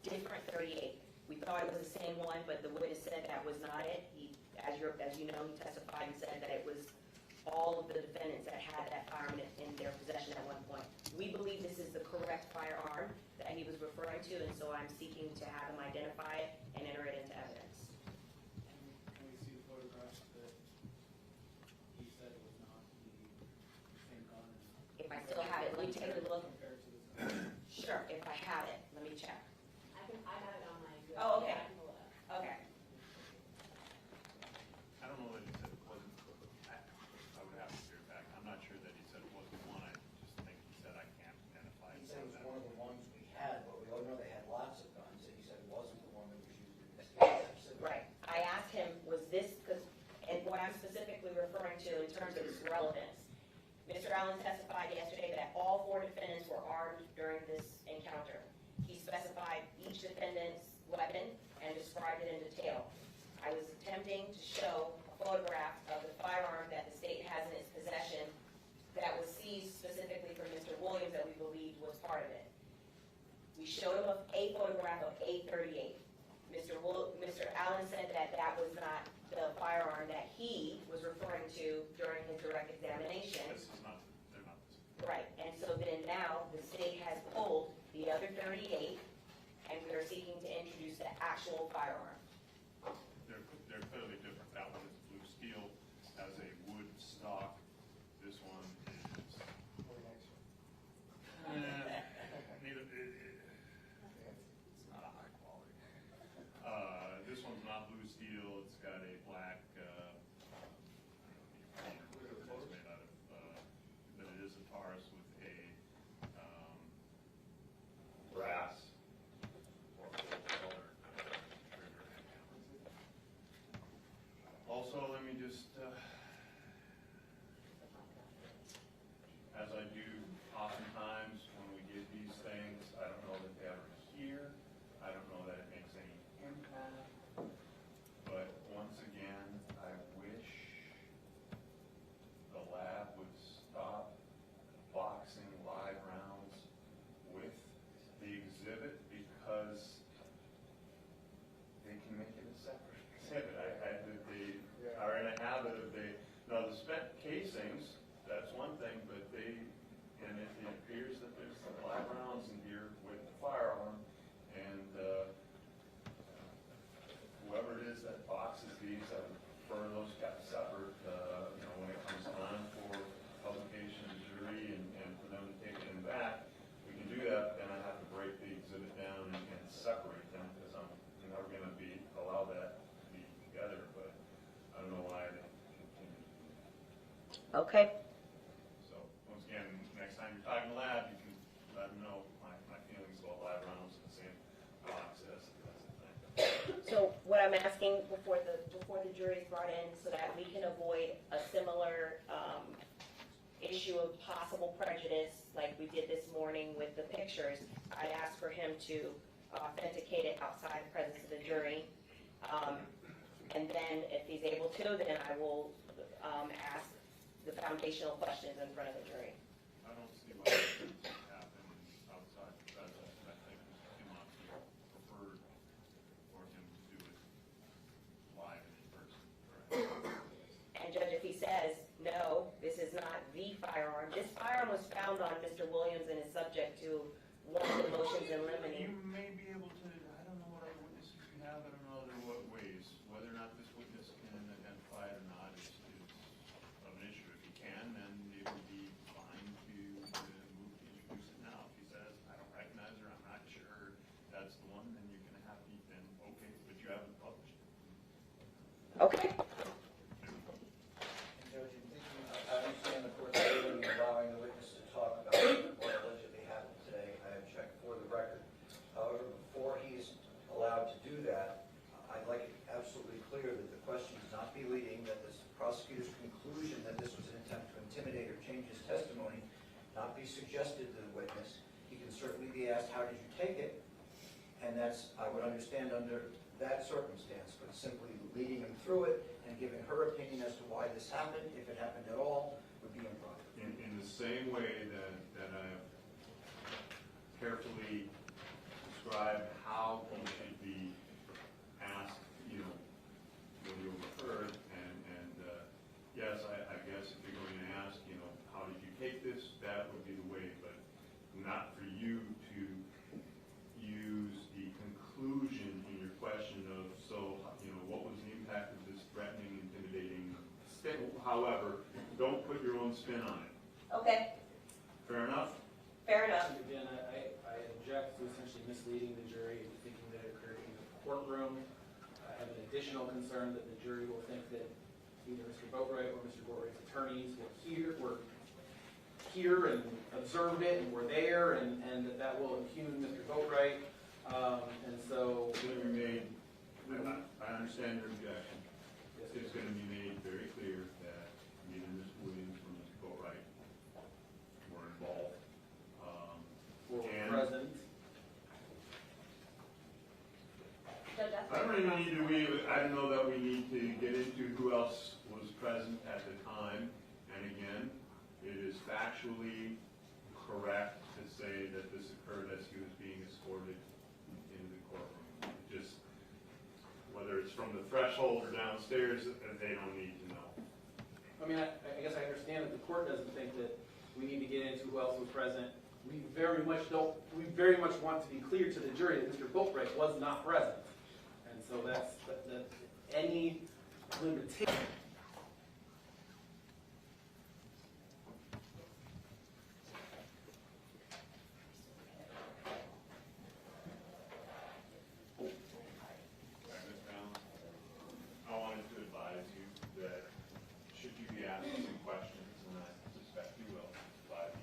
different 38. We thought it was the same one, but the witness said that was not it. He, as you know, he testified and said that it was all of the defendants that had that firearm in their possession at one point. We believe this is the correct firearm that he was referring to, and so I'm seeking to have him identify it and enter it into evidence. Can we see the photograph that he said was not the same gun? If I still have it, let me take a look. Compared to this. Sure, if I have it, let me check. I have it on my. Oh, okay. I can pull it up. Okay. I don't know that he said it wasn't, I would have to hear back. I'm not sure that he said it wasn't one, I just think he said I can't identify. He said it was one of the ones we had, but we all know they had lots of guns, and he said it wasn't the one that was used in this case. Right. I asked him, was this, because, and what I'm specifically referring to in terms of its relevance, Mr. Allen testified yesterday that all 4 defendants were armed during this encounter. He specified each defendant's weapon and described it in detail. I was attempting to show a photograph of the firearm that the state has in its possession that was seized specifically from Mr. Williams that we believed was part of it. We showed him a photograph of a 38. Mr. Allen said that that was not the firearm that he was referring to during his direct examination. This is not, they're not this. Right, and so then now the state has pulled the other 38, and we are seeking to introduce the actual firearm. They're clearly different. That one is blue steel, has a wood stock. This one is, neither, it's not a high quality. This one's not blue steel, it's got a black, I don't know what it's made out of, but it is a Taurus with a brass or gold color trigger. Also, let me just, as I do oftentimes when we get these things, I don't know that they ever hear, I don't know that it makes any impact, but once again, I wish the lab would stop boxing live rounds with the exhibit because they can make it a separate exhibit. They are in a habit of now the spent casings, that's one thing, but and it appears that there's some live rounds in here with the firearm, and whoever it is that boxes these, I would prefer those kept separate, when it comes time for publication and jury and for them to take it in back. We can do that, then I have to break the exhibit down and separate them because I'm never going to allow that to be together, but I don't know why they continue. Okay. So, once again, next time you're talking lab, you can let them know my feelings about live rounds in the same box as the thing. So what I'm asking before the jury is brought in so that we can avoid a similar issue of possible prejudice like we did this morning with the pictures, I asked for him to authenticate it outside the presence of the jury. And then if he's able to, then I will ask the foundational questions in front of the jury. I don't see why it shouldn't happen outside the presence. I think Mr. Kimmon's preferred for him to do it live and in person. And Judge, if he says, no, this is not the firearm, this firearm was found on Mr. Williams and is subject to one of the motions in You limine. may be able to, I don't know what other witnesses you have, I don't know what ways, whether or not this witness can identify it or not is of an issue. If he can, then it would be fine to move to introduce it now. If he says, I don't recognize her, I'm not sure that's the one, then you're gonna have to, then, okay, but you haven't published it. Okay. Judge, in thinking, I understand the court's ruling allowing the witness to talk about what allegedly happened today. I have checked for the record. However, before he's allowed to do that, I'd like it absolutely clear that the question is not be leading, that this prosecutor's conclusion that this was an attempt to intimidate or change his testimony not be suggested to the witness. He can certainly be asked, how did you take it? And that's, I would understand under that circumstance, but simply leading him through it and giving her opinion as to why this happened, if it happened at all, would be improper. In the same way that I have carefully described how he should be asked, you know, when you overheard, and yes, I guess if you're going to ask, you know, how did you take this, that would be the way, but not for you to use the conclusion in your question of, so, you know, what was the impact of this threatening, intimidating, however, don't put your own spin on it. Okay, Fair enough? fair enough. Again, I object to essentially misleading the jury into thinking that it occurred in the courtroom. I have an additional concern that the jury will think that either Mr. Boatwright or Mr. Boatwright's attorneys were here and observed it and were there, and that will impugn Mr. Boatwright. And so It's going to be made, I understand your objection. It's going to be made very clear that neither Mr. Williams nor Mr. Boatwright were involved. were And- present. Judge, that's I don't even need to, I don't know that we need to get into who else was present at the time. And again, it is factually correct to say that this occurred as he was being escorted into the courtroom. Just, whether it's from the threshold or downstairs, they don't need to know. I mean, I guess I understand that the court doesn't think that we need to get into who else was present. We very much don't, we very much want to be clear to the jury that Mr. Boatwright was not present. And so that's, any limitation. I wanted to advise you that should you be asked some questions, and I suspect you will, by the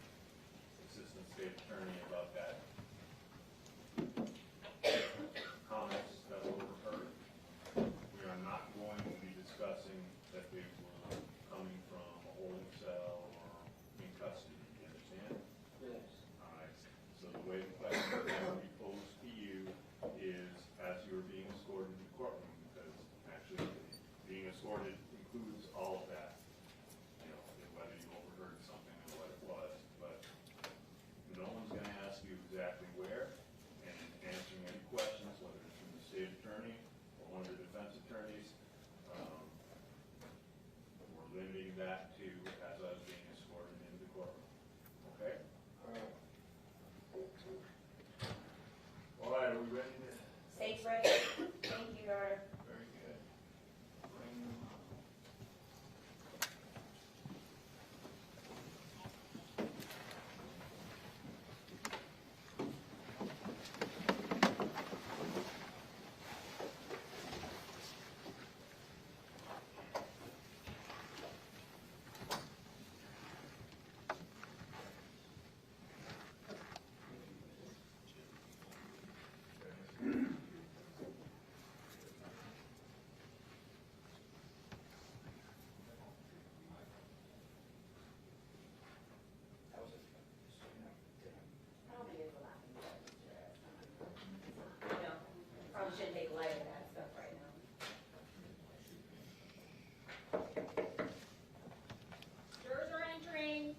Assistant State Attorney about that, comments that were overheard, we are not going to be discussing that they were coming from a holding cell or in custody, you understand? Yes. All right, so the way the question will be posed to you is as you're being escorted to the courtroom, because actually being escorted includes all of that, you know, whether you overheard something or what it was, but no one's going to ask you exactly where, and answering any questions, whether it's from the state attorney or one of the defense attorneys, we're limiting that to as I was being escorted into the courtroom, okay? All right, are we ready to? State's ready? Thank you, Your Honor. Very good. That was it. I don't think it's a laughing matter. You know, probably shouldn't take light of that stuff right now. Jurors are entering.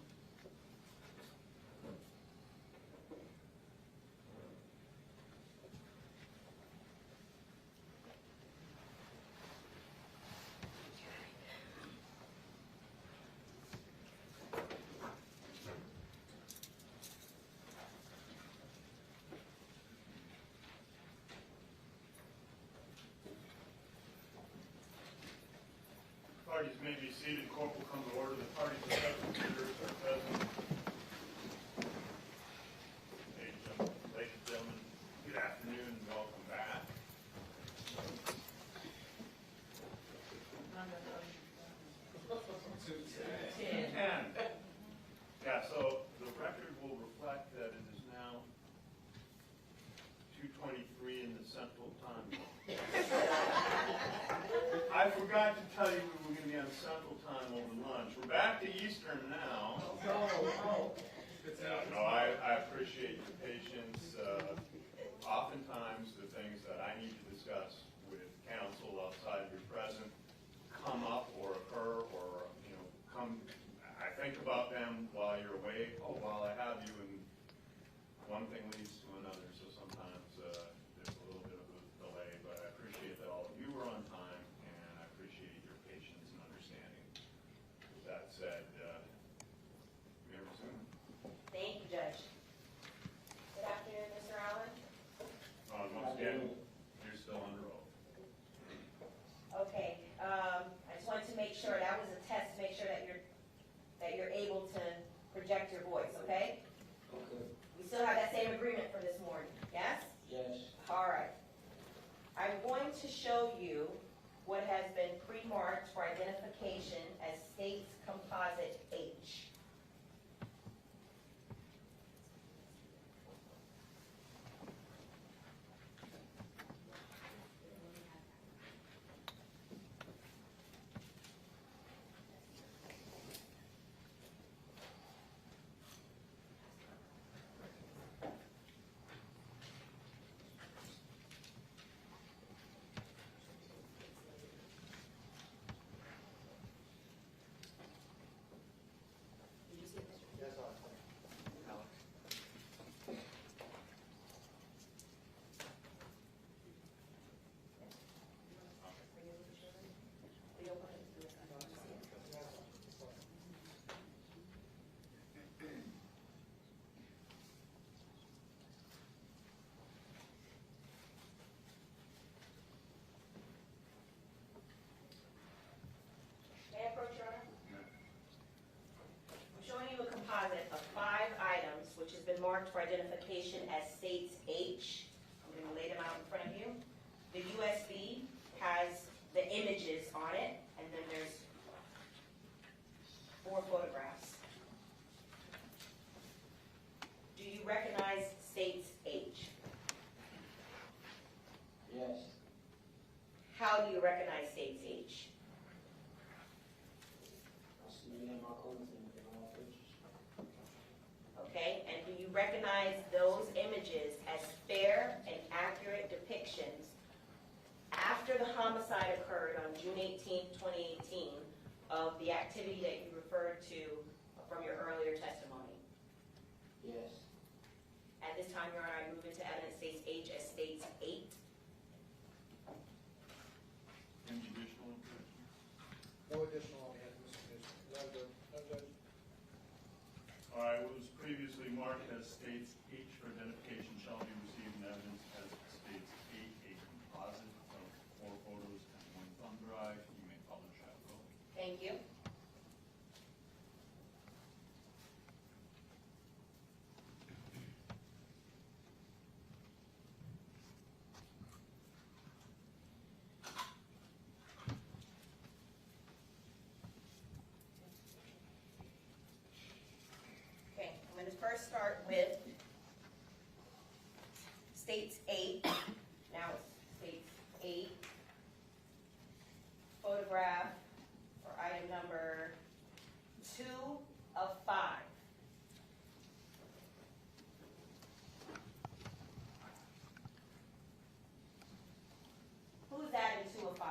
Parties may be seated. Court will come to order. The parties and jurors are present. Ladies and gentlemen, good afternoon and welcome back. And, yeah, so the record will reflect that it is now 2:23 in the Central Time Zone. I forgot to tell you we were going to be on Central Time over lunch. We're back to Eastern now. Yeah, no, I appreciate your patience. Oftentimes, the things that I need to discuss with one thing leads to another, so sometimes there's a little bit of a delay, but I appreciate that all of you were on time, and I appreciate your patience and understanding. With that said, we have resumed. Thank you, Judge. Good afternoon, Mr. Allen. Once again, you're still under oath. Okay, I just wanted to make sure, that was a test to make sure that you're able to project your voice, okay? Okay. We still have that same agreement for this morning, yes? Yes. All right. I'm going to show you what has been pre-marked for identification as States Composite H. Yes, May I approach, Your Honor? I'm showing you a composite of 5 items which has been marked for identification as States H. I'm going to lay them out in front of you. The USB has the images on it, and then there's 4 photographs. Do you recognize States H? Yes. How do you recognize States H? I see me and my co-defendant in all pictures. Okay, and do you recognize those images as fair and accurate depictions after the homicide occurred on June 18, 2018, of the activity that you referred to from your earlier testimony? Yes. At this time, Your Honor, I move into evidence States H as States 8. Any additional information? No additional on the Mr. Commissioner. No, Judge. All right, what was previously marked as States H for identification shall be received in evidence as States 8, a composite of 4 photos and 1 thumb drive. You may publish that vote. Thank you. Okay, I'm going to first start with States 8. Now it's States 8. Photograph for item number 2 of 5. Who's that in 2 of 5?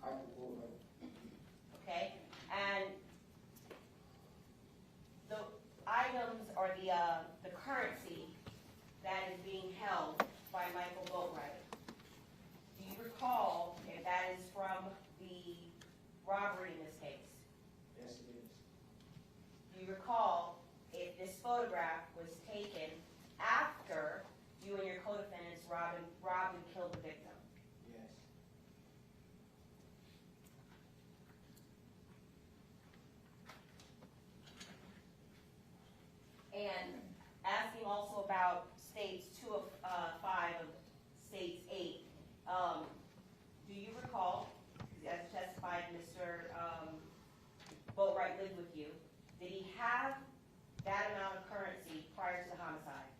I can pull it. Okay, and the items are the currency that is being held by Michael Bori. Do you recall if that is from the robbery in this case? Yes, it is. Do you recall if this photograph was taken after you and your co-defendants robbed and killed the victim? Yes. And asking also about States 2 of 5 of States 8, do you recall, as testified, Mr. Boatwright lived with you, did he have that amount of currency prior to the homicide?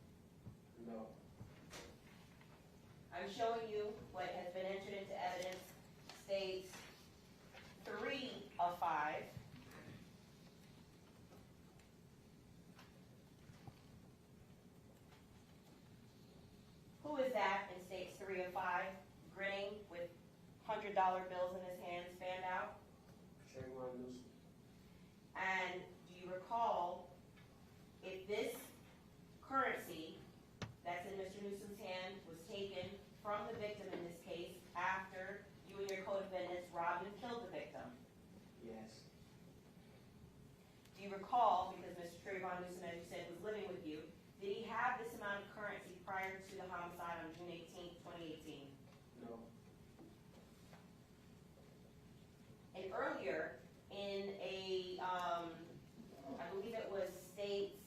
No. I'm showing you what has been entered into evidence, States 3 of 5. Who is that in States 3 of 5, grinning with $100 bills in his hands, fanned out? K1ll1ng. And do you recall if this currency Von Newsom, as you said, was living with you, did he have this amount of currency prior to the homicide on June 18th, 2018? No. And earlier, in a, I believe it was States,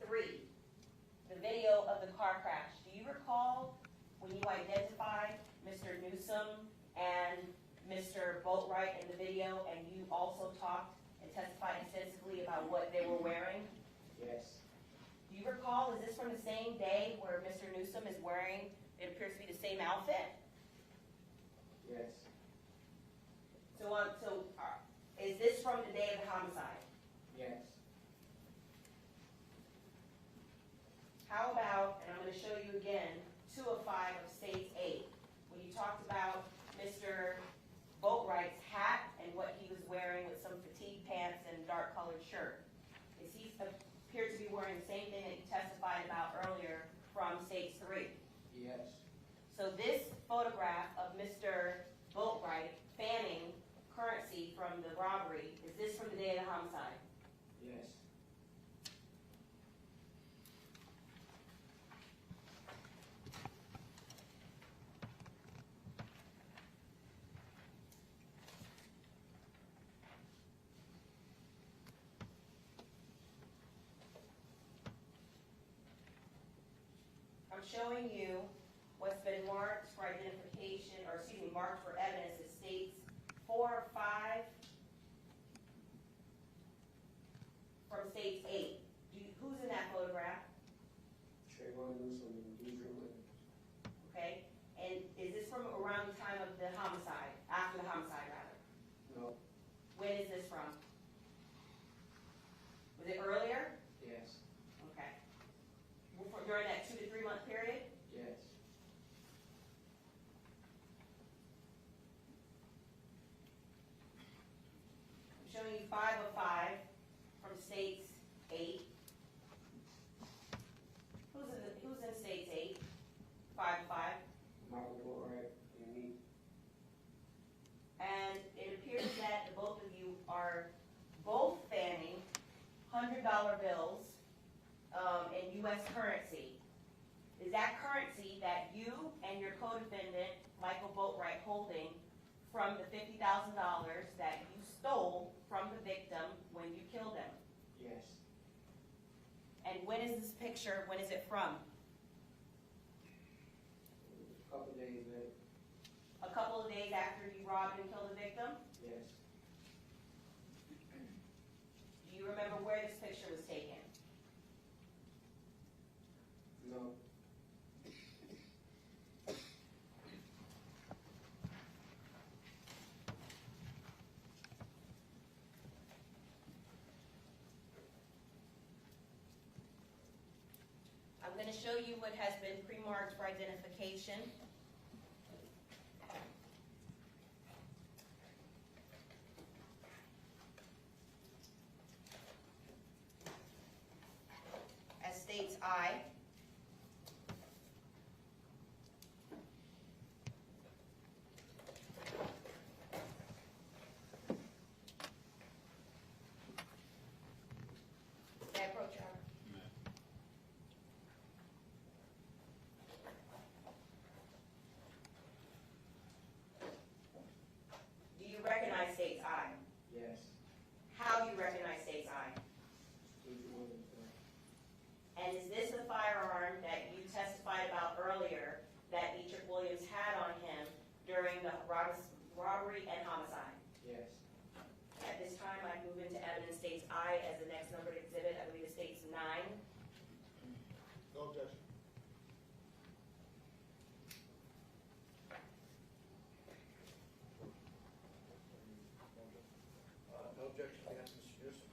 three, the video of the car crash. Do you recall when you identified Mr. Newsom and Mr. Boatwright in the video, and you also talked and testified extensively about what they were wearing? Yes. Do you recall, is this from the same day where Mr. Newsom is wearing, it appears to be the same outfit? Yes. So is this from the day of the homicide? Yes. How about, and I'm going to show you again, 2 of 5 of States 8, when you talked about Mr. Boatwright's hat and what he was wearing with some fatigue pants and dark colored shirt. Is he appeared to be wearing the same thing that you testified about earlier from States 3? Yes. So this photograph of Mr. Boatwright fanning currency from the robbery, is this from the day of the homicide? Yes. I'm showing you what's been marked for identification, or excuse me, marked for evidence. It states 4 or 5 from States 8. Who's in that photograph? K1ll1ng. Okay, and is this from around the time of the homicide, after the homicide rather? No. When is this from? Was it earlier? Yes. Okay. During that 2 to 3 month period? Yes. I'm showing you 5 of 5 from States 8. Who's in States 8? 5 of 5. Michael Boatwright and me. And it appears that the both of you are both fanning $100 bills in U.S. currency. Is that currency that you and your co-defendant, Michael Boatwright, holding from the $50,000 that you stole from the victim when you killed him? Yes. And when is this picture, when is it from? A couple days later. A couple of days after you robbed and killed the victim? Yes. Do you remember where this picture was taken? No. I'm going to show you what has been pre-marked for identification. As states I. May I approach, Your Honor? Do you recognize states I? Yes. How do you recognize states I? And is this the firearm that you testified about earlier that Dietrich Williams had on him during the robbery and homicide? Yes. At this time, I move into evidence states I as the next numbered exhibit. I believe it states 9. No objection. No objection, Mr. Newsom.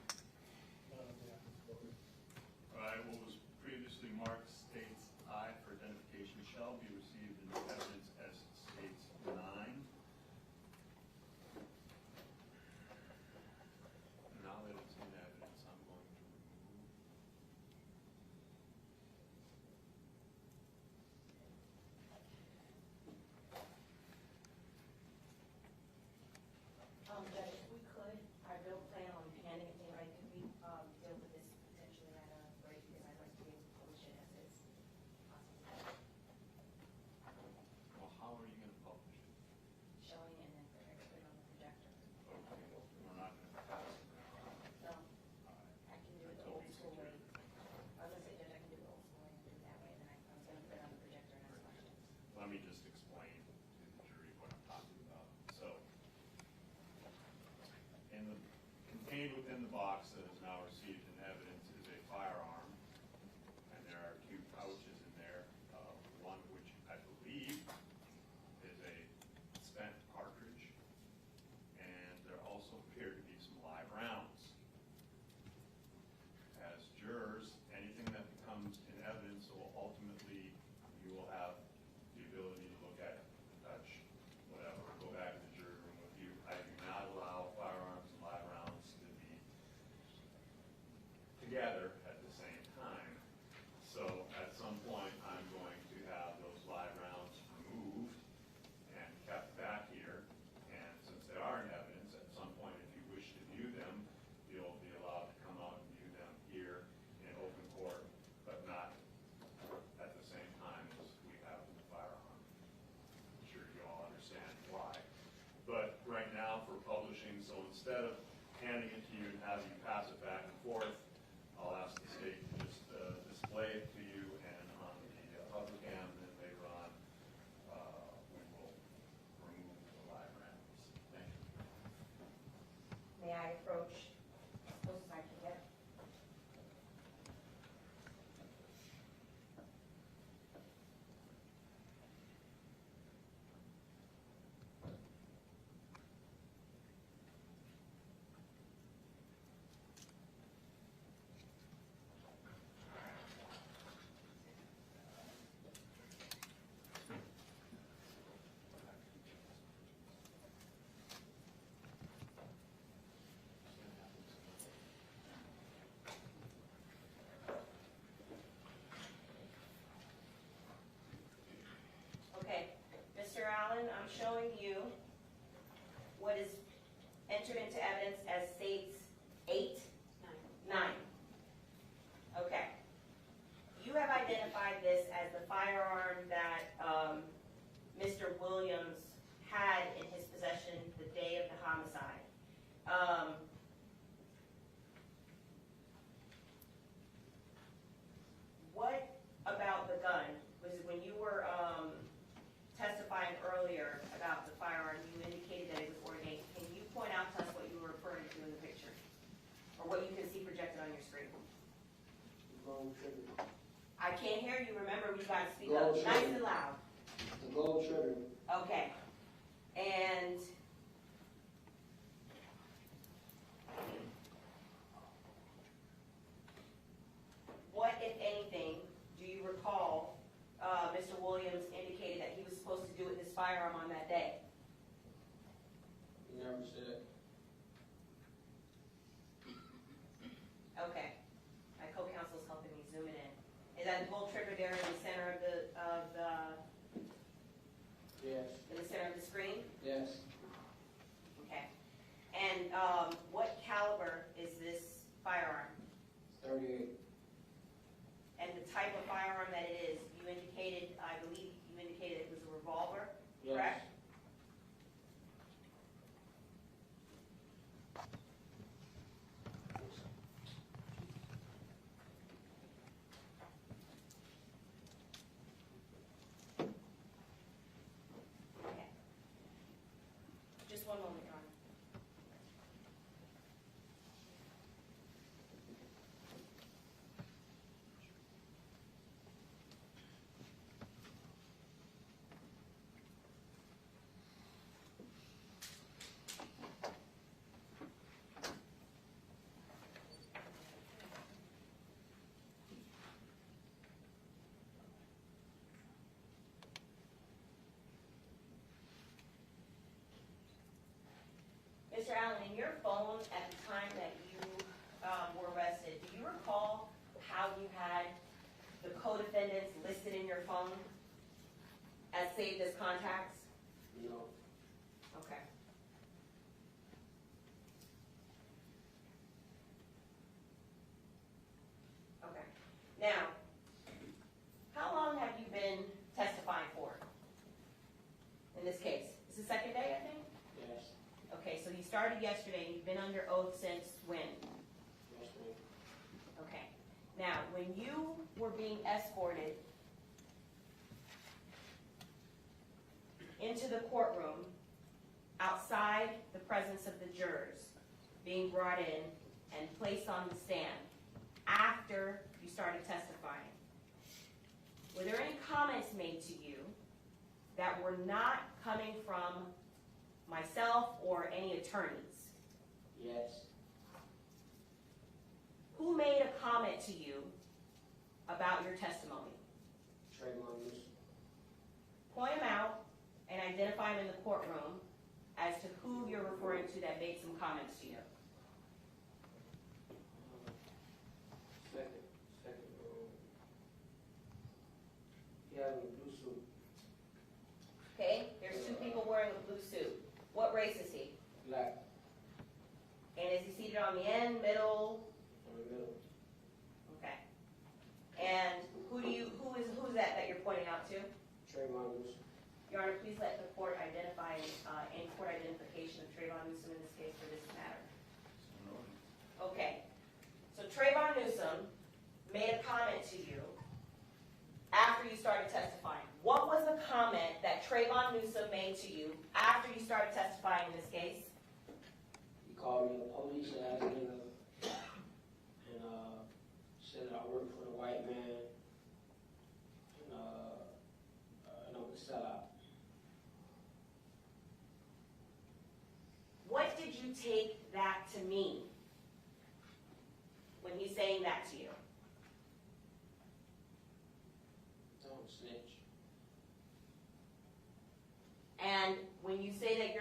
All right, what was previously marked states I for identification shall be received into evidence as states 9. Now that it's in evidence, I'm going to remove contained within the box that is now received in evidence is a firearm, and there are 2 pouches in there, one of which I believe is a spent cartridge, and there also appear to be some live rounds. As jurors, anything that becomes in evidence will ultimately, you will have the ability to look at it, touch, whatever, go back to the jury room with you. I do not allow firearms and live rounds to be together at the same time. So at some point, I'm going to have those live rounds removed and kept back here. And since they are in evidence, at some point, if you wish to view them, you'll be allowed to come out and view them here in open court, but not at the same time as we have the firearm. I'm sure you all understand why. But right now for publishing, so instead of handing it to you and having you pass it back and forth, I'll ask the state to just display it to you, and on the public cam, and then later on, we will remove the live rounds. Thank you. May I approach as close as I can get? Okay, Mr. Allen, I'm showing you what is entered into evidence as states 8, 9. Okay. You have identified this as the firearm that Mr. Williams had in his possession the day of the homicide. What about the gun? Was it when you were testifying earlier about the firearm, you indicated that it was ornate. Can you point out to us what you were referring to in the picture? Or what you can see projected on your screen? Gold trigger. I can't hear you. Remember, we've got to speak Gold up nice trigger. and loud. The gold trigger. Okay. And what, if anything, do you recall Mr. Williams indicated that he was supposed to do with his firearm on that day? He never said. Okay. My co-counsel is helping me zoom it in. Is that the gold trigger there in the center of the Yes. in the center of the screen? Yes. Okay. And what caliber is this firearm? 38. And the type of firearm that it is, you indicated, I believe you indicated it was a revolver, Yes. correct? Okay. Just one moment, Your Honor. Mr. Allen, in your phone at the time that you were arrested, do you recall how you had the co-defendants listed in your phone as saved as contacts? No. Okay. Okay. Now, how long have you been testifying for in this case? It's the second day, I think? Yes. Okay, so you started yesterday, and you've been under oath since when? Yes, ma'am. Okay. Now, when you were being escorted into the courtroom, outside the presence of the jurors, being brought in and placed on the stand after you started testifying, were there any comments made to you that were not coming from myself or any attorneys? Yes. Who made a comment to you about your testimony? Trayvon Newsom. Point them out and identify them in the courtroom as to who you're referring to that made some comments to you. Second row. He had on a blue suit. Okay, there's two people wearing a blue suit. What race is he? Black. And is he seated on the end, middle? On the middle. Okay. And who's that you're pointing out to? Trayvon Newsom. Your Honor, please let the court identify any court identification of Trayvon Newsom in this case for this matter. Okay. So Trayvon Newsom made a comment to you after you started testifying. What was the comment that Trayvon Newsom made to you after you started testifying in this case? He called me a police ass nigga and said that I work for the white man and I'm a sellout. What did you take that to mean when he's saying that to you? Don't snitch. And when you say that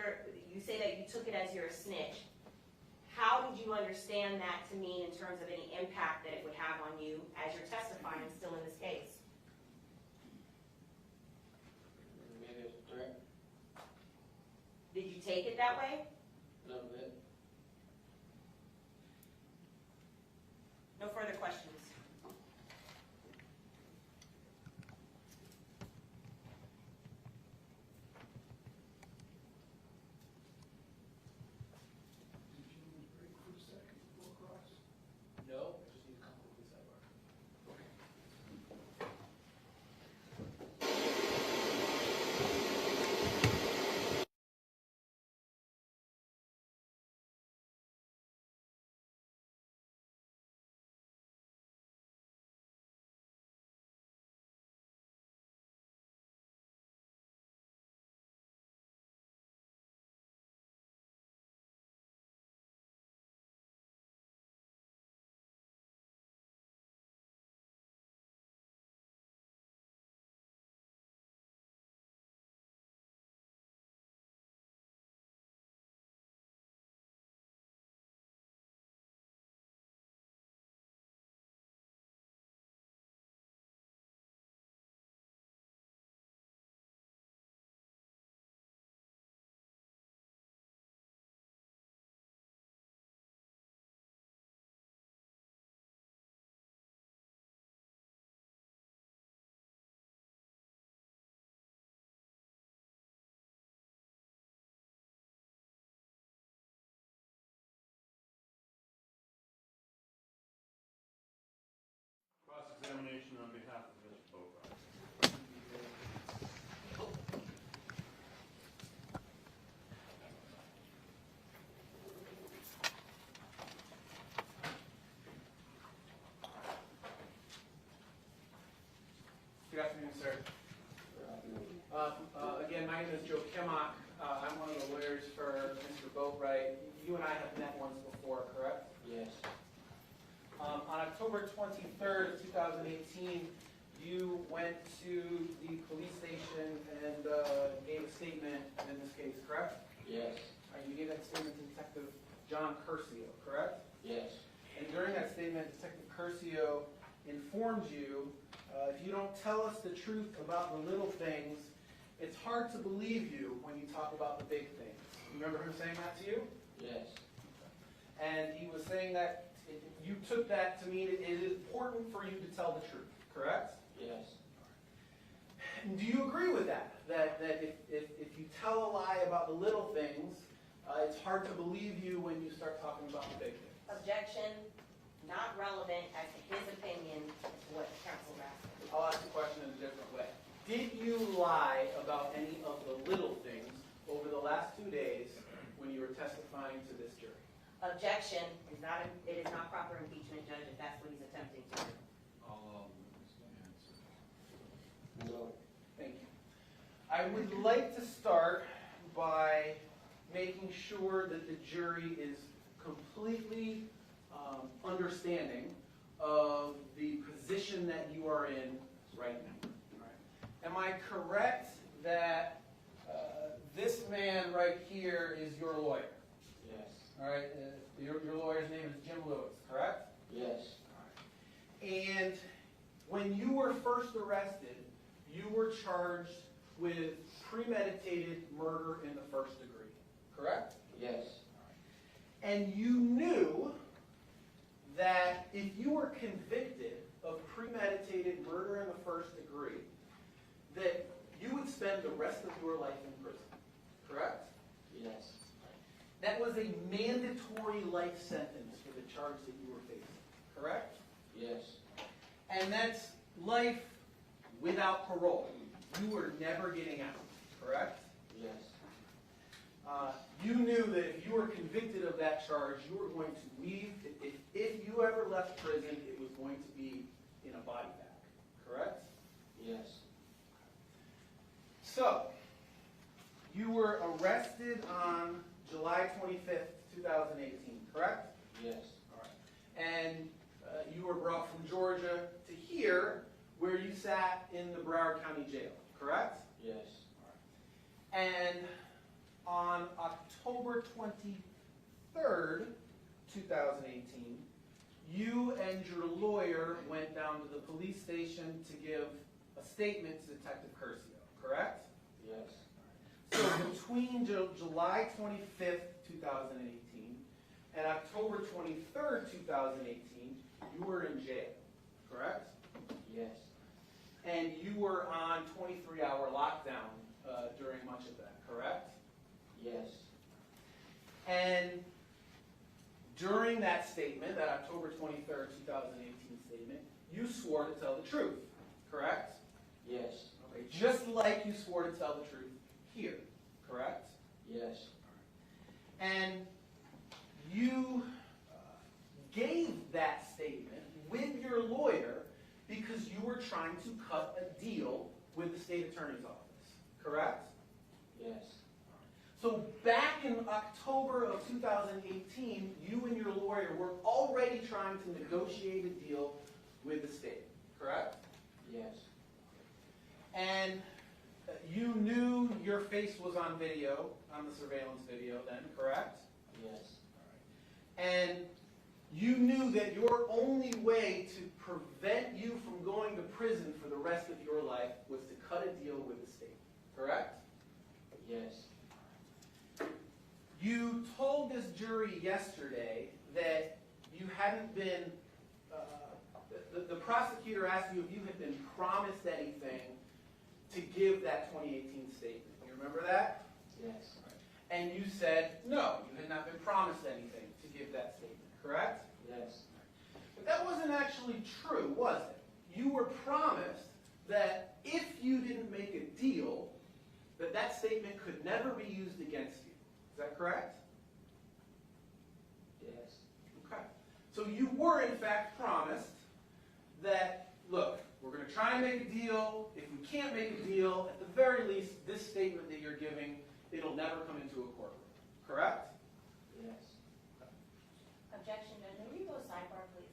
you took it as you're a snitch, how did you understand that to mean in terms of any impact that it would have on you as you're testifying still in this case? Maybe it's a threat. Did you take it that way? A little bit. No further questions. No, just need a couple of these sidebar. Cross-examination on behalf of Mr. Bori. Good afternoon, sir. Again, my name is Joe Kimmock. I'm one of the lawyers for Mr. Bori. You and I have met once before, correct? Yes. On October 23rd of 2018, you went to the police station and gave a statement in this case, correct? Yes. You gave that statement to Detective John Curcio, correct? Yes. And during that statement, Detective Curcio informed you, if you don't tell us the truth about the little things, it's hard to believe you when you talk about the big things. You remember him saying that to you? Yes. And he was saying that you took that to mean it is important for you to tell the truth, correct? Yes. Do you agree with that? That if you tell a lie about the little things, it's hard to believe you when you start talking about the big things? Objection, not relevant as to his opinion as to what the counsel asked. I'll ask the question in a different way. Did you lie about any of the little things over the last 2 days when you were testifying to this jury? Objection is not, it is not proper impeachment, Judge, if that's what he's attempting to do. No. Thank you. I would like to start by making sure that the jury is completely understanding of the position that you are in right now. All right. Am I correct that this man right here is your lawyer? Yes. All right. Your lawyer's name is Jim Lewis, correct? Yes. And when you were first arrested, you were charged with premeditated murder in the first degree, correct? Yes. And you knew that if you were convicted of premeditated murder in the first degree, that you would spend the rest of your life in prison, correct? Yes. That was a mandatory life sentence for the charge that you were facing, correct? Yes. And that's life without parole. You were never getting out, correct? Yes. You knew that if you were convicted of that charge, you were going to leave. If you ever left prison, it was going to be in a body bag, correct? Yes. So, you were arrested on July 25th, 2018, correct? Yes. All right. And you were brought from Georgia to here, where you sat in the Broward County Jail, correct? Yes. And on October 23rd, 2018, you and your lawyer went down to the police station to give a statement to Detective Curcio, correct? Yes. So between July 25th, 2018 and October 23rd, 2018, you were in jail, correct? Yes. And you were on 23-hour lockdown during much of that, correct? Yes. And during that statement, that October 23rd, 2018 statement, you swore to tell the truth, correct? Yes. Okay, just like you swore to tell the truth here, correct? Yes. And you gave that statement with your lawyer because you were trying to cut a deal with the state attorney's office, correct? Yes. So back in October of 2018, you and your lawyer were already trying to negotiate a deal with the state, correct? Yes. And you knew your face was on video, on the surveillance video then, correct? Yes. And you knew that your only way to prevent you from going to prison for the rest of your life was to cut a deal with the state, correct? Yes. You told this jury yesterday that you hadn't been, the prosecutor asked you if you had been promised anything to give that 2018 statement. You remember that? Yes. And you said, no, you had not been promised anything to give that statement, correct? Yes. But that wasn't actually true, was it? You were promised that if you didn't make a deal, that that statement could never be used against you. Is that correct? Yes. Okay. So you were, in fact, promised that, look, we're going to try and make a deal. If we can't make a deal, at the very least, this statement that you're giving, it'll never come into a courtroom. Correct? Yes. Objection, Judge. May we go sidebar, please?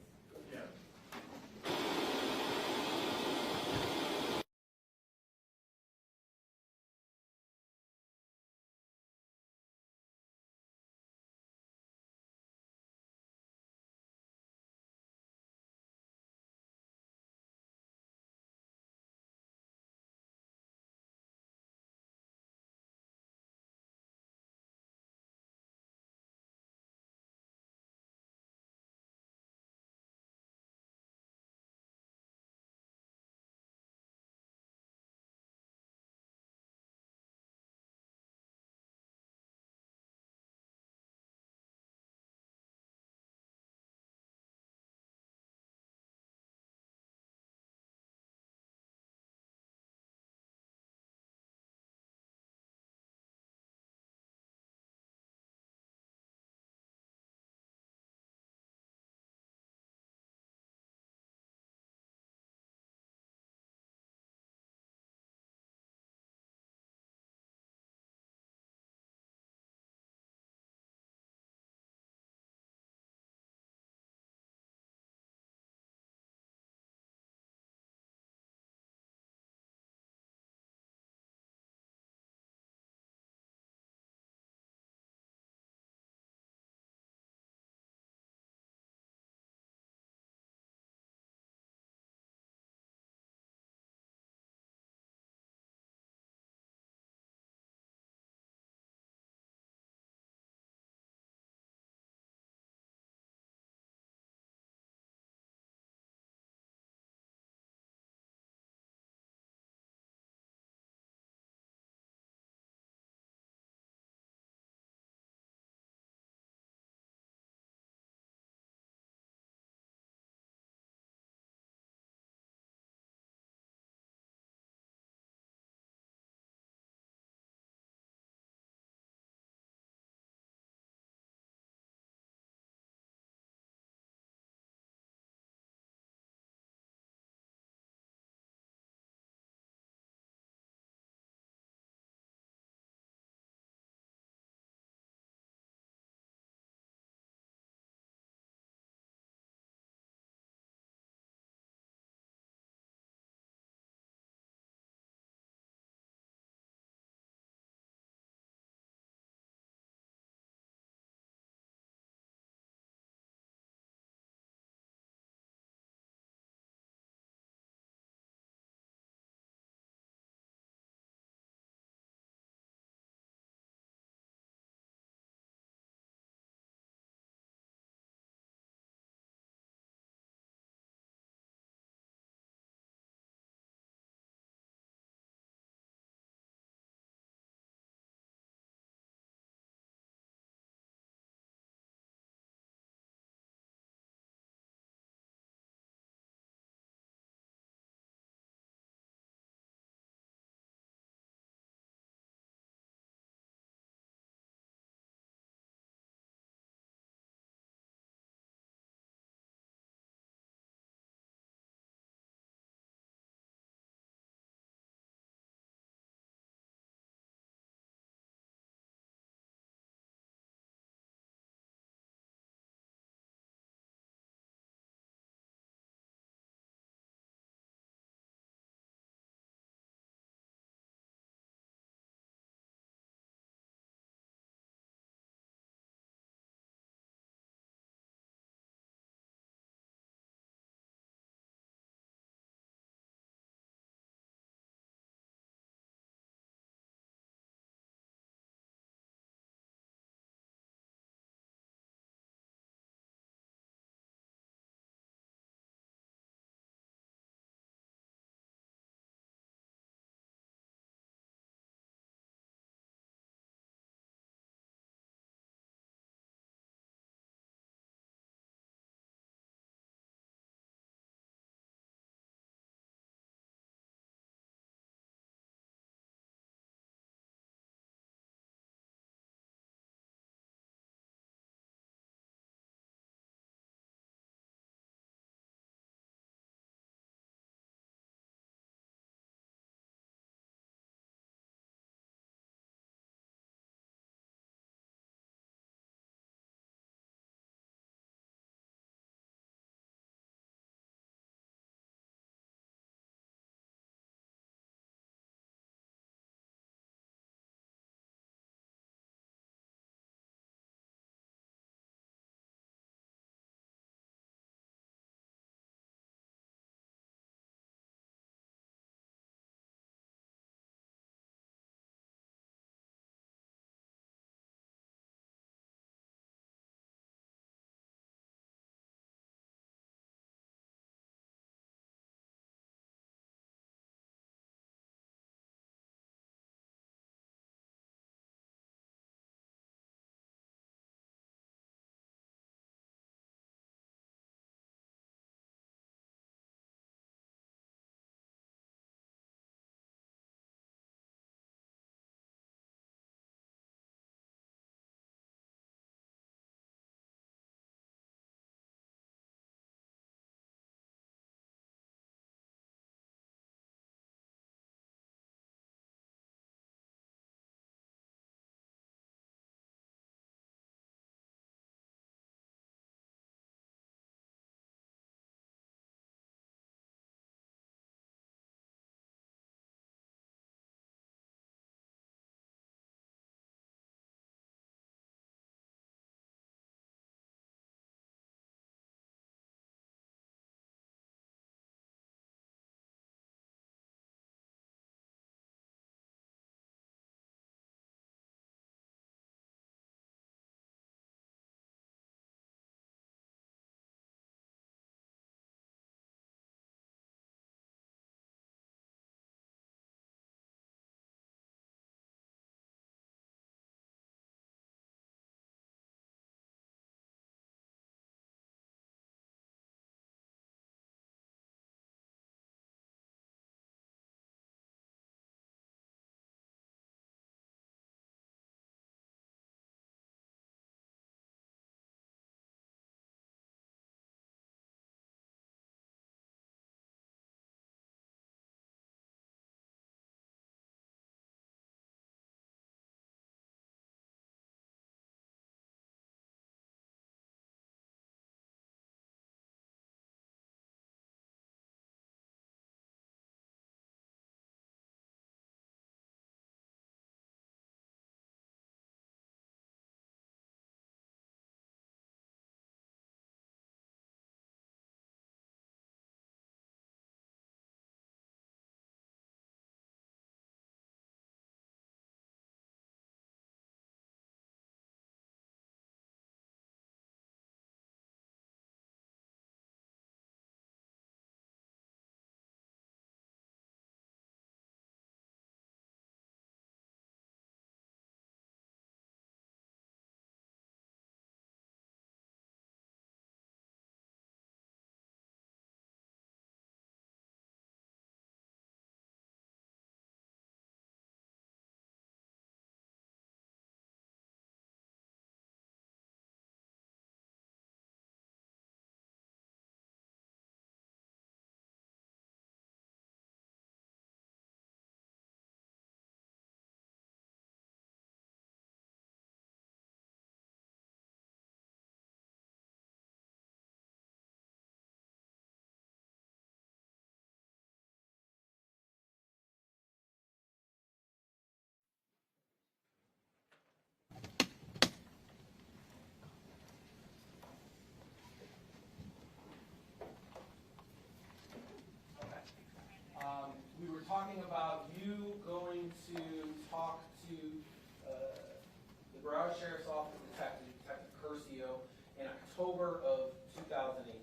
Broward Sheriff's Office Detective, Detective Curcio, in October of 2018.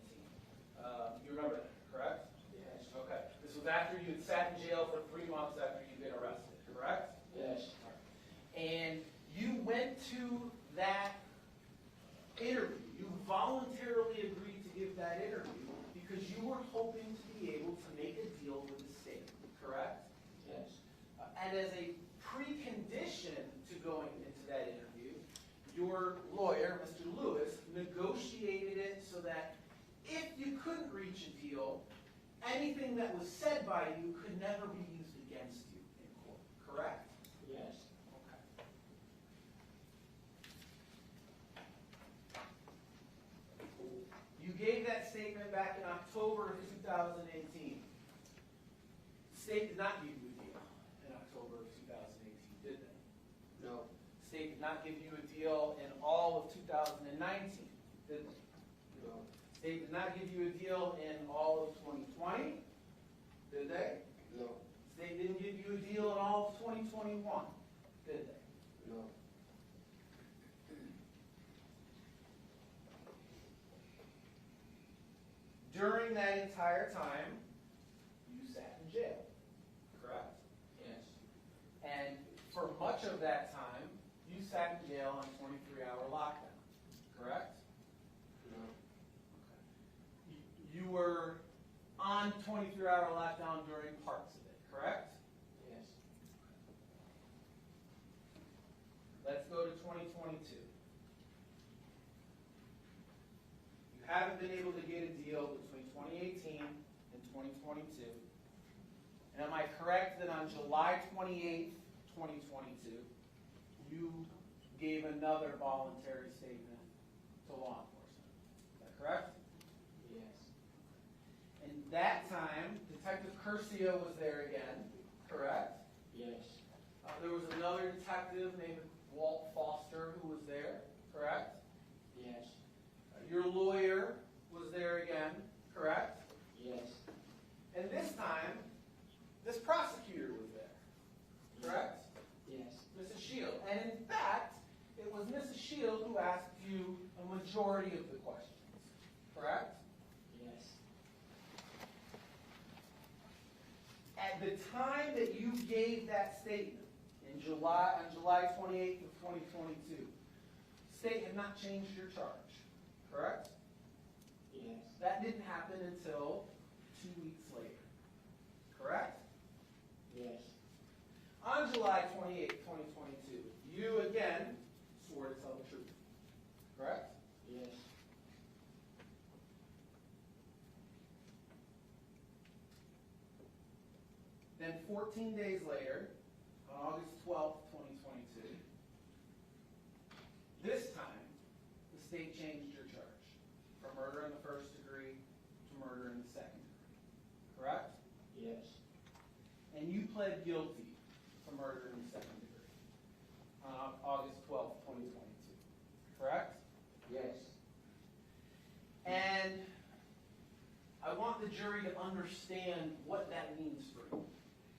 You remember that, correct? Yes. Okay. This was after you had sat in jail for 3 months after you'd been arrested, correct? Yes. And you went to that interview. You voluntarily agreed to give that interview because you were hoping to be able to make a deal with the state, correct? Yes. And as a precondition to going into that interview, your lawyer, Mr. Lewis, negotiated it so that if you couldn't reach a deal, anything that was said by you could never be used against you in court, correct? Yes. Okay. You gave that statement back in October of 2018. The state did not give you a deal in October of 2018, did they? No. The state did not give you a deal in all of 2019, did they? No. The state did not give you a deal in all of 2020, did they? No. The state didn't give you a deal in all of 2021, did they? No. During that entire time, you sat in jail, correct? Yes. And for much of that time, you sat in jail on 23-hour lockdown, correct? No. You were on 23-hour lockdown during parts of it, correct? Yes. Let's go to 2022. You haven't been able to get a deal between 2018 and 2022. And am I correct that on July 28th, 2022, you gave another voluntary statement to law enforcement? Is that correct? Yes. And that time, Detective Curcio was there again, correct? Yes. There was another detective named Walt Foster who was there, correct? Yes. Your lawyer was there again, correct? Yes. And this time, this prosecutor was there, correct? Yes. Mrs. Shield. And in fact, it was Mrs. Shield who asked you a majority of the questions, correct? Yes. At the time that you gave that statement, on July 28th of 2022, the state had not changed your charge, correct? Yes. That didn't happen until 2 weeks later, correct? Yes. On July 28th, 2022, you again swore to tell the truth, correct? Yes. Then 14 days later, on August 12th, 2022, this time, the state changed your charge from murder in the first degree to murder in the second degree, correct? Yes. And you pled guilty to murder in the second degree on August 12th, 2022, correct? Yes. And I want the jury to understand what that means for you.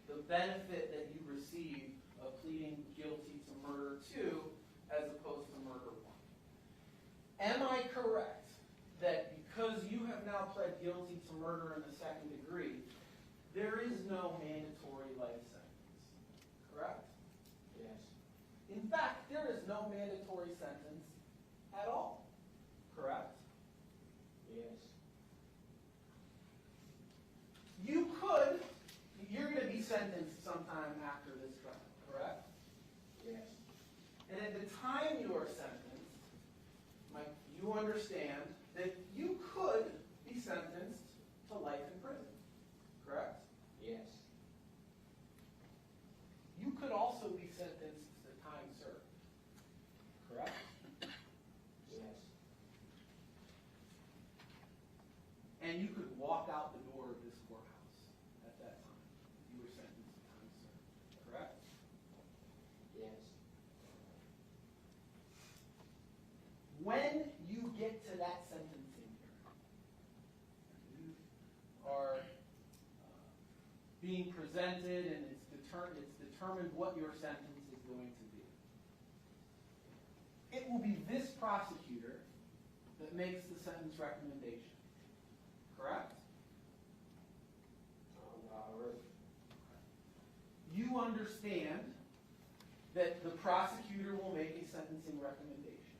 The benefit that you receive of pleading guilty to murder 2 as opposed to murder 1. Am I correct that because you have now pled guilty to murder in the second degree, there is no mandatory life sentence, correct? Yes. In fact, there is no mandatory sentence at all, correct? Yes. You're going to be sentenced sometime after this trial, correct? Yes. And at the time you are sentenced, you understand that you could be sentenced to life in prison, correct? Yes. You could also be sentenced to time served, correct? Yes. And you could walk out the door of this courthouse at that time if you were sentenced to time served, correct? Yes. When you get to that sentencing hearing, you are being presented and it's determined what your sentence is going to be. it will be this prosecutor that makes the sentence recommendation. Correct? You understand that the prosecutor will make a sentencing recommendation.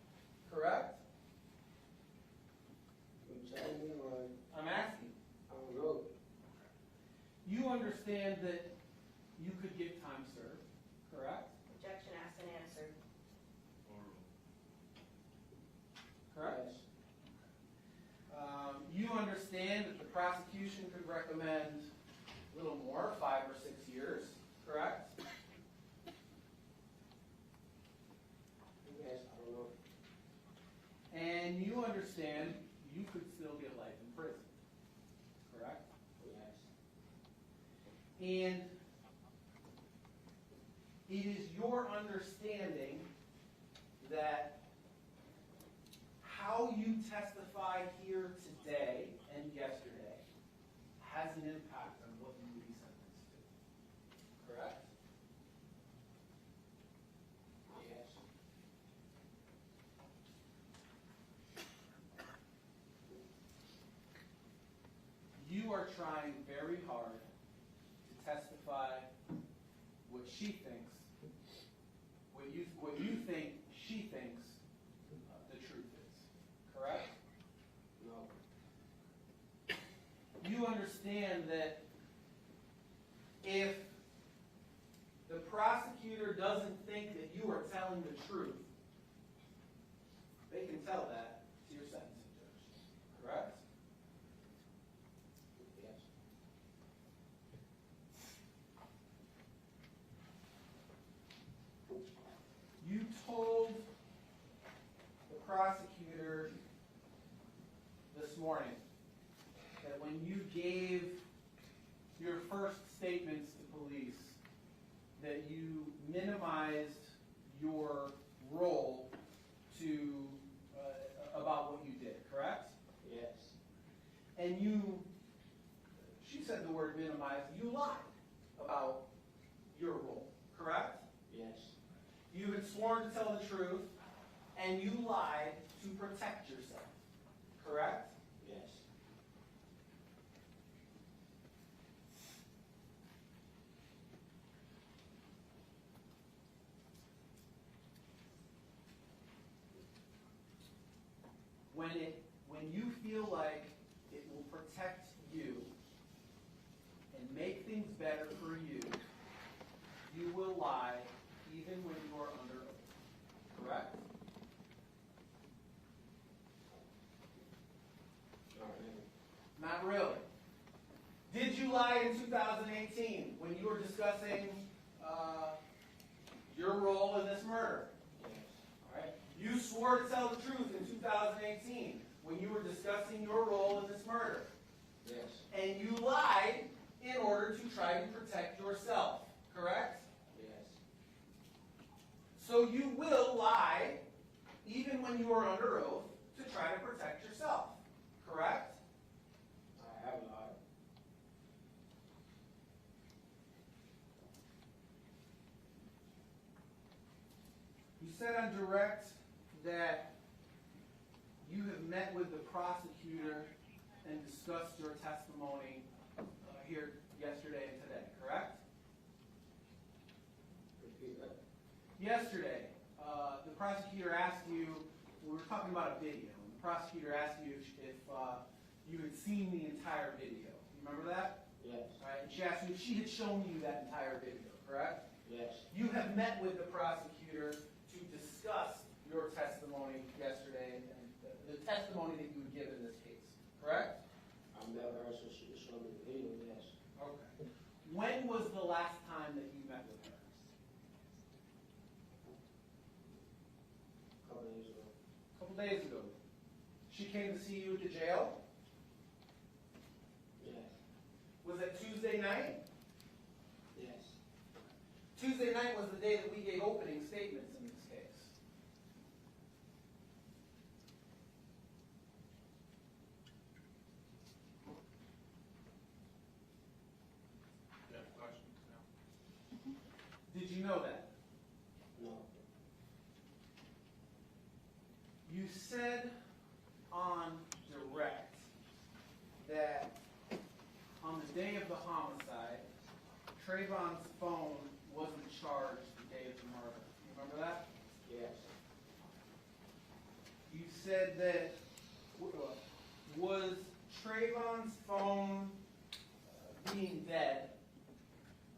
Correct? You telling me or I'm asking. I don't know. You understand that you could get time served. Correct? Objection asked and answered. Correct? Yes. You understand that the prosecution could recommend a little more, 5 or 6 years. Correct? Yes, I don't know. And you understand you could still get life in prison. Correct? Yes. And it is your understanding that how you testify here today and yesterday has an impact on what you will be sentenced to. Correct? Yes. You are trying very hard to testify what she thinks, what you think she thinks the truth is. Correct? No. You understand that if the prosecutor doesn't think that you are telling the truth, they can tell that to your sentencing judge. Correct? Yes. You told the prosecutor this morning that when you gave your first statements to police, that you minimized your role to about what you did, correct? Yes. And she said the word minimize, you lied about your role, correct? Yes. You had sworn to tell the truth, and you lied to protect yourself, correct? Yes. When you feel like it will protect you and make things better for you, you will lie even when you are under oath, correct? Not really. Did you lie in 2018 when you were discussing your role in this murder? Yes. All right. You swore to tell the truth in 2018 when you were discussing your role in this murder. Yes. And you lied in order to try to protect yourself, correct? Yes. So you will lie even when you are under oath to try to protect yourself, correct? I have lied. You said on direct that you have met with the prosecutor and discussed your testimony here yesterday and today, correct? Repeat that. Yesterday, the prosecutor asked you, we were talking about a video, and the prosecutor asked you if you had seen the entire video. You remember that? Yes. All right, and she asked you if she had shown you that entire video, correct? Yes. You have met with the prosecutor to discuss your testimony yesterday and the testimony that you would give in this case, correct? I met her, so she could show me the video, yes. Okay. When was the last time that you met with her? A couple days ago. A couple days ago. She came to see you at the jail? Yes. Was it Tuesday night? Yes. Tuesday night was the day that we gave opening statements in this case. You have questions now? Did you know that? No. You said on direct that on the day of the homicide, Trayvon's phone wasn't charged the day of the murder. You remember that? Yes. You said that was Trayvon's phone being dead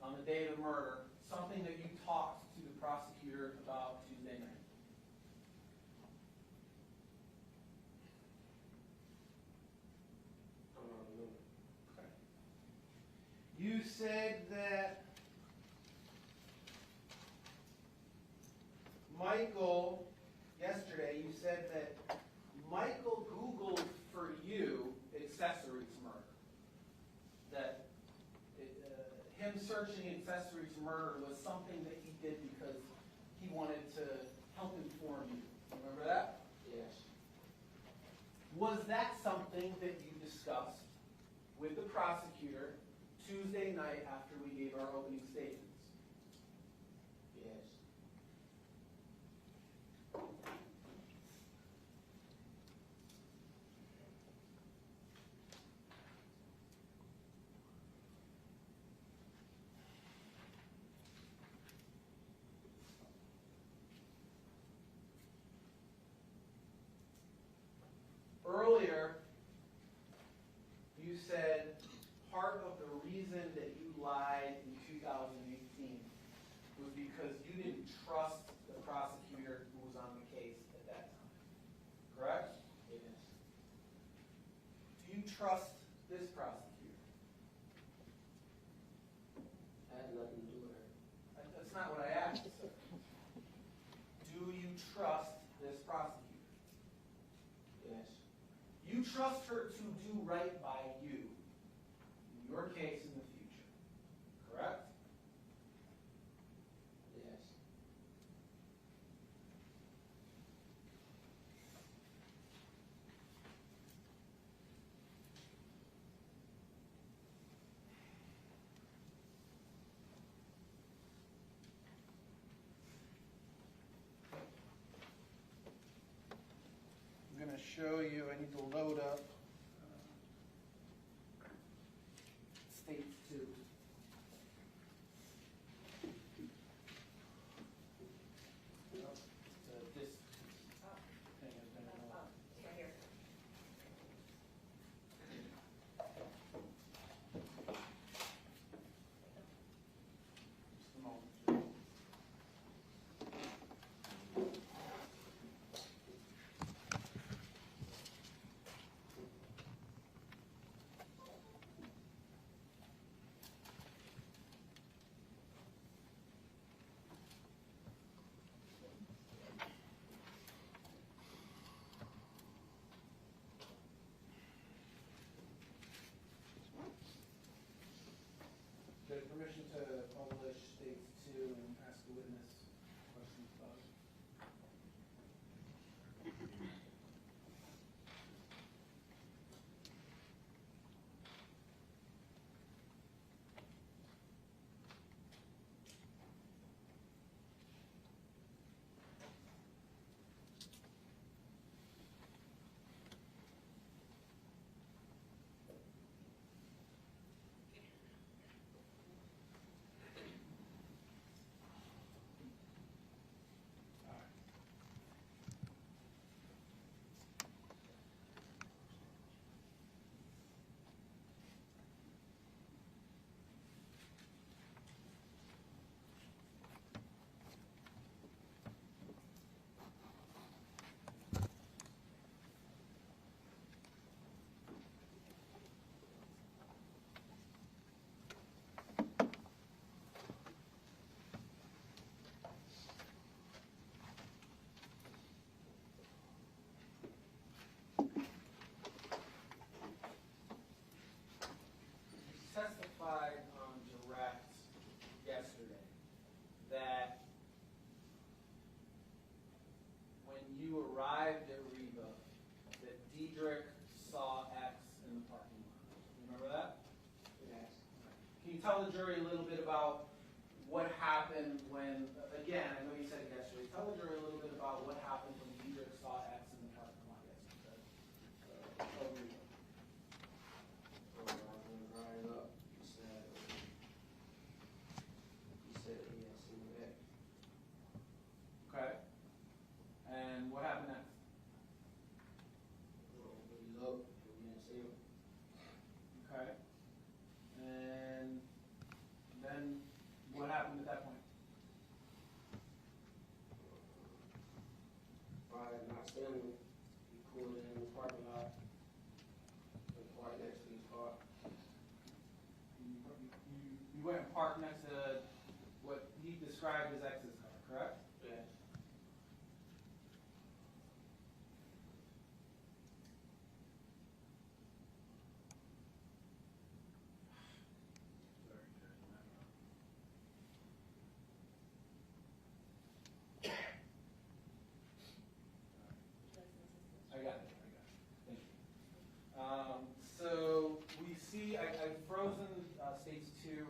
on the day of the murder something that you talked to the prosecutor about Tuesday night? No. Okay. You said that Michael, yesterday, you said that Michael Googled for you accessory to murder. That him searching accessory to murder was something that he did because he wanted to help inform you. Remember that? Yes. Was that something that you discussed with the prosecutor Tuesday night after we gave our opening statements? Yes. Earlier, you said part of the reason that you lied in 2018 was because you didn't trust the prosecutor who was on the case at that time. Correct? Yes. Do you trust this prosecutor? I had nothing to do with her. That's not what I asked, sir. Do you trust this prosecutor? Yes. You trust her to do right by you in your case in the future, correct? Yes. I'm going to show you, I need to load up states 2. This thing has been It's right here. just a moment. Get permission to publish states 2 and ask the witness questions about it. Testified on direct yesterday that when you arrived at Reba, that Diedrich saw X in the parking lot. You remember that? Yes. Can you tell the jury a little bit about what happened when, again, I know you said it yesterday, tell the jury a little bit about what happened when Diedrich saw X in the you went and parked next to what he described as X's car, correct? Yes. I got it. Thank you. So we see, I've frozen stage 2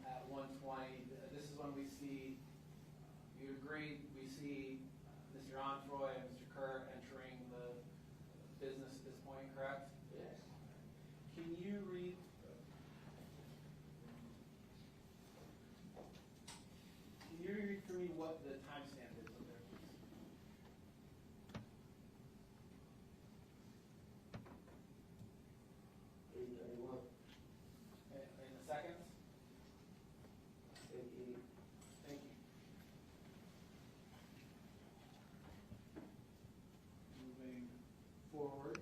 at 120. This is when we see, you agree, we see Mr. Onfroy and Mr. Kerr entering the business at this point, correct? Yes. Can you read for me what the timestamp is up there, please? In the seconds? Thank you. Moving forward.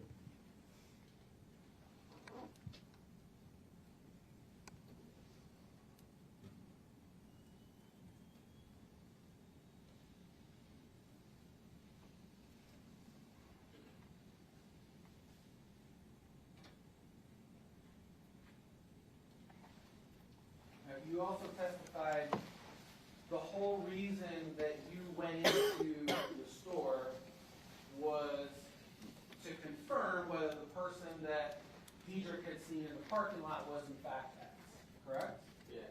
You also testified the whole reason that you went into the store was to confirm whether the person that Diedrich had seen in the parking lot was in fact X, correct? Yes.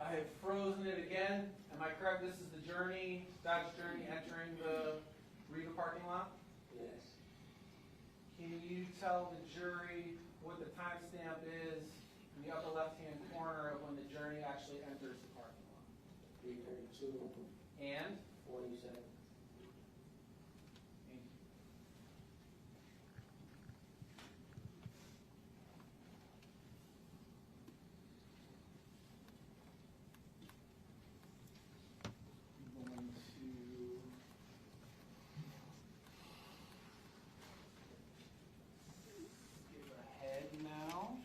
I have frozen it again. Am I correct? This is the Journey, Dodge Journey entering the Riga parking lot? Yes. Can you tell the jury what the timestamp is in the upper left-hand corner of when the Journey actually enters the parking lot? 3:32, And? 47. Thank you. I'm going to skip ahead now.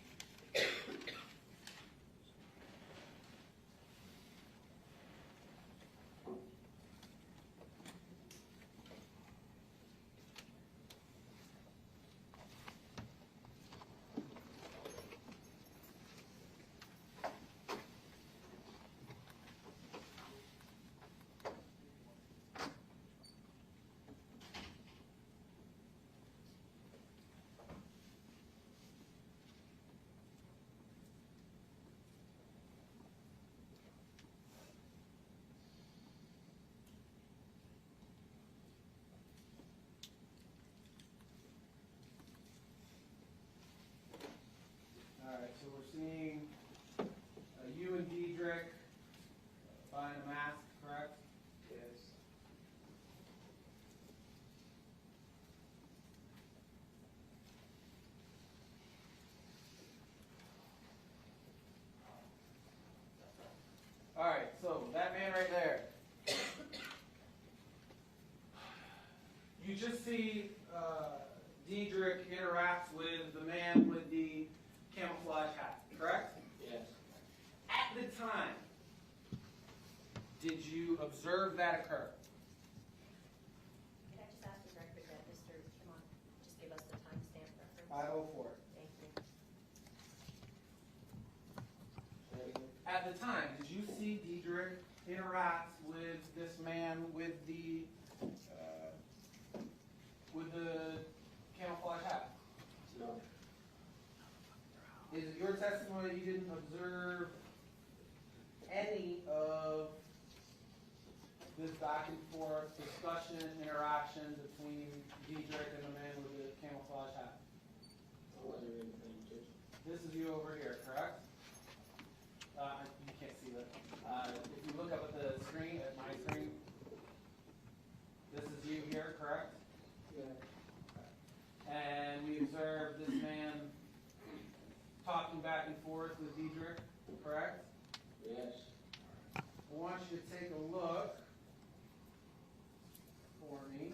All right, so we're seeing you and Diedrich buying a mask, correct? Yes. All right, so that man right there. You just see Diedrich interact with the man with the camouflage hat, correct? Yes. At the time, did you observe that occur? Can I just ask the record that Mr. Kimon just give us the timestamp reference? 5:04. Thank you. At the time, did you see Diedrich interact with this man with the camouflage hat? No. Is it your testimony that you didn't observe any of this back and forth discussion, interaction between Diedrich and the man with the camouflage hat? I wasn't really paying attention. This is you over here, correct? You can't see that. If you look up at the screen, at my screen, this is you here, correct? Yeah. forth with Diedrich, correct? Yes. I want you to take a look for me.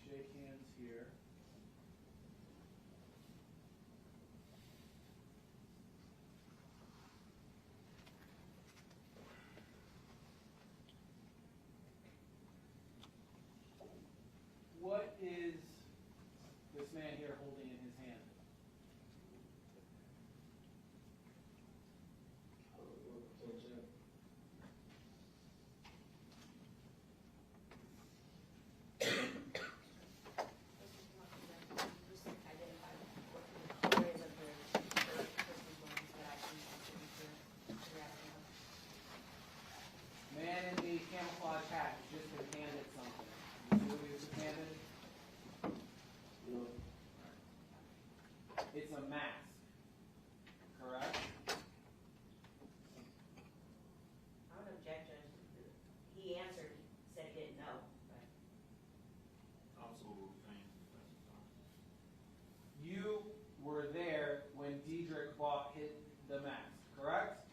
Shake hands here. What is this man here holding in his hand? Attention. Man in the camouflage hat has just been handed something. You see what he was handed? No. It's a mask, correct? I would object, Judge. He answered, said he didn't know. Counsel will remain testified. You were there when Diedrich hit the mask, correct?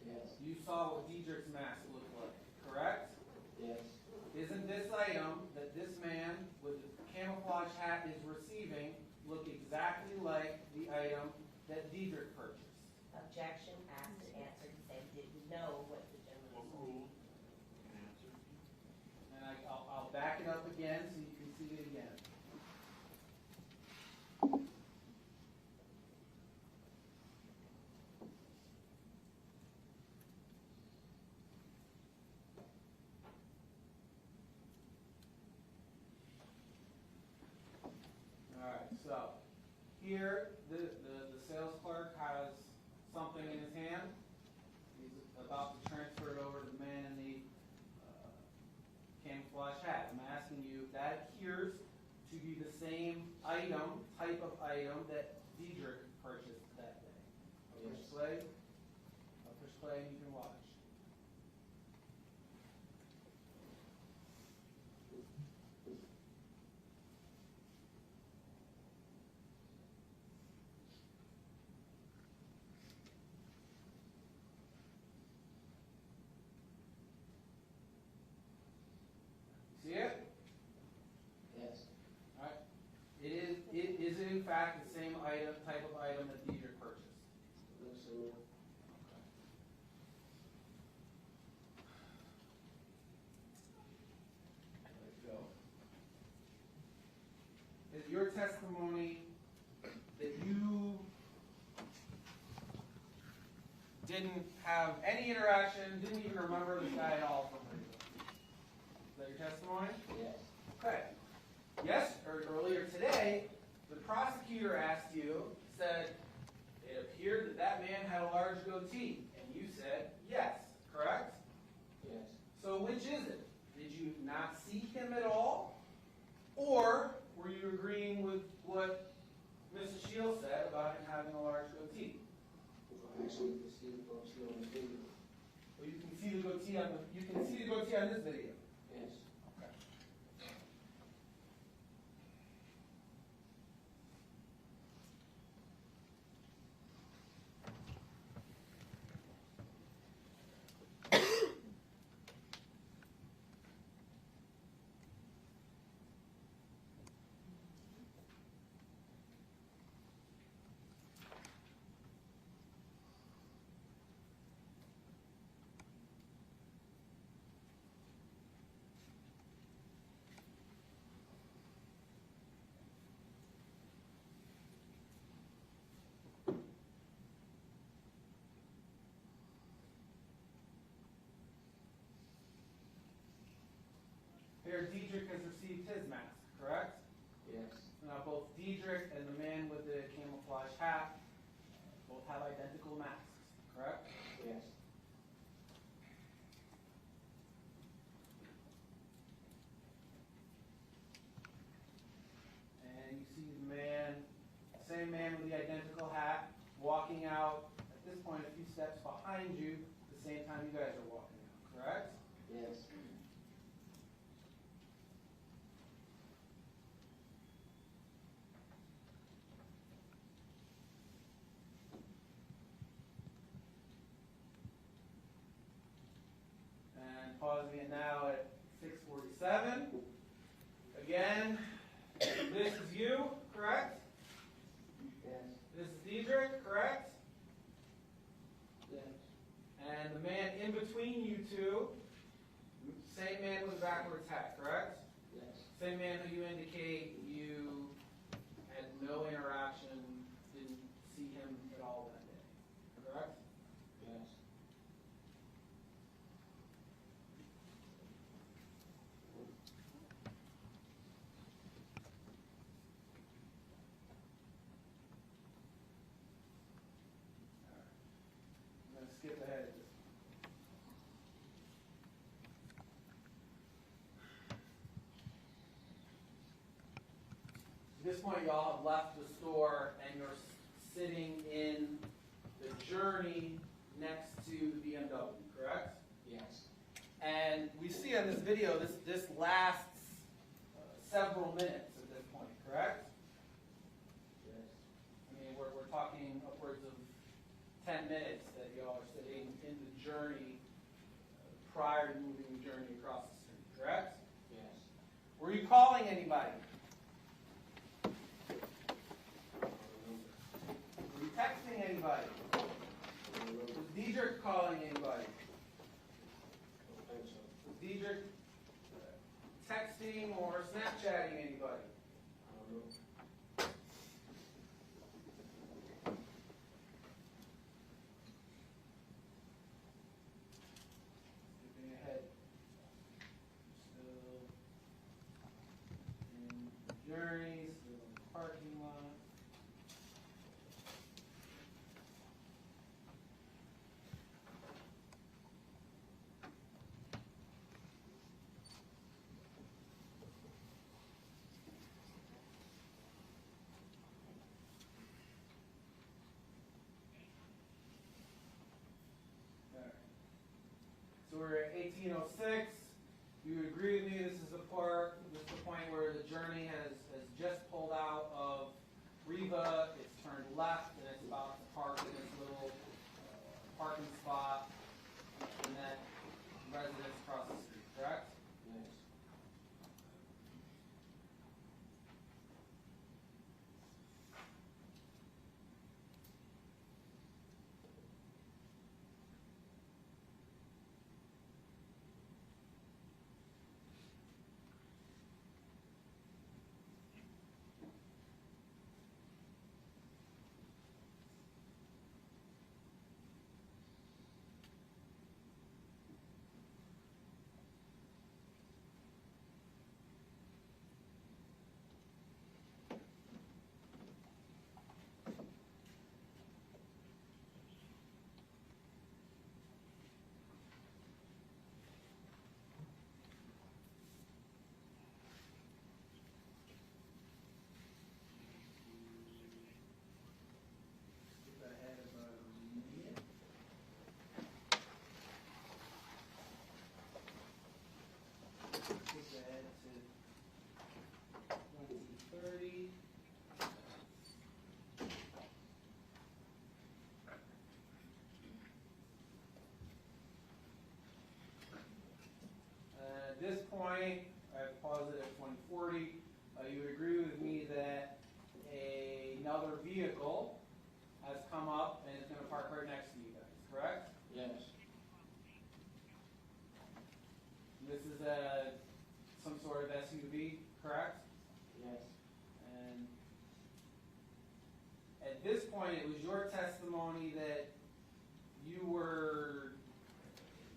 Yes. You saw what Diedrich's mask looked like, correct? Yes. Isn't this item that this man with the camouflage hat is receiving look exactly like the item that Diedrich purchased? Objection, asked and answered, he said he didn't know what the gentleman was Overruled. Answer. And I'll back it up again so you can see it again. All right, so here the sales clerk has something in his hand. He's about to transfer it over to the man in the camouflage hat. I'm asking you if that appears to be the same item, type of item that Diedrich purchased that day. I'll push play. I'll push play and you can watch. See it? Yes. All right. Is it in fact the same item, type of item that Diedrich purchased? Looks similar. There we go. Is your testimony that you didn't have any interaction, didn't even remember this guy at all from radio? Is that your testimony? Yes. Okay. Yes, or earlier today, the prosecutor asked you, said, it appeared that that man had a large goatee, and you said yes, correct? Yes. So which is it? Did you not see him at all? Or were you agreeing with what Mrs. Shields said about him having a large goatee? Well, actually, you can see the goatee on the video. Well, you can see the goatee on this video. Yes. Okay. Here, Diedrich has received his mask, correct? Yes. Now, both Diedrich and the man with the camouflage hat both have identical masks, correct? Yes. And you see the man, same man with the identical hat point a few steps behind you at the same time you guys are walking out, correct? Yes. And pausing it now at 6:47. Again, this is you, correct? Yes. This is Diedrich, correct? Yes. And the man in between you two, same man with a backwards hat, correct? Yes. Same man who you indicate you had no interaction, didn't see him at all that day, correct? Yes. I'm going to skip ahead. At this point, y'all have left the store and you're sitting in the Journey next to the BMW, correct? Yes. And we see on this video, this lasts several minutes at this point, correct? Yes. I mean, we're talking upwards of 10 minutes that y'all are sitting in the Journey prior to moving the Journey across the street, correct? Yes. Were you calling anybody? Were you texting anybody? Was Diedrich calling anybody? I don't think so. Was Diedrich texting or Snapchatting anybody? I don't know. Skipping ahead. Still in the Journey, still in the parking lot. So we're at 1806. You would agree with me, this is the part, this is the point where the Journey has just pulled out of Riva, it's turned left, and it's about to park in this little parking spot in that residence across the street, correct? Yes. Skip ahead about a minute. Skip ahead to 2030. At this point, I've paused it at 2040. You would agree with me that another vehicle has come up and is going to park right next to you guys, correct? Yes. This is some sort of SUV, correct? Yes. And at this point, it was your testimony that you were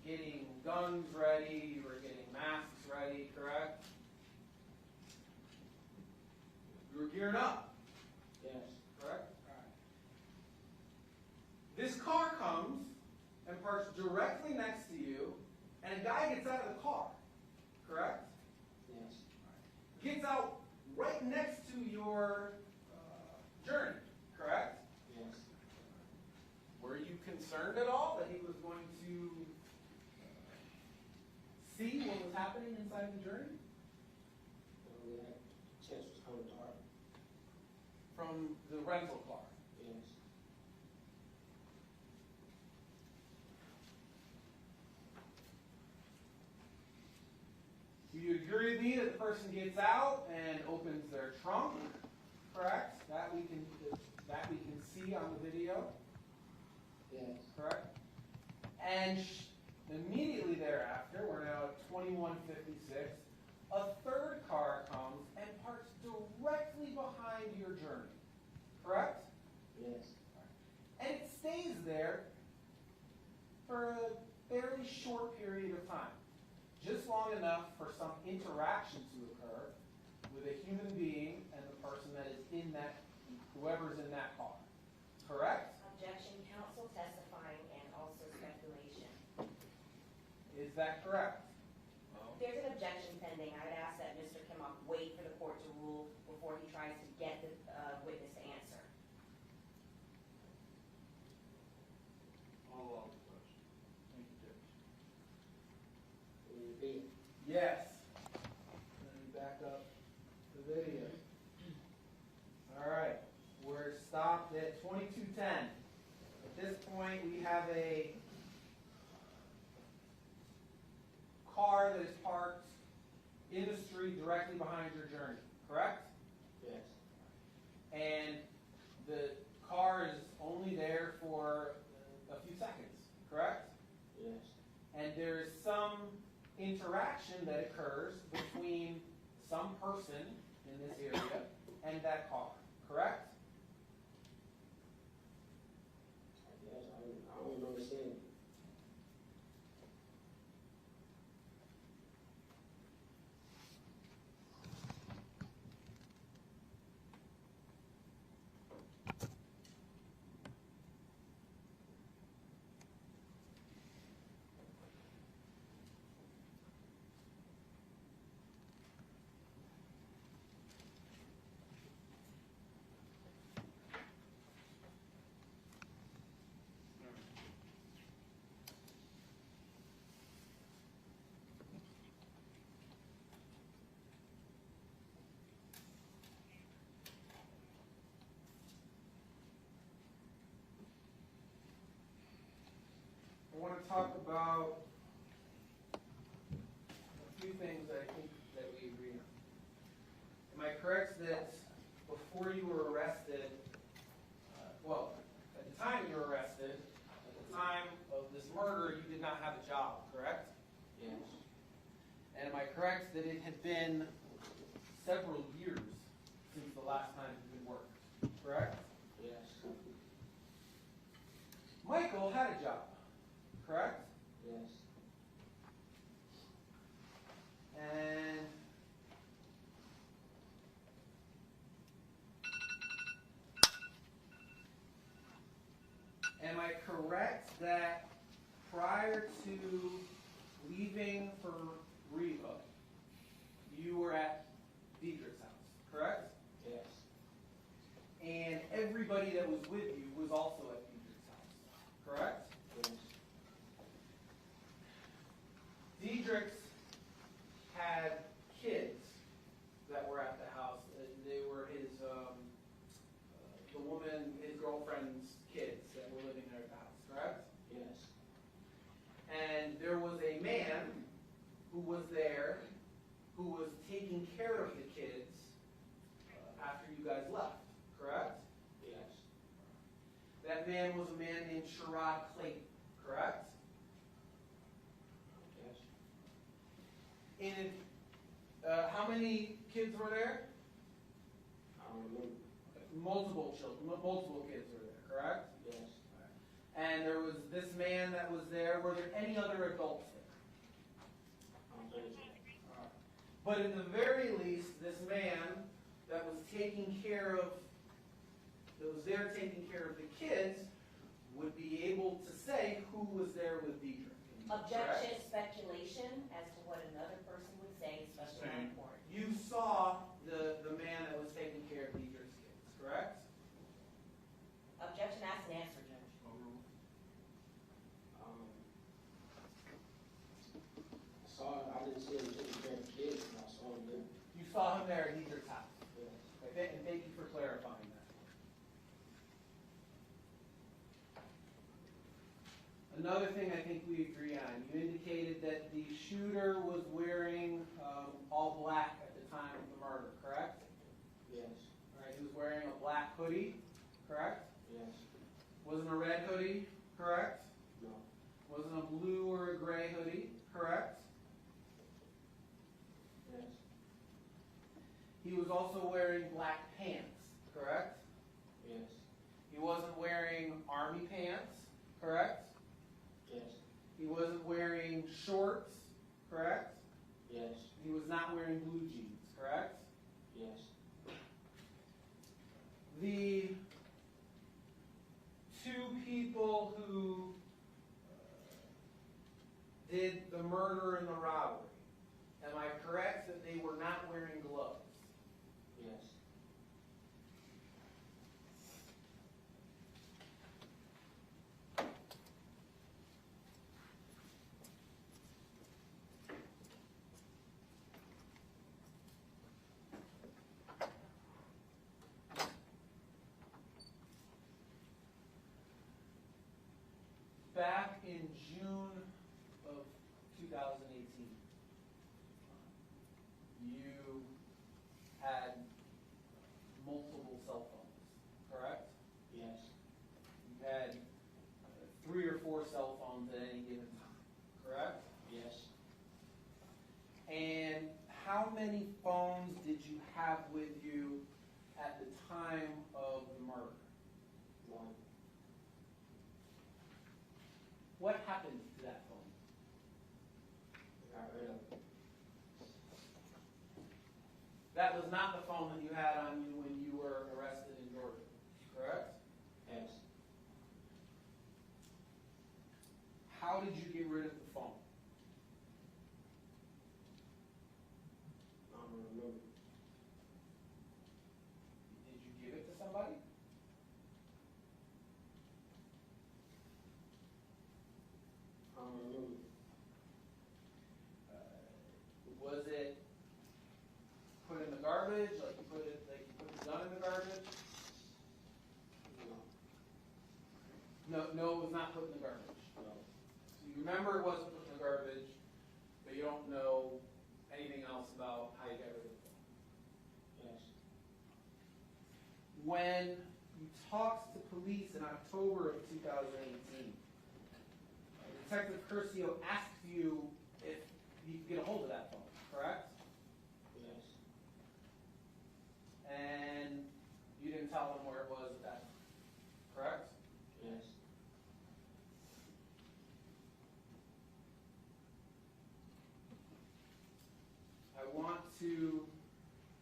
getting guns ready, you were getting masks ready, correct? You were gearing up, Yes. correct? This car comes and parks directly next to you, and a guy gets out of the car, correct? Yes. Gets out right next to your Journey, correct? Yes. Were you concerned at all that he was going to see what was happening inside the journey? We had chances coming to our, From the rental car? yes. Do you agree with me that the person gets out and opens their trunk, correct? That we can see on the video, Yes. correct? And immediately thereafter, we're now at 21:56, a third car comes and parks directly behind your journey, correct? Yes. And it stays there for a fairly short period of time. Just long enough for some interaction to occur with a human being and the person that is in that, whoever's in that car. Correct? Objection, counsel testifying and also speculation. Is that correct? There's an objection pending. I would ask that Mr. K1ll1ng wait for the court to rule before he tries to get the witness to answer. I'll allow the question. Thank you, Judge. Will you repeat? Yes. Let me back up the video. All right. We're stopped at 22:10. At this point, we have a car that is parked in the street directly behind your journey, correct? Yes. And the car is only there for a few seconds, correct? Yes. And there's some interaction that occurs between some person in this area and that car, correct? Yes, I don't remember seeing it. I want to talk about a few things that I think that we agree on. Am I correct that before you were arrested, well, at the time you were arrested, at the time of this murder, you did not have a job, correct? Yes. And am I correct that it had been several years since the last time you had worked, correct? Yes. Michael had a job, correct? Yes. And am I correct that prior to leaving for Riva, you were at Diedrich's house, correct? Yes. And everybody that was with you was also at Diedrich's house, correct? Yes. Diedrich's had kids that were at the house. They were his, the woman, his girlfriend's kids that were living there at the house, correct? Yes. And there was a man who was there who was taking care of the kids after you guys left, correct? Yes. That man was a man named Sherrod Clayton, correct? Yes. And how many kids were there? I don't remember. Multiple children, multiple kids were there, correct? Yes. And there was this man that was there. Were there any other adults there? I don't think so. But at the very least, this man that was taking care of, that was there taking care of the kids, would be able to say who was there with Diedrich. Objection, Correct? speculation as to what another person would say, especially on court. You saw the man that was taking care of Diedrich's kids, correct? Objection, ask and answer, Judge. Another thing I think we agree on, you indicated that the shooter was wearing all black at the time of the murder, correct? Yes. All right, he was wearing a black hoodie, correct? Yes. Wasn't a red hoodie, correct? No. Wasn't a blue or a gray hoodie, correct? Yes. He was also wearing black pants, correct? Yes. He wasn't wearing army pants, correct? Yes. He wasn't wearing shorts, correct? Yes. He was not wearing blue jeans, correct? Yes. The two people who did the murder and the robbery, am I correct that they were not wearing gloves? Yes. Back in June of 2018, you had multiple cell phones, correct? Yes. You had 3 or 4 cell phones at any given time, correct? Yes. And how many phones did you have with you at the time of the murder? One. What happened to that phone? I got rid of it. That was not the phone that you had on you when you were arrested in Georgia, correct? Yes. How did you get rid of the phone? I don't remember. Did you give it to somebody? I don't remember. Was it put in the garbage, like you put the gun in the garbage? No. No, it was not put in the garbage. No. So you remember it wasn't put in the garbage, but you don't know anything else about how you got rid of it. Yes. When you talked to police in October of 2018, Detective Curcio asked you if you could get a hold of that phone, correct? Yes. And you didn't tell him where it was at that time, correct? Yes. I want to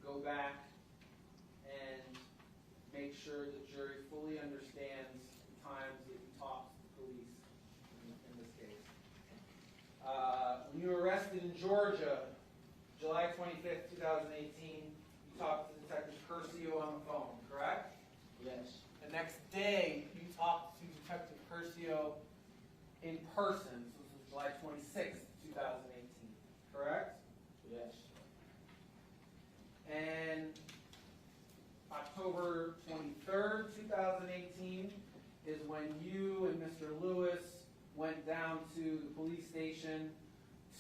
go back and make sure the jury fully understands the times that you talked to the police in this case. When you were arrested in Georgia, July 25th, 2018, you talked to Detective Curcio on the phone, correct? Yes. The next day, you talked to Detective Curcio in person, so this was July 26th, 2018, correct? Yes. And October 23rd, 2018 is when you and Mr. Lewis went down to the police station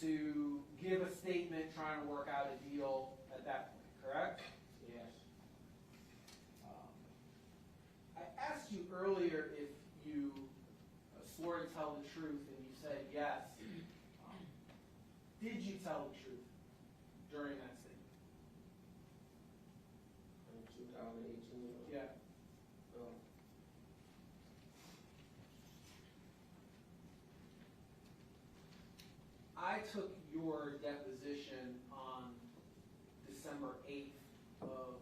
to give a statement trying to work out a deal at that point, correct? Yes. I asked you earlier if you swore to tell the truth, and you said yes. Did you tell the truth during that statement? In 2018. Yeah. No. I took your deposition on December 8th of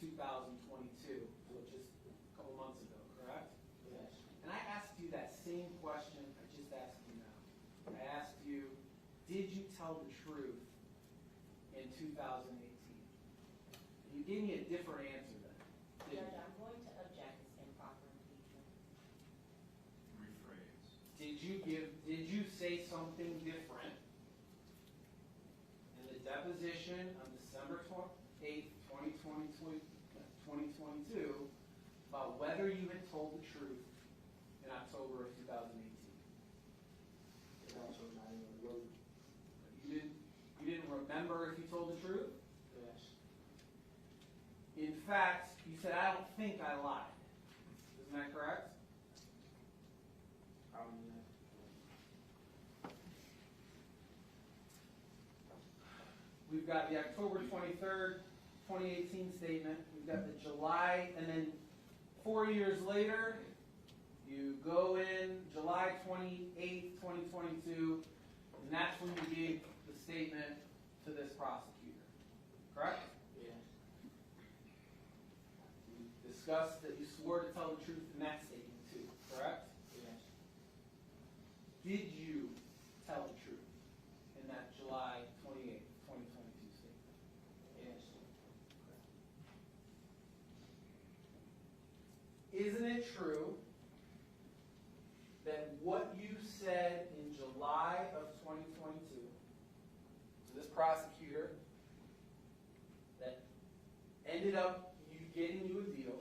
2022, which is a couple months ago, correct? Yes. And I asked you that same question I just asked you now. I asked you, did you tell the truth in 2018? You gave me a different answer then. didn't Judge, you? I'm going to object this improper impeachment. Rephrase. Did you say something different in the deposition on December 8th, 2022 about whether you had told the truth in October of 2018? fact, you said, I don't think I lied. Isn't that correct? We've got the October 23rd, 2018 statement. We've got the July, and then 4 years later, you go in July 28th, 2022, and that's when you gave the statement to this prosecutor. Correct? Yes. We discussed that you swore to tell the truth in that statement too, correct? Yes. Did you tell the truth in that July 28th, 2022 statement? Yes. Isn't it true that what you said in July of 2022 to this prosecutor that ended up getting you a deal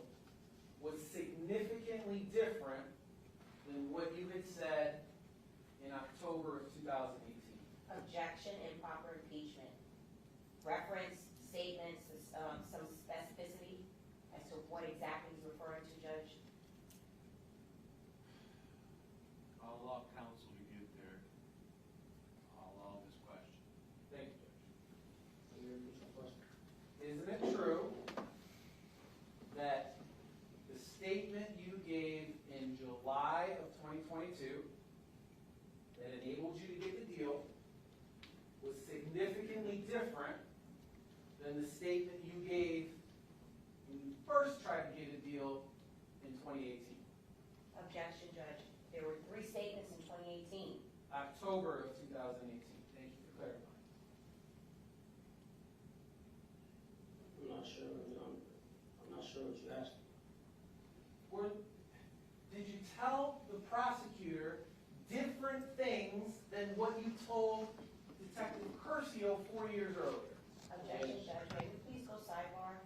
was significantly different than what you had said in October of 2018? Objection, improper impeachment. Reference, statements, some specificity as to what exactly he's referring to, Judge. I'll allow counsel to get there. I'll allow this question. Thank you, Judge. Can you repeat your question? Isn't it true that the statement you gave in July of 2022 that enabled you to get the deal was significantly different than the statement you gave when you first tried to get a deal in 2018? Objection, Judge. There were 3 statements in 2018. October of 2018. Thank you for clarifying. I'm not sure. I'm not sure what you asked. Did you tell the prosecutor different things than what you told Detective Curcio 4 years earlier? Objection, Judge. May we please go sidebar?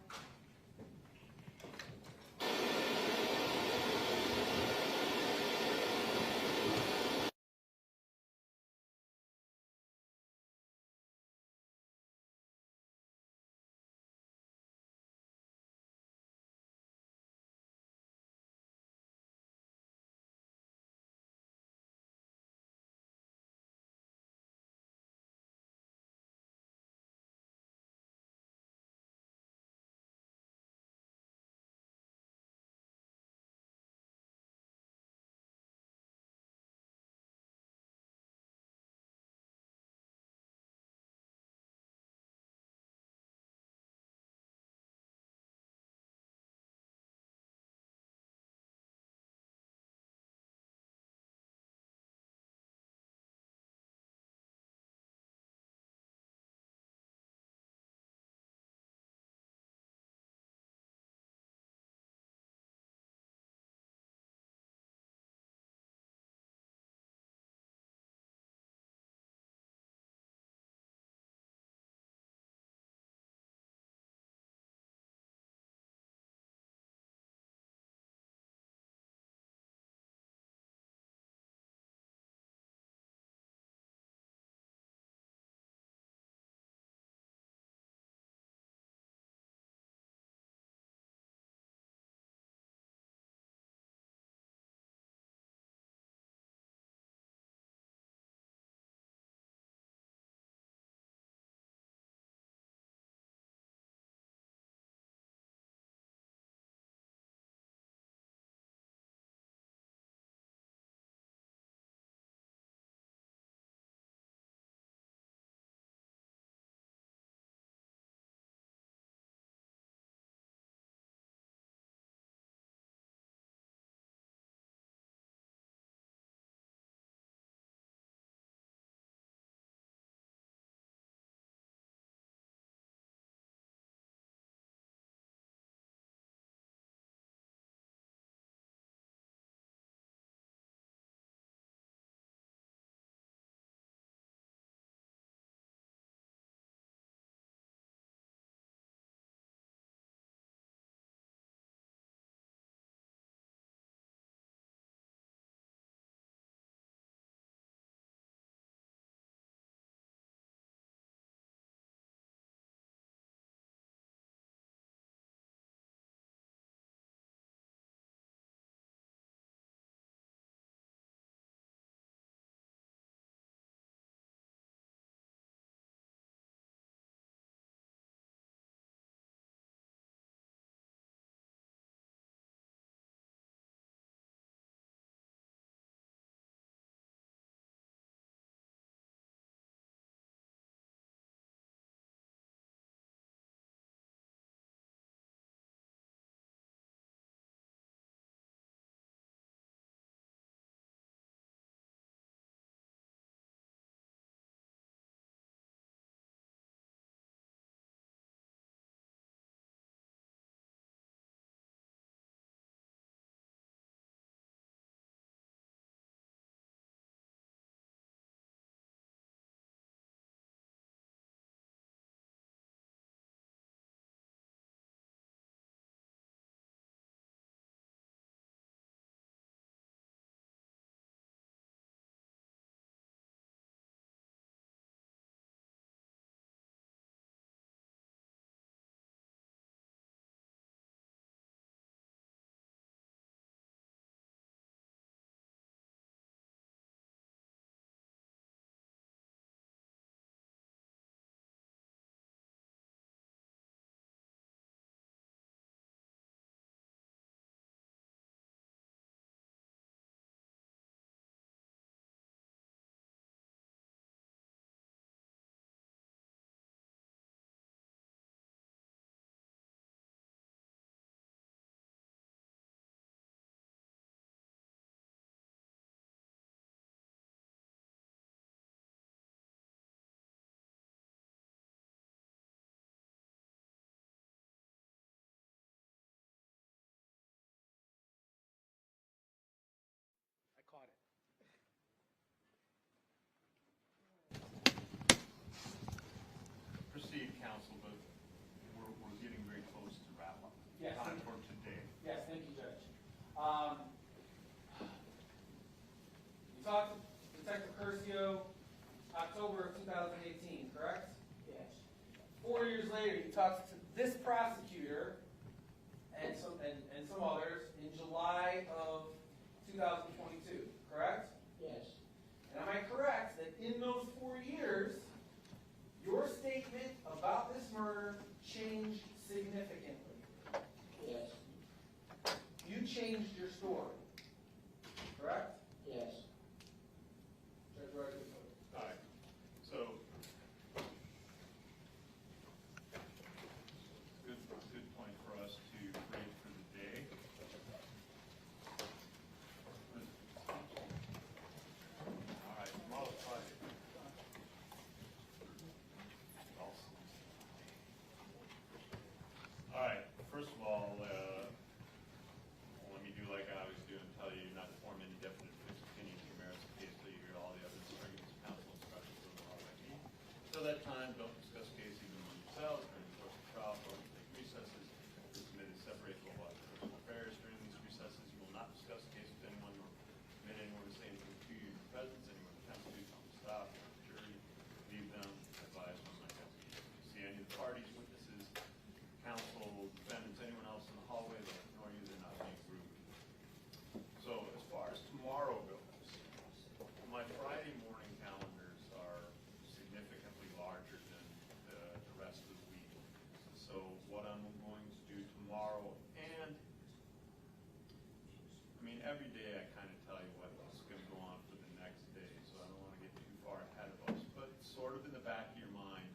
tomorrow, and, I mean, every day I kind of tell you what's going to go on for the next day, so I don't want to get too far ahead of us, but sort of in the back of your mind,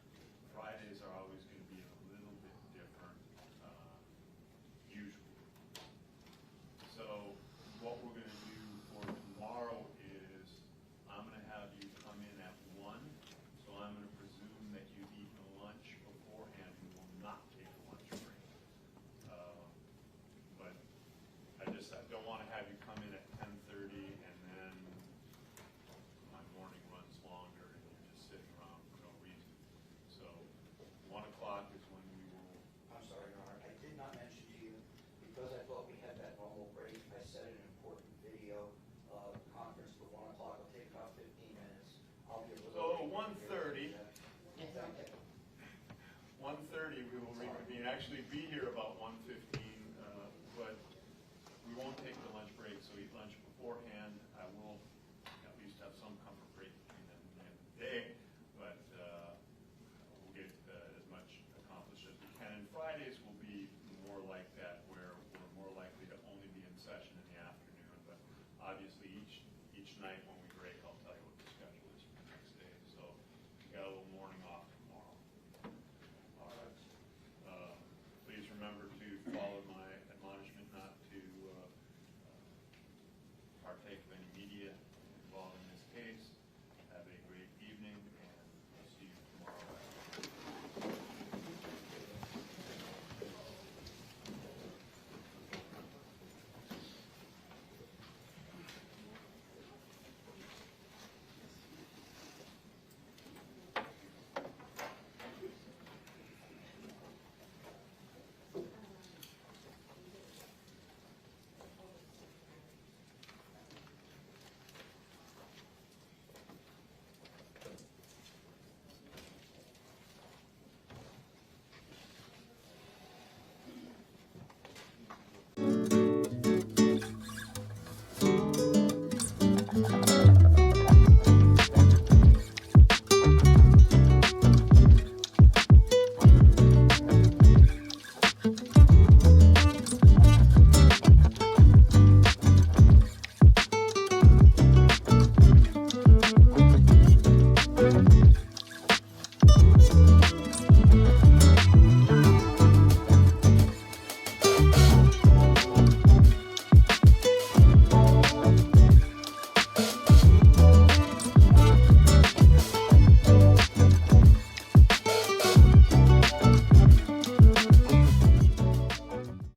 Fridays are always going to be a little bit different, usually. So what we're going to do for tomorrow is, I'm going to have you come in at 1, so I'm going to presume that you've eaten lunch beforehand. We will not take a lunch break. But I don't want to have you come in at 10:30 and then my morning runs longer and you're just sitting around for no reason. So 1 o'clock is when we will. I'm sorry, Your Honor, I did not mention to you, because I thought we had that normal break, I set an important video conference for 1 o'clock. It'll take about 15 minutes. I'll be a little. So 1:30. 1:30 we will reconvene. Actually be here about 1:15, but we won't take